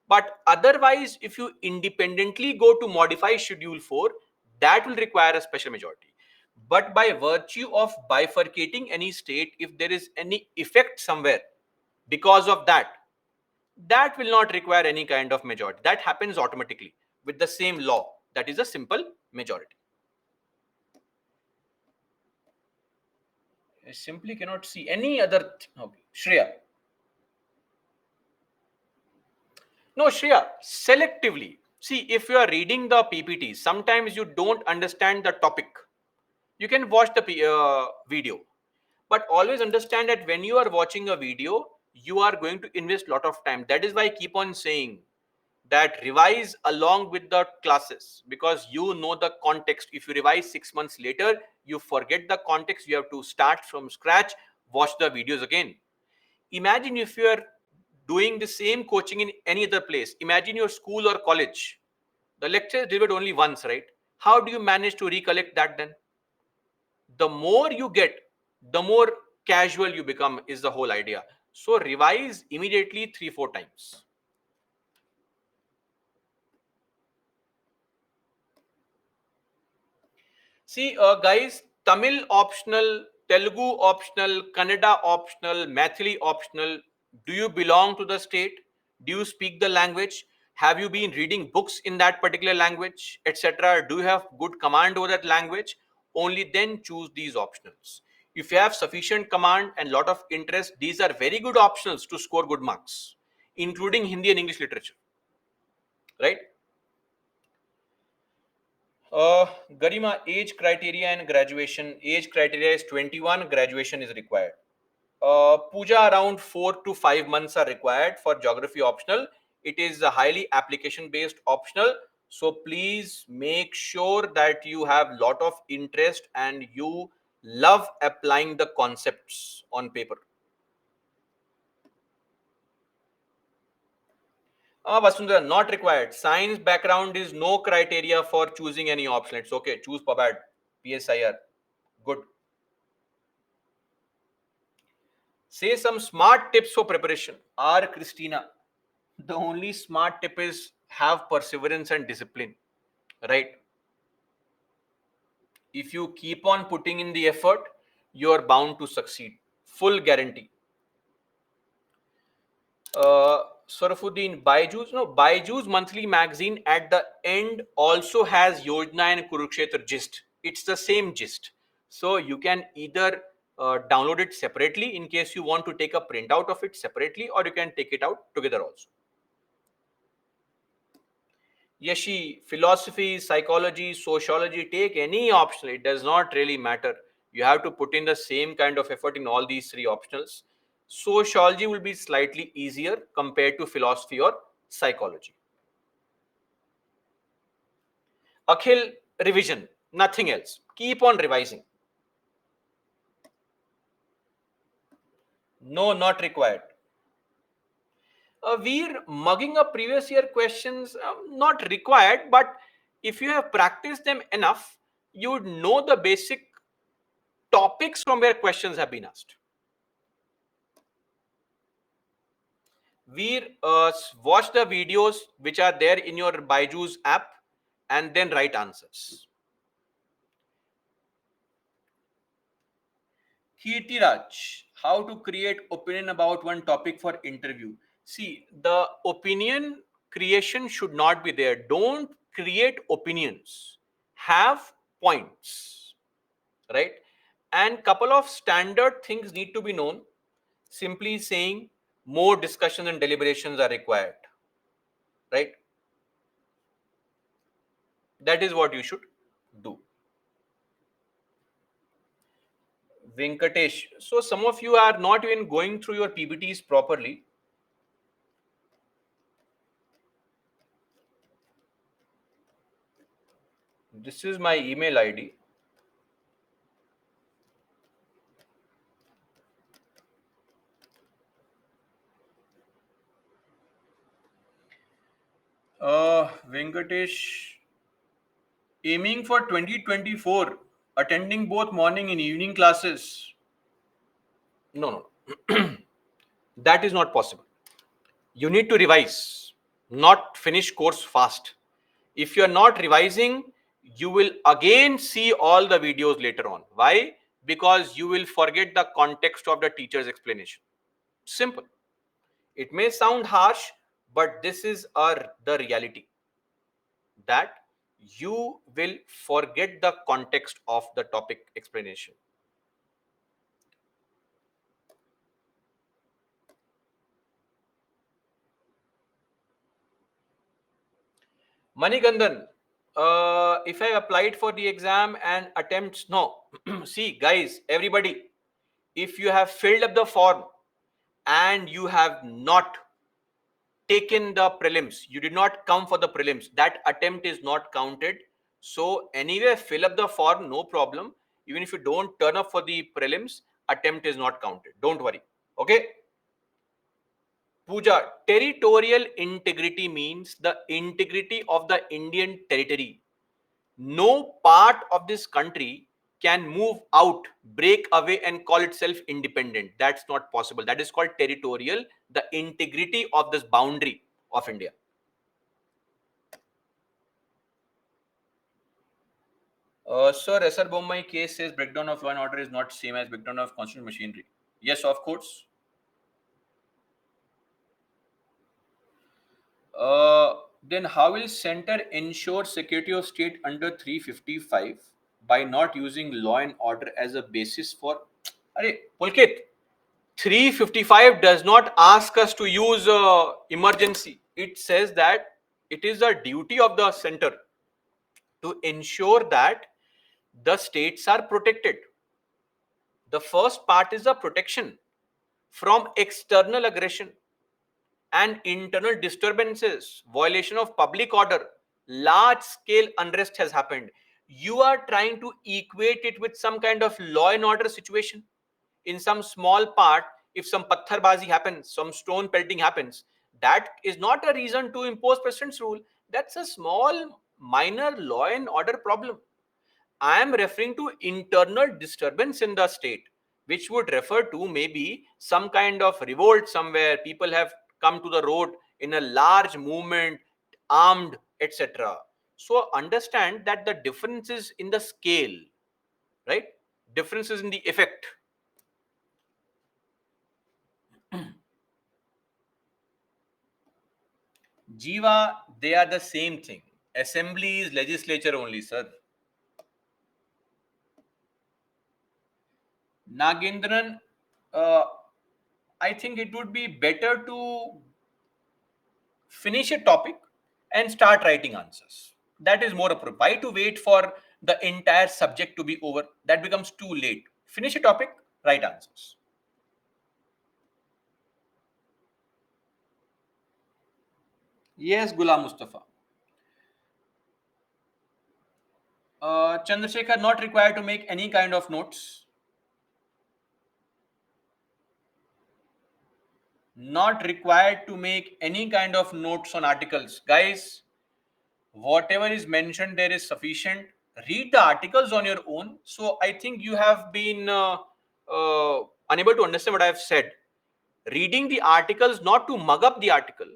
But otherwise, if you independently go to modify Schedule 4, that will require a special majority. But by virtue of bifurcating any state, if there is any effect somewhere because of that, that will not require any kind of majority. That happens automatically with the same law. That is a simple majority. I simply cannot see any other. Okay. Shreya. No, Shreya, selectively. See, if you are reading the PPT, sometimes you don't understand the topic. You can watch the video, but always understand that when you are watching a video, you are going to invest a lot of time. That is why I keep on saying that revise along with the classes, because you know the context. If you revise 6 months later, you forget the context. You have to start from scratch, watch the videos again. Imagine if you are doing the same coaching in any other place. Imagine your school or college. The lecture is delivered only once, right? How do you manage to recollect that then? The more you get, the more casual you become, is the whole idea. So revise immediately 3-4 times. See, guys, Tamil optional, Telugu optional, Kannada optional, Mathili optional. Do you belong to the state? Do you speak the language? Have you been reading books in that particular language, etc.? Do you have good command over that language? Only then choose these optionals. If you have sufficient command and lot of interest, these are very good optionals to score good marks, including Hindi and English literature, right? Garima, age criteria and graduation. Age criteria is 21, graduation is required. Puja, around 4 to 5 months are required for geography optional. It is a highly application based optional. So please make sure that you have lot of interest and you love applying the concepts on paper. Vasundhara, not required. Science background is no criteria for choosing any option. It's okay. Choose PABAD, PSIR. Good. Say some smart tips for preparation. R. Christina. The only smart tip is have perseverance and discipline. Right? If you keep on putting in the effort, you are bound to succeed. Full guarantee. Sarafuddin, Byju's, no, Byju's monthly magazine at the end also has Yojana and Kurukshetra gist. It's the same gist. So you can either download it separately in case you want to take a printout of it separately, or you can take it out together also. Yashi, philosophy, psychology, sociology, take any optional. It does not really matter. You have to put in the same kind of effort in all these three optionals. Sociology will be slightly easier compared to philosophy or psychology. Akhil, revision, nothing else. Keep on revising. No, not required. We're mugging up previous year questions, not required, but if you have practiced them enough, you would know the basic topics from where questions have been asked. We watch the videos which are there in your Byju's app and then write answers. Kirtiraj, how to create opinion about one topic for interview. See, the opinion creation should not be there. Don't create opinions. Have points, right? And couple of standard things need to be known. Simply saying more discussions and deliberations are required, right? That is what you should do. Venkatesh, so some of you are not even going through your PPTs properly. This is my email ID. Venkatesh, aiming for 2024, attending both morning and evening classes. No, no. That is not possible. You need to revise, not finish course fast. If you are not revising, you will again see all the videos later on. Why? Because you will forget the context of the teacher's explanation. Simple. It may sound harsh, but this is the reality, that you will forget the context of the topic explanation. Manigandan, if I applied for the exam and attempts, no. See, guys, everybody, if you have filled up the form and you have not taken the prelims, you did not come for the prelims, that attempt is not counted. So anyway, fill up the form, no problem. Even if you don't turn up for the prelims, attempt is not counted. Don't worry. Okay. Pooja, territorial integrity means the integrity of the Indian territory. No part of this country can move out, break away, and call itself independent. That's not possible. That is called territorial, the integrity of this boundary of India. Sir, SR Bombay case says breakdown of law and order is not same as breakdown of constitutional machinery. Yes, of course. Then how will center ensure security of state under 355 by not using law and order as a basis for? Arey, Pulkit, 355 does not ask us to use emergency. It says that it is a duty of the center to ensure that the states are protected. The first part is the protection from external aggression and internal disturbances, violation of public order, large scale unrest has happened. You are trying to equate it with some kind of law and order situation. In some small part, if some patharbazi happens, some stone pelting happens, that is not a reason to impose president's rule. That's a small, minor law and order problem. I am referring to internal disturbance in the state, which would refer to maybe some kind of revolt somewhere. People have come to the road in a large movement, armed, etc. So understand that the difference is in the scale, right? Differences in the effect. Jiva, they are the same thing. Assembly is legislature only, sir. Nagendran, I think it would be better to finish a topic and start writing answers. That is more appropriate. Why to wait for the entire subject to be over? That becomes too late. Finish a topic, write answers. Yes, Ghulam Mustafa. Chandrasekhar, not required to make any kind of notes. Not required to make any kind of notes on articles. Guys, whatever is mentioned there is sufficient. Read the articles on your own. So I think you have been unable to understand what I have said. Reading the articles not to mug up the article,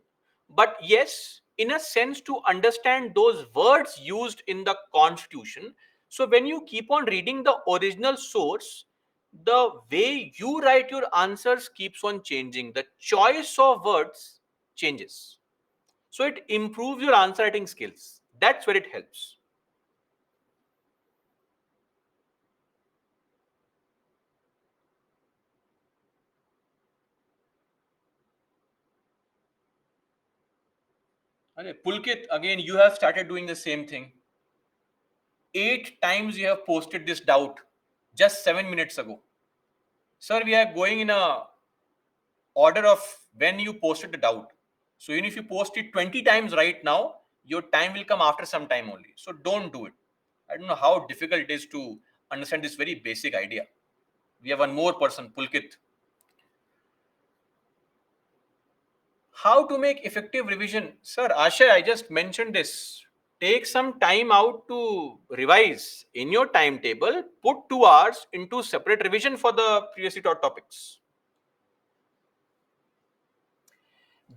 but yes, in a sense to understand those words used in the constitution. So when you keep on reading the original source, the way you write your answers keeps on changing. The choice of words changes. So it improves your answer writing skills. That's where it helps. Okay, Pulkit, again, you have started doing the same thing. 8 times you have posted this doubt just 7 minutes ago. Sir, we are going in a order of when you posted the doubt. So even if you post it 20 times right now, your time will come after some time only. So don't do it. I don't know how difficult it is to understand this very basic idea. We have one more person, Pulkit. How to make effective revision? Sir, Ashay, I just mentioned this. Take some time out to revise. In your timetable, put 2 hours into separate revision for the previously taught topics.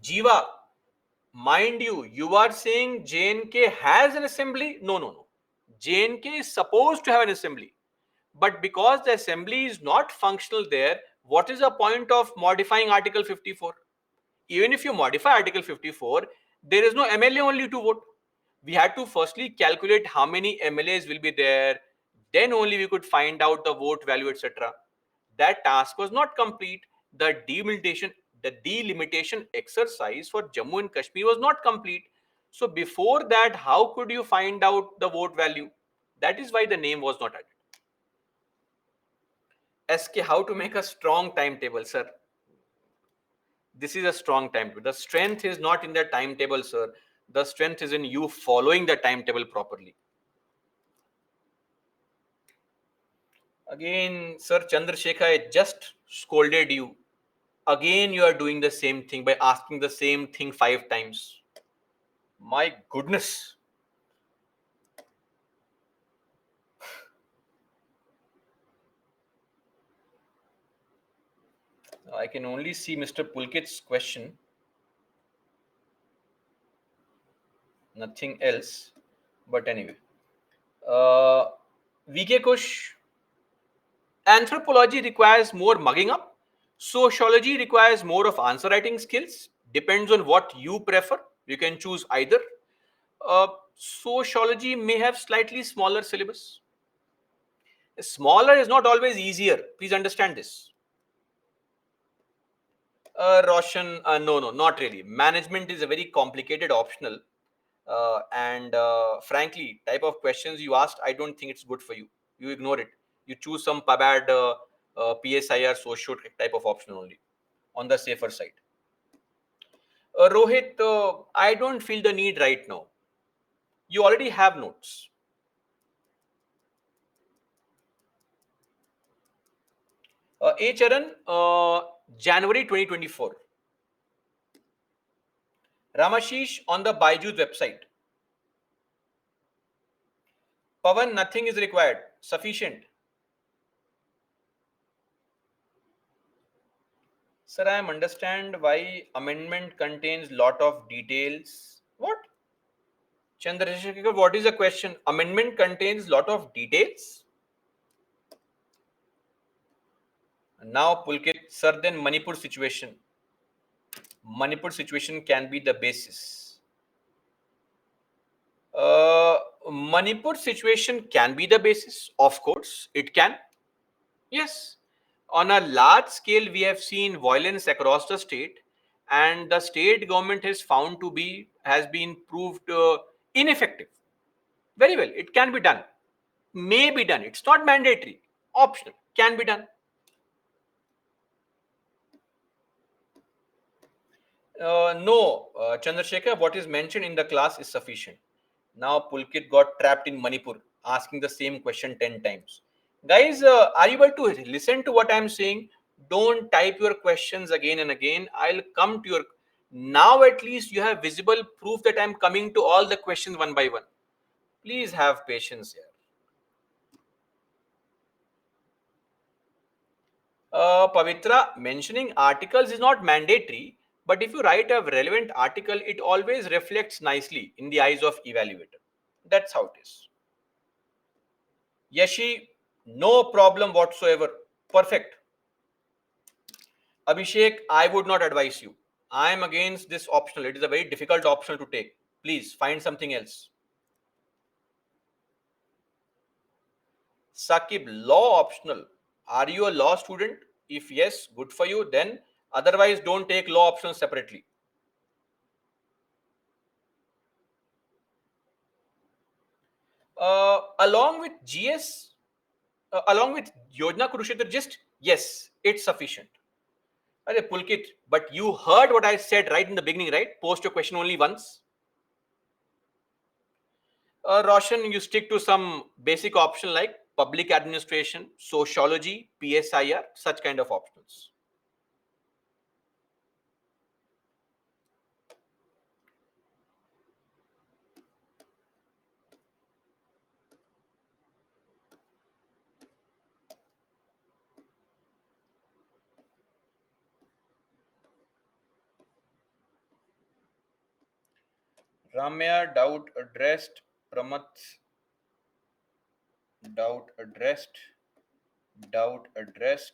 Jiva, mind you, you are saying JNK has an assembly? No, no, no. JNK is supposed to have an assembly. But because the assembly is not functional there, what is the point of modifying Article 54? Even if you modify Article 54, there is no MLA only to vote. We had to firstly calculate how many MLAs will be there. Then only we could find out the vote value, etc. That task was not complete. The delimitation exercise for Jammu and Kashmir was not complete. So before that, how could you find out the vote value? That is why the name was not added. SK, how to make a strong timetable, sir? This is a strong timetable. The strength is not in the timetable, sir. The strength is in you following the timetable properly. Again, Sir Chandrasekhar, I just scolded you. Again, you are doing the same thing by asking the same thing 5 times. My goodness. I can only see Mr. Pulkit's question. Nothing else. But anyway. VK Kush, anthropology requires more mugging up. Sociology requires more of answer writing skills. Depends on what you prefer. You can choose either. Sociology may have slightly smaller syllabus. Smaller is not always easier. Please understand this. Roshan, no, no, not really. Management is a very complicated optional. And frankly, type of questions you asked, I don't think it's good for you. You ignore it. You choose some PABAD, PSIR, socio type of option only on the safer side. Rohit, I don't feel the need right now. You already have notes. A Charan, January 2024. Ramashish on the Byju's website. Pavan, nothing is required. Sufficient. Sir, I understand why amendment contains lot of details. What? Chandrasekhar, what is the question? Amendment contains lot of details. Now, Pulkit, sir, then Manipur situation. Manipur situation can be the basis. Manipur situation can be the basis. Of course, it can. Yes. On a large scale, we have seen violence across the state, and the state government has been proved ineffective. Very well, it can be done. May be done. It's not mandatory. Optional. Can be done. No, Chandrasekhar, what is mentioned in the class is sufficient. Now Pulkit got trapped in Manipur, asking the same question 10 times. Guys, are you able to listen to what I'm saying? Don't type your questions again and again. I'll come to your. Now at least you have visible proof that I'm coming to all the questions one by one. Please have patience here. Pavitra, mentioning articles is not mandatory, but if you write a relevant article, it always reflects nicely in the eyes of evaluator. That's how it is. Yashi, no problem whatsoever. Perfect. Abhishek, I would not advise you. I am against this optional. It is a very difficult optional to take. Please find something else. Sakib, law optional. Are you a law student? If yes, good for you. Then otherwise, don't take law optional separately. Along with GS, along with Yojana Kurukshetra, just yes, it's sufficient. Arey Pulkit, but you heard what I said right in the beginning, right? Post your question only once. Roshan, you stick to some basic option like public administration, sociology, PSIR, such kind of options. Ramya, doubt addressed. Pramath, doubt addressed. Doubt addressed.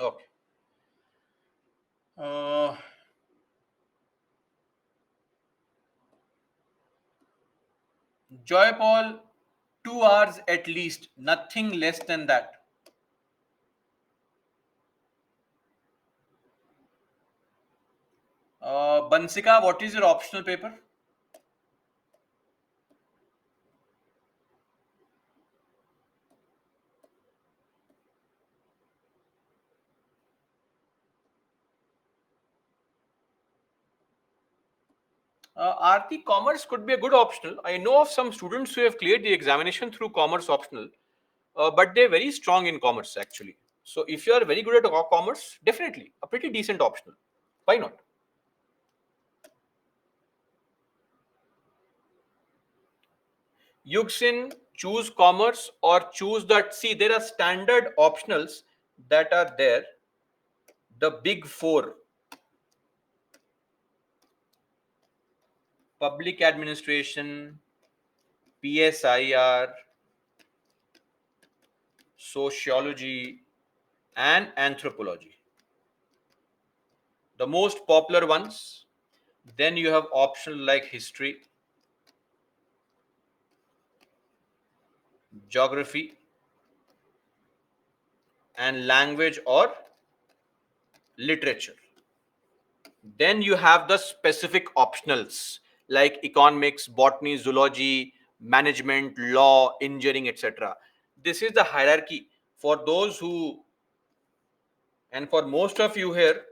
Okay. Joy Paul, 2 hours at least, nothing less than that. Bansika, what is your optional paper? Aarti, commerce could be a good optional. I know of some students who have cleared the examination through commerce optional, but they're very strong in commerce actually. So if you are very good at commerce, definitely a pretty decent optional. Why not? Yuxin, choose commerce or choose that. See, there are standard optionals that are there. The big four: public administration, PSIR, sociology, and anthropology. The most popular ones. Then you have optional like history, geography, and language or literature. Then you have the specific optionals like economics, botany, zoology, management, law, engineering, etc. This is the hierarchy for those who, and for most of you here,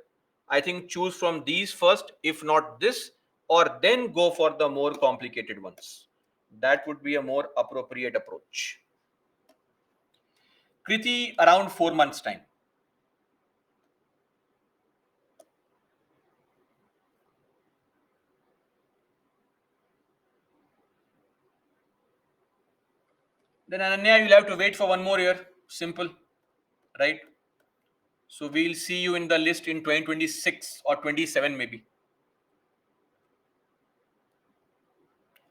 I think choose from these first, if not this, or then go for the more complicated ones. That would be a more appropriate approach. Kriti, around 4 months' time. Then Ananya, you'll have to wait for one more year. Simple, right? So we'll see you in the list in 2026 or 27 maybe.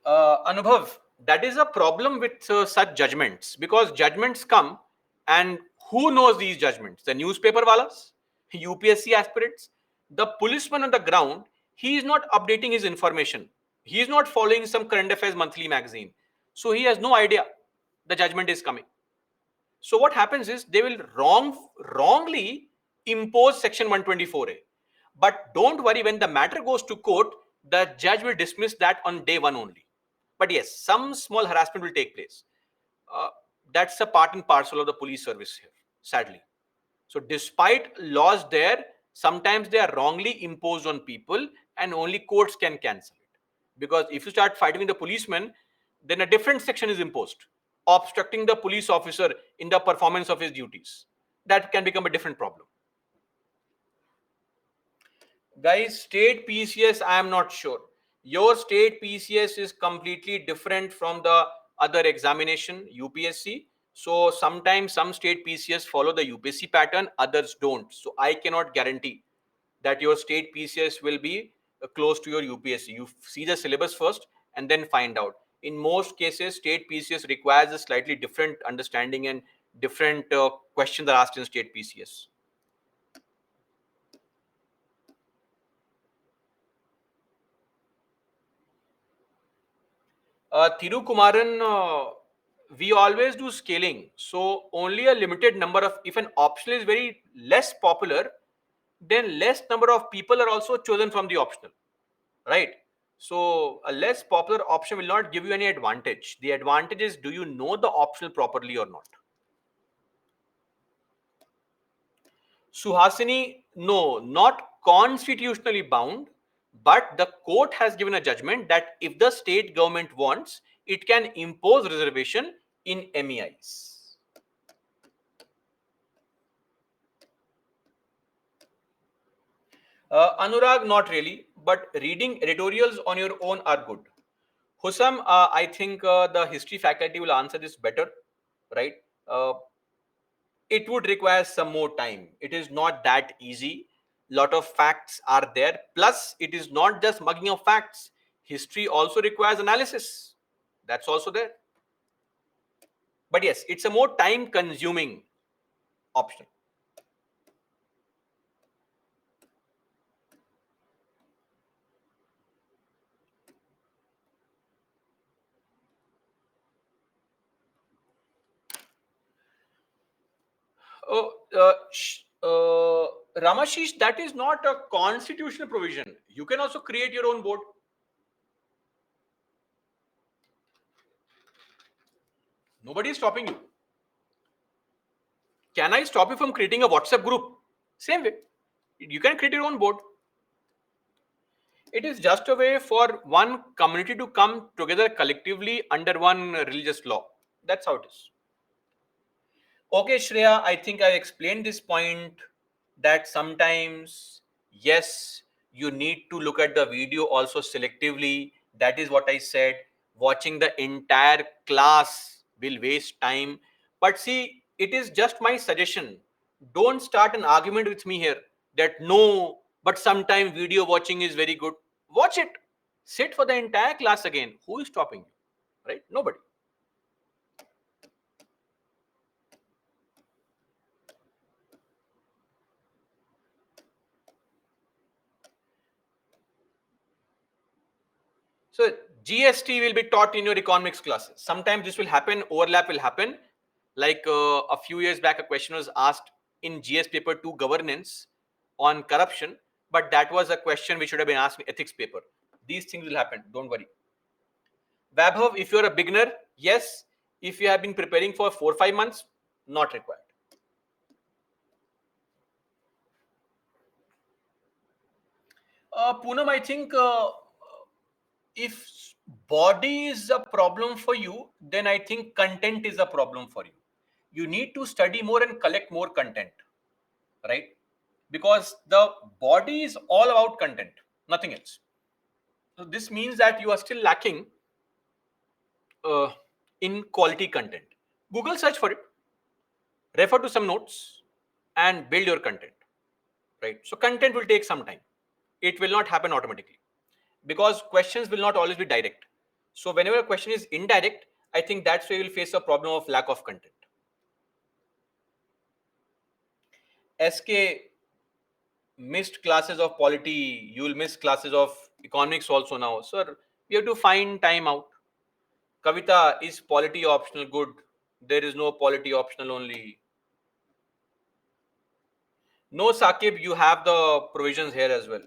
Anubhav, that is a problem with such judgments because judgments come and who knows these judgments? The newspaper walas, UPSC aspirants, the policeman on the ground, he is not updating his information. He is not following some current affairs monthly magazine. So he has no idea the judgment is coming. So what happens is they will wrongly impose section 124A. But don't worry, when the matter goes to court, the judge will dismiss that on day one only. But yes, some small harassment will take place. Uh, that's a part and parcel of the police service here, sadly. So despite laws there, sometimes they are wrongly imposed on people and only courts can cancel it. Because if you start fighting with the policeman, then a different section is imposed, obstructing the police officer in the performance of his duties. That can become a different problem. Guys, state PCS, I am not sure. Your state PCS is completely different from the other examination, UPSC. So sometimes some state PCS follow the UPSC pattern, others don't. So I cannot guarantee that your state PCS will be close to your UPSC. You see the syllabus first and then find out. In most cases, state PCS requires a slightly different understanding and different questions are asked in state PCS. Thiru Kumaran, we always do scaling. So only a limited number of, if an optional is very less popular, then less number of people are also chosen from the optional, right? So a less popular option will not give you any advantage. The advantage is, do you know the optional properly or not? Suhasini, no, not constitutionally bound, but the court has given a judgment that if the state government wants, it can impose reservation in MEIs. Anurag, not really, but reading editorials on your own are good. Husam, I think the history faculty will answer this better, right? Uh, it would require some more time. It is not that easy. Lot of facts are there. Plus, it is not just mugging of facts. History also requires analysis. That's also there. But yes, it's a more time-consuming option. Oh, Ramashish, that is not a constitutional provision. You can also create your own board. Nobody is stopping you. Can I stop you from creating a WhatsApp group? Same way. You can create your own board. It is just a way for one community to come together collectively under one religious law. That's how it is. Okay, Shreya, I think I explained this point that sometimes, yes, you need to look at the video also selectively. That is what I said. Watching the entire class will waste time. But see, it is just my suggestion. Don't start an argument with me here that no, but sometimes video watching is very good. Watch it. Sit for the entire class again. Who is stopping you? Right? Nobody. So GST will be taught in your economics classes. Sometimes this will happen, overlap will happen. Like a few years back, a question was asked in GS paper 2 governance on corruption, but that was a question which should have been asked in ethics paper. These things will happen. Don't worry. Vaibhav, if you're a beginner, yes. If you have been preparing for 4 or 5 months, not required. Poonam, I think if body is a problem for you, then I think content is a problem for you. You need to study more and collect more content, right? Because the body is all about content, nothing else. So this means that you are still lacking uh, in quality content. Google search for it, refer to some notes, and build your content, right? So content will take some time. It will not happen automatically because questions will not always be direct. So whenever a question is indirect, I think that's where you'll face a problem of lack of content. SK missed classes of polity, you will miss classes of economics also now. Sir, you have to find time out. Kavita, is polity optional good? There is no polity optional only. No, Sakib, you have the provisions here as well.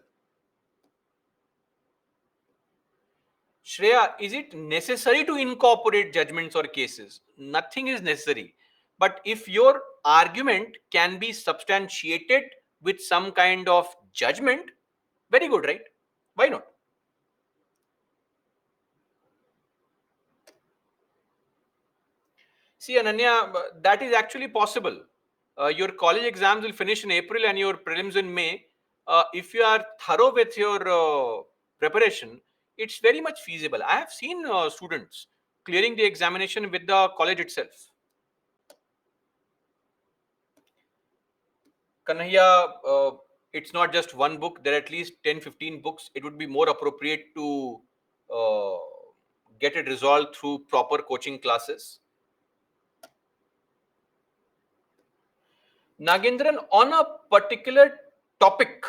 Shreya, is it necessary to incorporate judgments or cases? Nothing is necessary. But if your argument can be substantiated with some kind of judgment, very good, right? Why not? See, Ananya, that is actually possible. Your college exams will finish in April and your prelims in May. If you are thorough with your preparation, it's very much feasible. I have seen students clearing the examination with the college itself. Kanhaiya, it's not just one book. There are at least 10, 15 books. It would be more appropriate to uh, get it resolved through proper coaching classes. Nagendran, on a particular topic,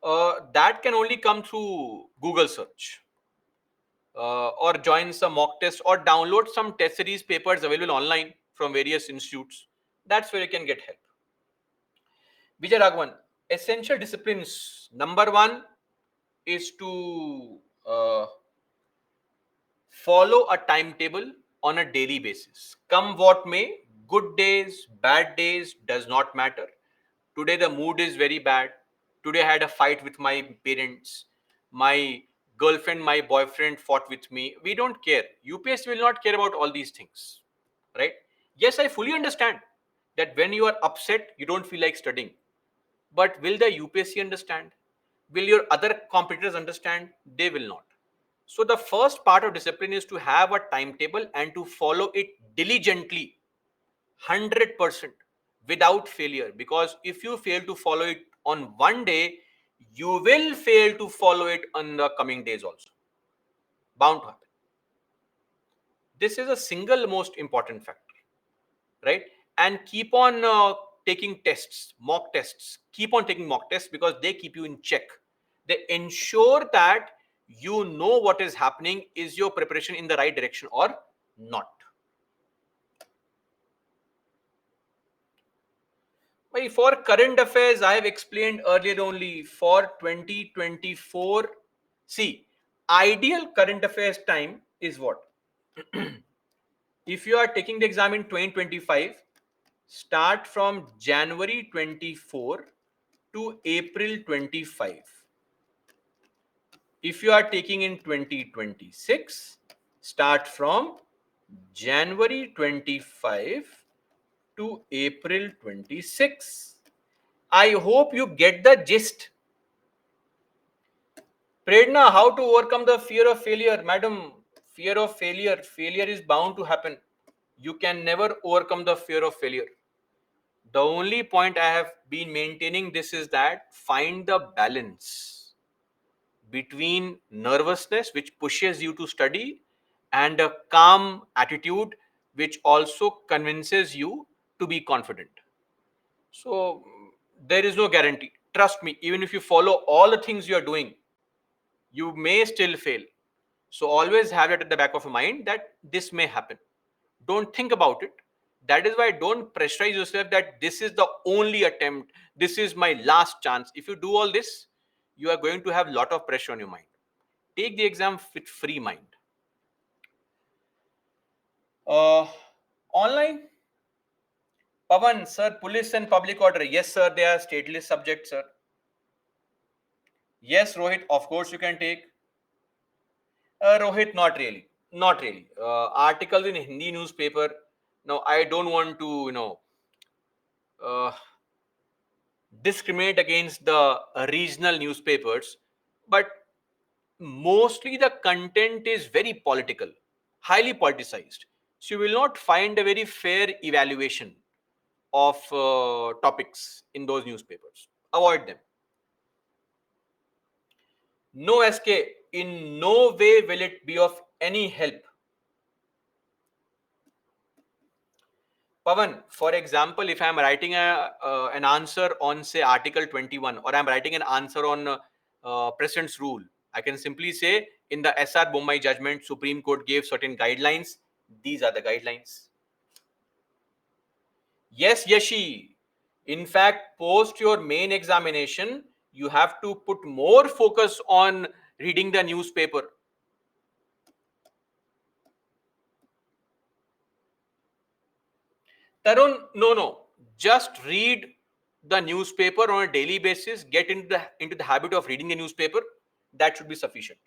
that can only come through Google search. or join some mock tests or download some test series papers available online from various institutes. That's where you can get help. Vijay Raghavan, essential disciplines. Number one is to follow a timetable on a daily basis. Come what may, good days, bad days, does not matter. Today the mood is very bad. Today I had a fight with my parents. My girlfriend, my boyfriend fought with me. We don't care. UPSC will not care about all these things, right? Yes, I fully understand that when you are upset, you don't feel like studying. But will the UPSC understand? Will your other competitors understand? They will not. So the first part of discipline is to have a timetable and to follow it diligently, 100% without failure. Because if you fail to follow it on one day, you will fail to follow it on the coming days also. Bound to happen. This is a single most important factor, right? And keep on taking tests, mock tests. Keep on taking mock tests because they keep you in check. They ensure that you know what is happening. Is your preparation in the right direction or not? For current affairs, I have explained earlier only for 2024. See, ideal current affairs time is what? If you are taking the exam in 2025, start from January 24 to April 25. If you are taking in 2026, start from January 25 to April 26. I hope you get the gist. Prerna, how to overcome the fear of failure? Madam, fear of failure. Failure is bound to happen. You can never overcome the fear of failure. The only point I have been maintaining this is that find the balance between nervousness, which pushes you to study, and a calm attitude, which also convinces you to be confident. So there is no guarantee. Trust me, even if you follow all the things you are doing, you may still fail. So always have it at the back of your mind that this may happen. Don't think about it. That is why don't pressurize yourself that this is the only attempt. This is my last chance. If you do all this, you are going to have a lot of pressure on your mind. Take the exam with free mind. Uh, Online, Pavan, sir, police and public order. Yes, sir, they are stateless subjects, sir. Yes, Rohit, of course you can take. Rohit, not really. Not really. Articles in Hindi newspaper. Now, I don't want to, uh, discriminate against the regional newspapers, but mostly the content is very political, highly politicized. So you will not find a very fair evaluation of topics in those newspapers. Avoid them. No SK, in no way will it be of any help. Pavan, for example, if I'm writing an answer on, say, Article 21, or I'm writing an answer on President's rule, I can simply say, in the SR Bommai judgment, Supreme Court gave certain guidelines. These are the guidelines. Yes, Yashi. In fact, post your main examination, you have to put more focus on reading the newspaper. Tarun, no. Just read the newspaper on a daily basis. Get into the habit of reading the newspaper. That should be sufficient.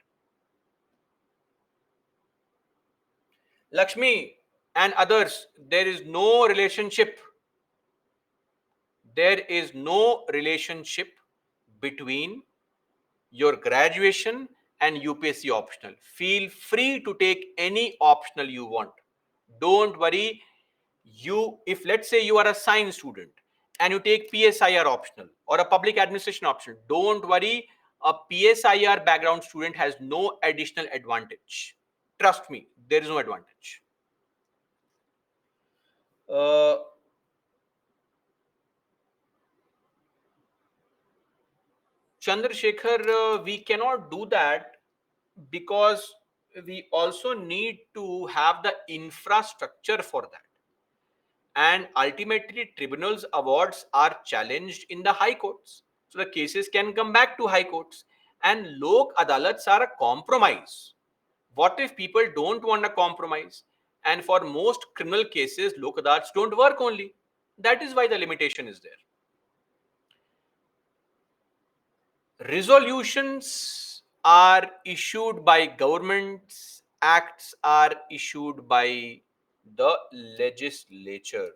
Lakshmi and others, there is no relationship. There is no relationship between your graduation and UPSC optional. Feel free to take any optional you want. Don't worry. If let's say you are a science student and you take PSIR optional or a public administration optional, don't worry. A PSIR background student has no additional advantage. Trust me, there is no advantage. Uh, Chandrasekhar, we cannot do that because we also need to have the infrastructure for that. And ultimately, tribunals' awards are challenged in the high courts. So the cases can come back to high courts. And Lok Adalats are a compromise. What if people don't want a compromise? And for most criminal cases, Lok Adalats don't work only. That is why the limitation is there. Resolutions are issued by governments, acts are issued by the legislature.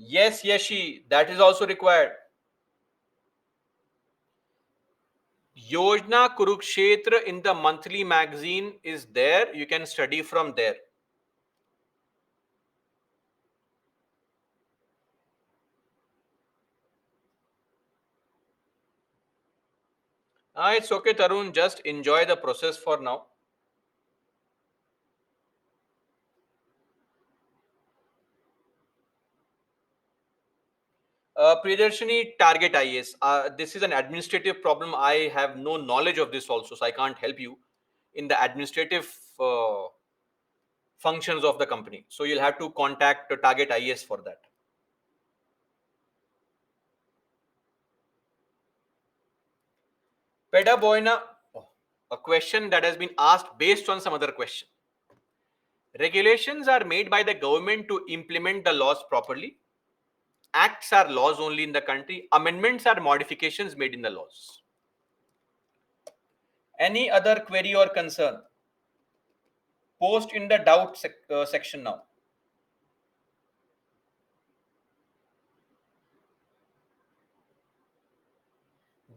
Yes, Yashi, that is also required. Yojana Kurukshetra in the monthly magazine is there. You can study from there. It's okay, Tarun. Just enjoy the process for now. Priyadarshini, target IAS. This is an administrative problem. I have no knowledge of this also, so I can't help you in the administrative functions of the company. So you'll have to contact target IAS for that. Pedaboina, a question that has been asked based on some other question. Regulations are made by the government to implement the laws properly. Acts are laws only in the country. Amendments are modifications made in the laws. Any other query or concern? Post in the doubt section now.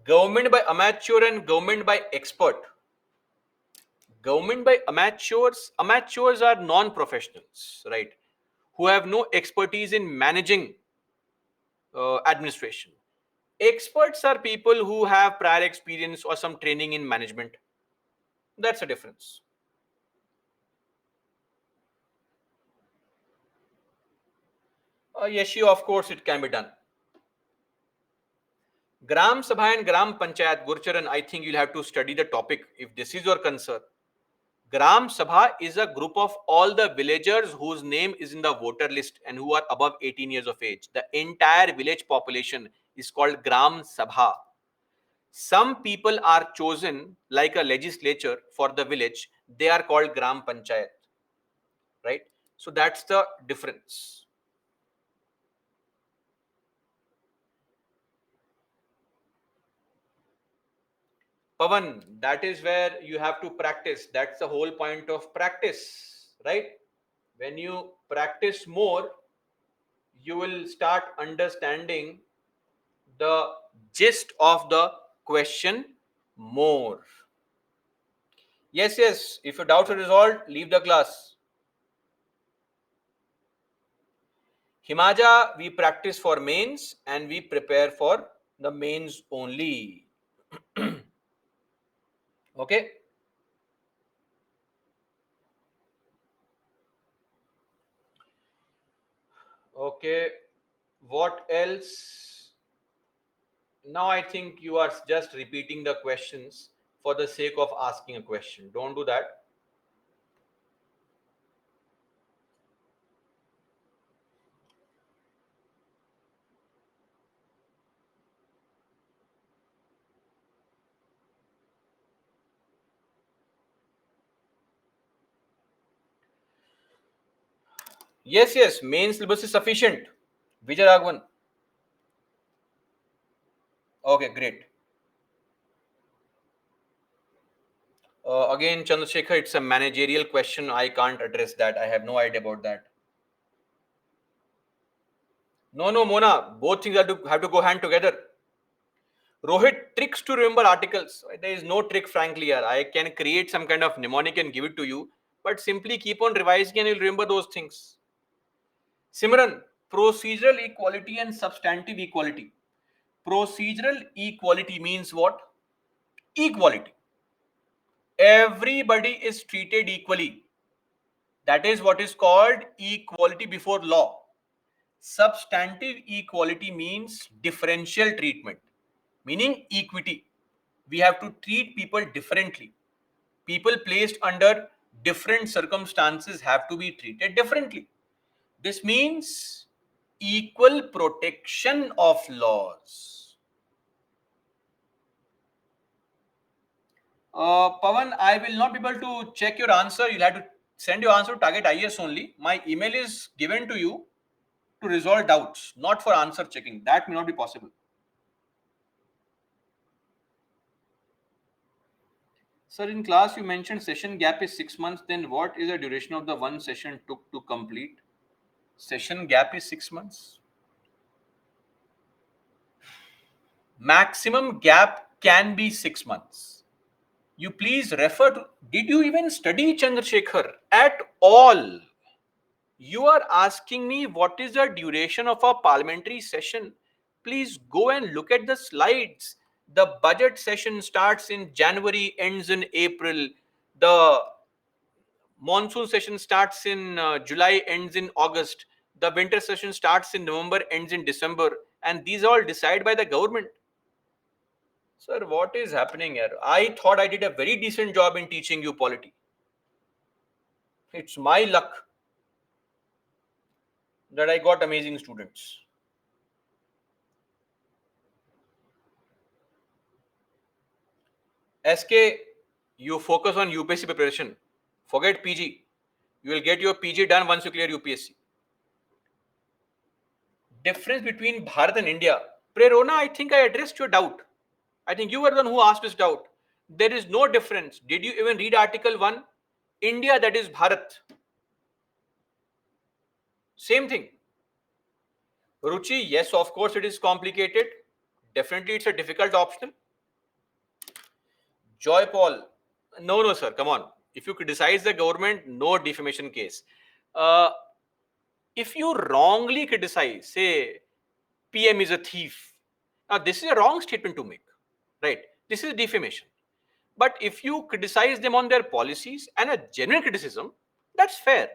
Government by amateur and government by expert. Government by amateurs are non-professionals, right, who have no expertise in managing administration. Experts are people who have prior experience or some training in management. That's a difference. Yes, of course it can be done. Gram Sabha and Gram Panchayat, Gurcharan, I think you'll have to study the topic if this is your concern. Gram Sabha is a group of all the villagers whose name is in the voter list and who are above 18 years of age. The entire village population is called Gram Sabha. Some people are chosen like a legislature for the village. They are called Gram Panchayat. Right? So that's the difference. Pavan, that is where you have to practice. That's the whole point of practice, right? When you practice more, you will start understanding the gist of the question more. Yes, yes. If your doubts are resolved, leave the class. Himaja, we practice for mains and we prepare for the mains only. Okay. Okay. What else? Now I think you are just repeating the questions for the sake of asking a question. Don't do that. Yes, yes. Main syllabus is sufficient. Vijay Raghavan. Okay, great. Again, Chandrasekhar, it's a managerial question. I can't address that. I have no idea about that. No, no, Mona. Both things have to go hand together. Rohit, tricks to remember articles. There is no trick, frankly. Here. I can create some kind of mnemonic and give it to you, but simply keep on revising and you'll remember those things. Simran, procedural equality and substantive equality. Procedural equality means what? Equality. Everybody is treated equally. That is what is called equality before law. Substantive equality means differential treatment, meaning equity. We have to treat people differently. People placed under different circumstances have to be treated differently. This means equal protection of laws. Pawan, I will not be able to check your answer. You'll have to send your answer to Target IS only. My email is given to you to resolve doubts, not for answer checking. That may not be possible. Sir, in class you mentioned session gap is 6 months. Then what is the duration of the one session took to complete? Session gap is 6 months. Maximum gap can be 6 months. You please refer to, did you even study Chandrasekhar at all? You are asking me what is the duration of a parliamentary session. Please go and look at the slides. The budget session starts in January, ends in April. The monsoon session starts in July, ends in August. The winter session starts in November, ends in December. And these are all decided by the government. Sir, what is happening here? I thought I did a very decent job in teaching you polity. It's my luck that I got amazing students. SK, you focus on UPSC preparation. Forget PG. You will get your PG done once you clear UPSC. Difference between Bharat and India. Prerona, I think I addressed your doubt. I think you were the one who asked this doubt. There is no difference. Did you even read Article 1? India, that is Bharat. Same thing. Ruchi, yes, of course it is complicated. Definitely it's a difficult option. Joy Paul, no, sir, come on. If you criticize the government, no defamation case. Uh, if you wrongly criticize, say, PM is a thief, now this is a wrong statement to make, right? This is defamation. But if you criticize them on their policies and a genuine criticism, that's fair.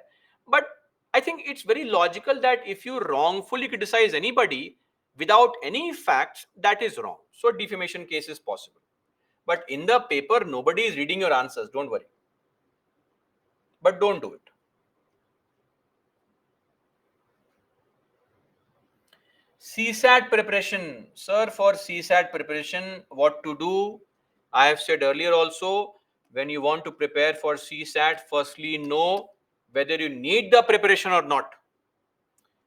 But I think it's very logical that if you wrongfully criticize anybody without any facts, that is wrong. So defamation case is possible. But in the paper, nobody is reading your answers. Don't worry. But don't do it. CSAT preparation. Sir, for CSAT preparation, what to do? I have said earlier also, when you want to prepare for CSAT, firstly know whether you need the preparation or not.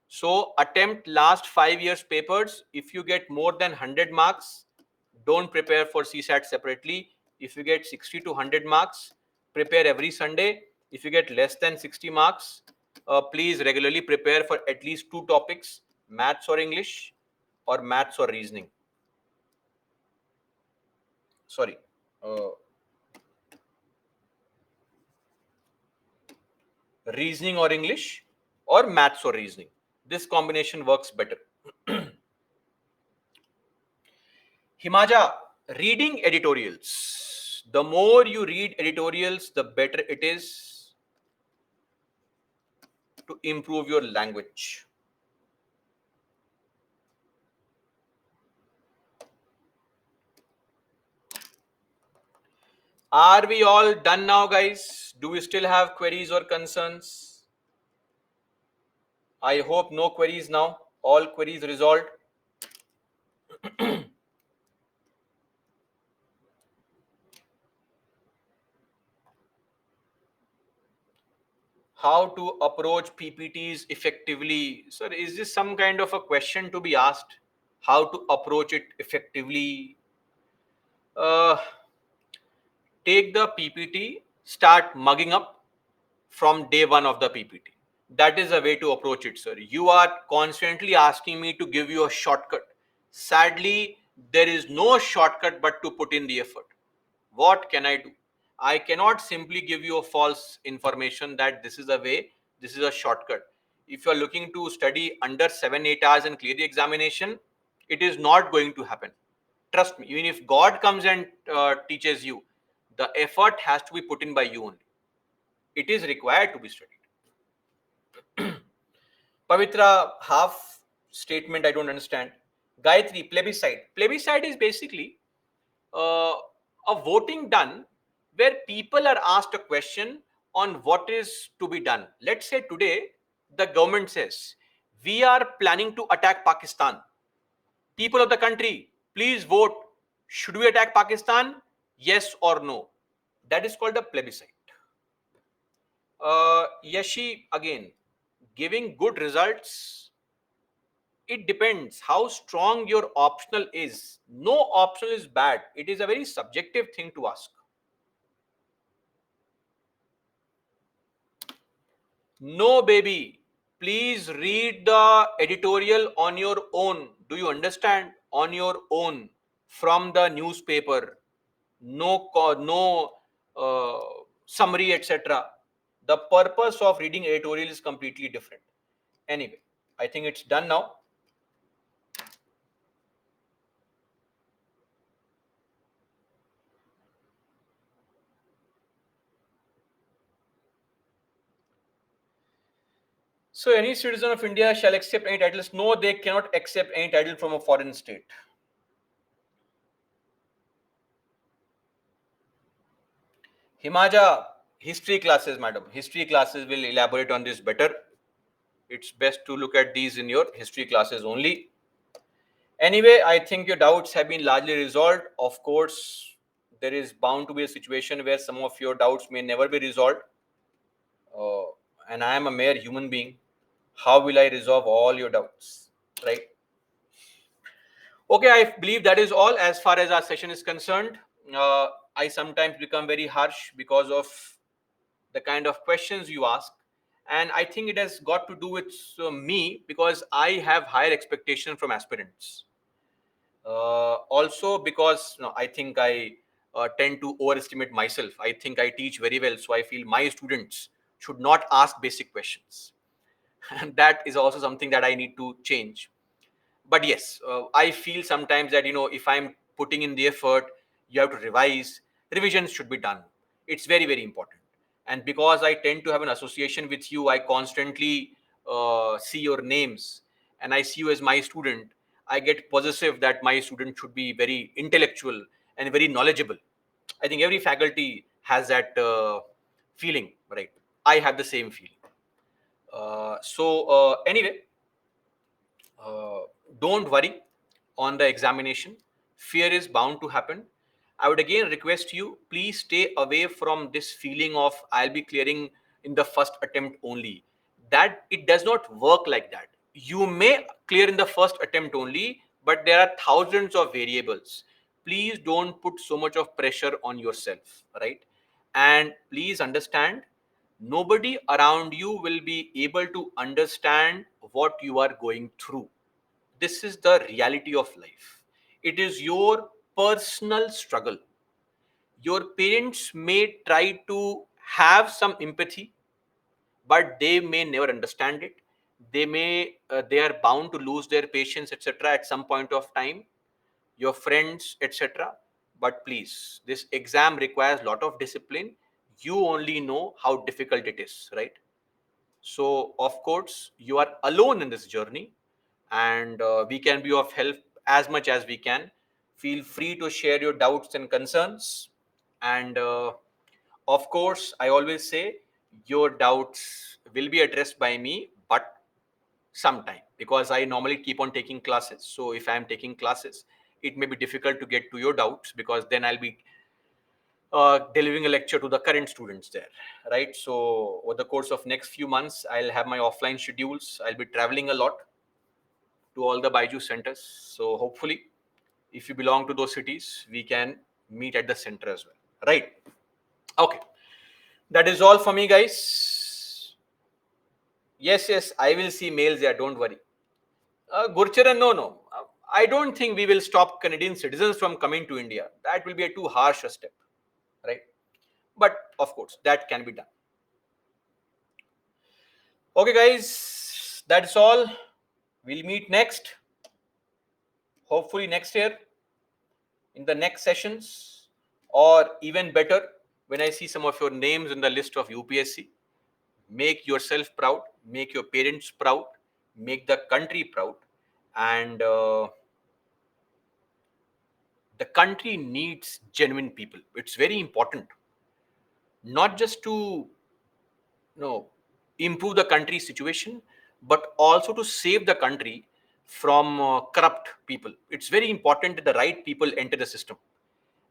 So attempt last 5 years papers. If you get more than 100 marks, don't prepare for CSAT separately. If you get 60 to 100 marks, prepare every Sunday. If you get less than 60 marks, please regularly prepare for at least 2 topics, maths or English, or maths or reasoning. Sorry. Reasoning or English, or maths or reasoning. This combination works better. Himaja, reading editorials. The more you read editorials, the better it is to improve your language. Are we all done now, guys? Do we still have queries or concerns? I hope no queries now. All queries resolved. How to approach PPTs effectively? Sir, is this some kind of a question to be asked? How to approach it effectively? Uh, Take the PPT, start mugging up from day one of the PPT. That is a way to approach it, sir. You are constantly asking me to give you a shortcut. Sadly, there is no shortcut but to put in the effort. What can I do? I cannot simply give you a false information that this is a way, this is a shortcut. If you are looking to study under 7-8 hours and clear the examination, it is not going to happen. Trust me, even if God comes and teaches you, the effort has to be put in by you only. It is required to be studied. Pavitra, half statement I don't understand. Gayatri, plebiscite. Plebiscite is basically uh, a voting done where people are asked a question on what is to be done. Let's say today the government says, we are planning to attack Pakistan. People of the country, please vote. Should we attack Pakistan? Yes or no? That is called a plebiscite. Yashi, again, giving good results, it depends how strong your optional is. No optional is bad. It is a very subjective thing to ask. No, baby. Please read the editorial on your own. Do you understand? On your own from the newspaper. No summary, etc. The purpose of reading editorial is completely different. Anyway, I think it's done now. So, any citizen of India shall accept any titles? No, they cannot accept any title from a foreign state. Himaja, history classes, madam. History classes will elaborate on this better. It's best to look at these in your history classes only. Anyway, I think your doubts have been largely resolved. Of course, there is bound to be a situation where some of your doubts may never be resolved. Uh, and I am a mere human being. How will I resolve all your doubts? Right? Okay, I believe that is all as far as our session is concerned. I sometimes become very harsh because of the kind of questions you ask. And I think it has got to do with me because I have higher expectations from aspirants. Also, because I think I tend to overestimate myself. I think I teach very well, so I feel my students should not ask basic questions. And that is also something that I need to change. But yes, I feel sometimes that if I'm putting in the effort, you have to revise. Revisions should be done. It's very, very important. And because I tend to have an association with you, I constantly see your names and I see you as my student. I get possessive that my student should be very intellectual and very knowledgeable. I think every faculty has that feeling, right? I have the same feeling. Anyway, uh, don't worry on the examination. Fear is bound to happen. I would again request you, please stay away from this feeling of I'll be clearing in the first attempt only. That it does not work like that. You may clear in the first attempt only, but there are thousands of variables. Please don't put so much of pressure on yourself, right? And please understand, nobody around you will be able to understand what you are going through. This is the reality of life. It is your personal struggle. Your parents may try to have some empathy, but they may never understand it. They are bound to lose their patience, etc., at some point of time. Your friends, etc. But please, this exam requires a lot of discipline. You only know how difficult it is, right? So, of course, you are alone in this journey, and we can be of help as much as we can. Feel free to share your doubts and concerns. And of course, I always say your doubts will be addressed by me, but sometime, because I normally keep on taking classes. So, if I am taking classes, it may be difficult to get to your doubts because then I'll be delivering a lecture to the current students there, right? So over the course of next few months, I'll have my offline schedules. I'll be traveling a lot to all the Baiju centers. So hopefully, if you belong to those cities, we can meet at the center as well, right? Okay, that is all for me, guys. Yes, yes, I will see mails there. Don't worry. Gurcharan, no, no. I don't think we will stop Canadian citizens from coming to India. That will be a too harsh a step, right? But of course, that can be done. Okay, guys, that's all. We'll meet next, hopefully next year. in the next sessions, or even better, when I see some of your names in the list of UPSC, make yourself proud, make your parents proud, make the country proud, and the country needs genuine people. It's very important, not just to improve the country's situation, but also to save the country from corrupt people. It's very important that the right people enter the system,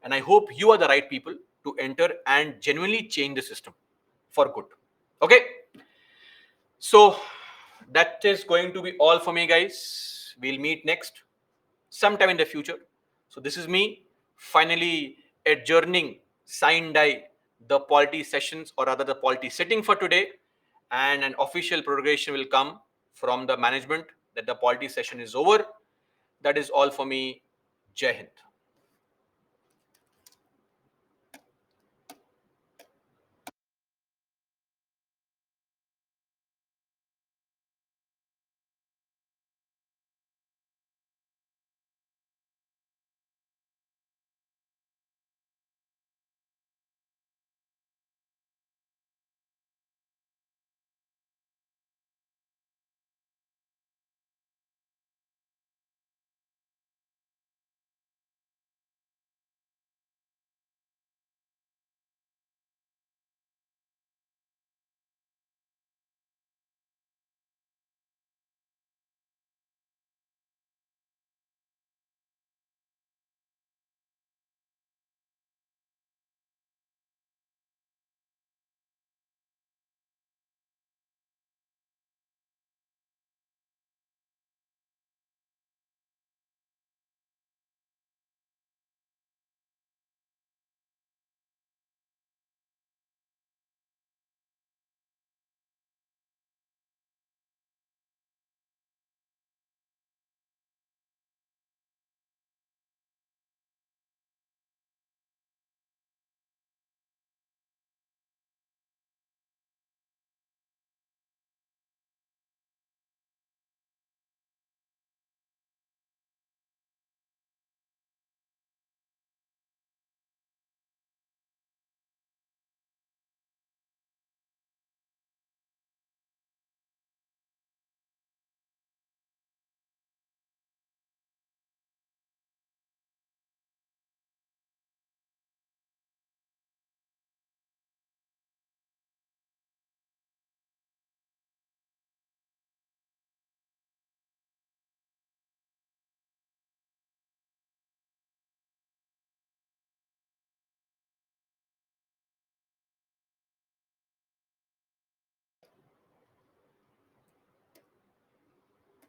and I hope you are the right people to enter and genuinely change the system for good. Okay, so that is going to be all for me, guys. We'll meet next sometime in the future. So this is me finally adjourning sine die the polity sessions, or rather the polity sitting for today, and an official prorogation will come from the management that the polity session is over. That is all for me. Jai Hind.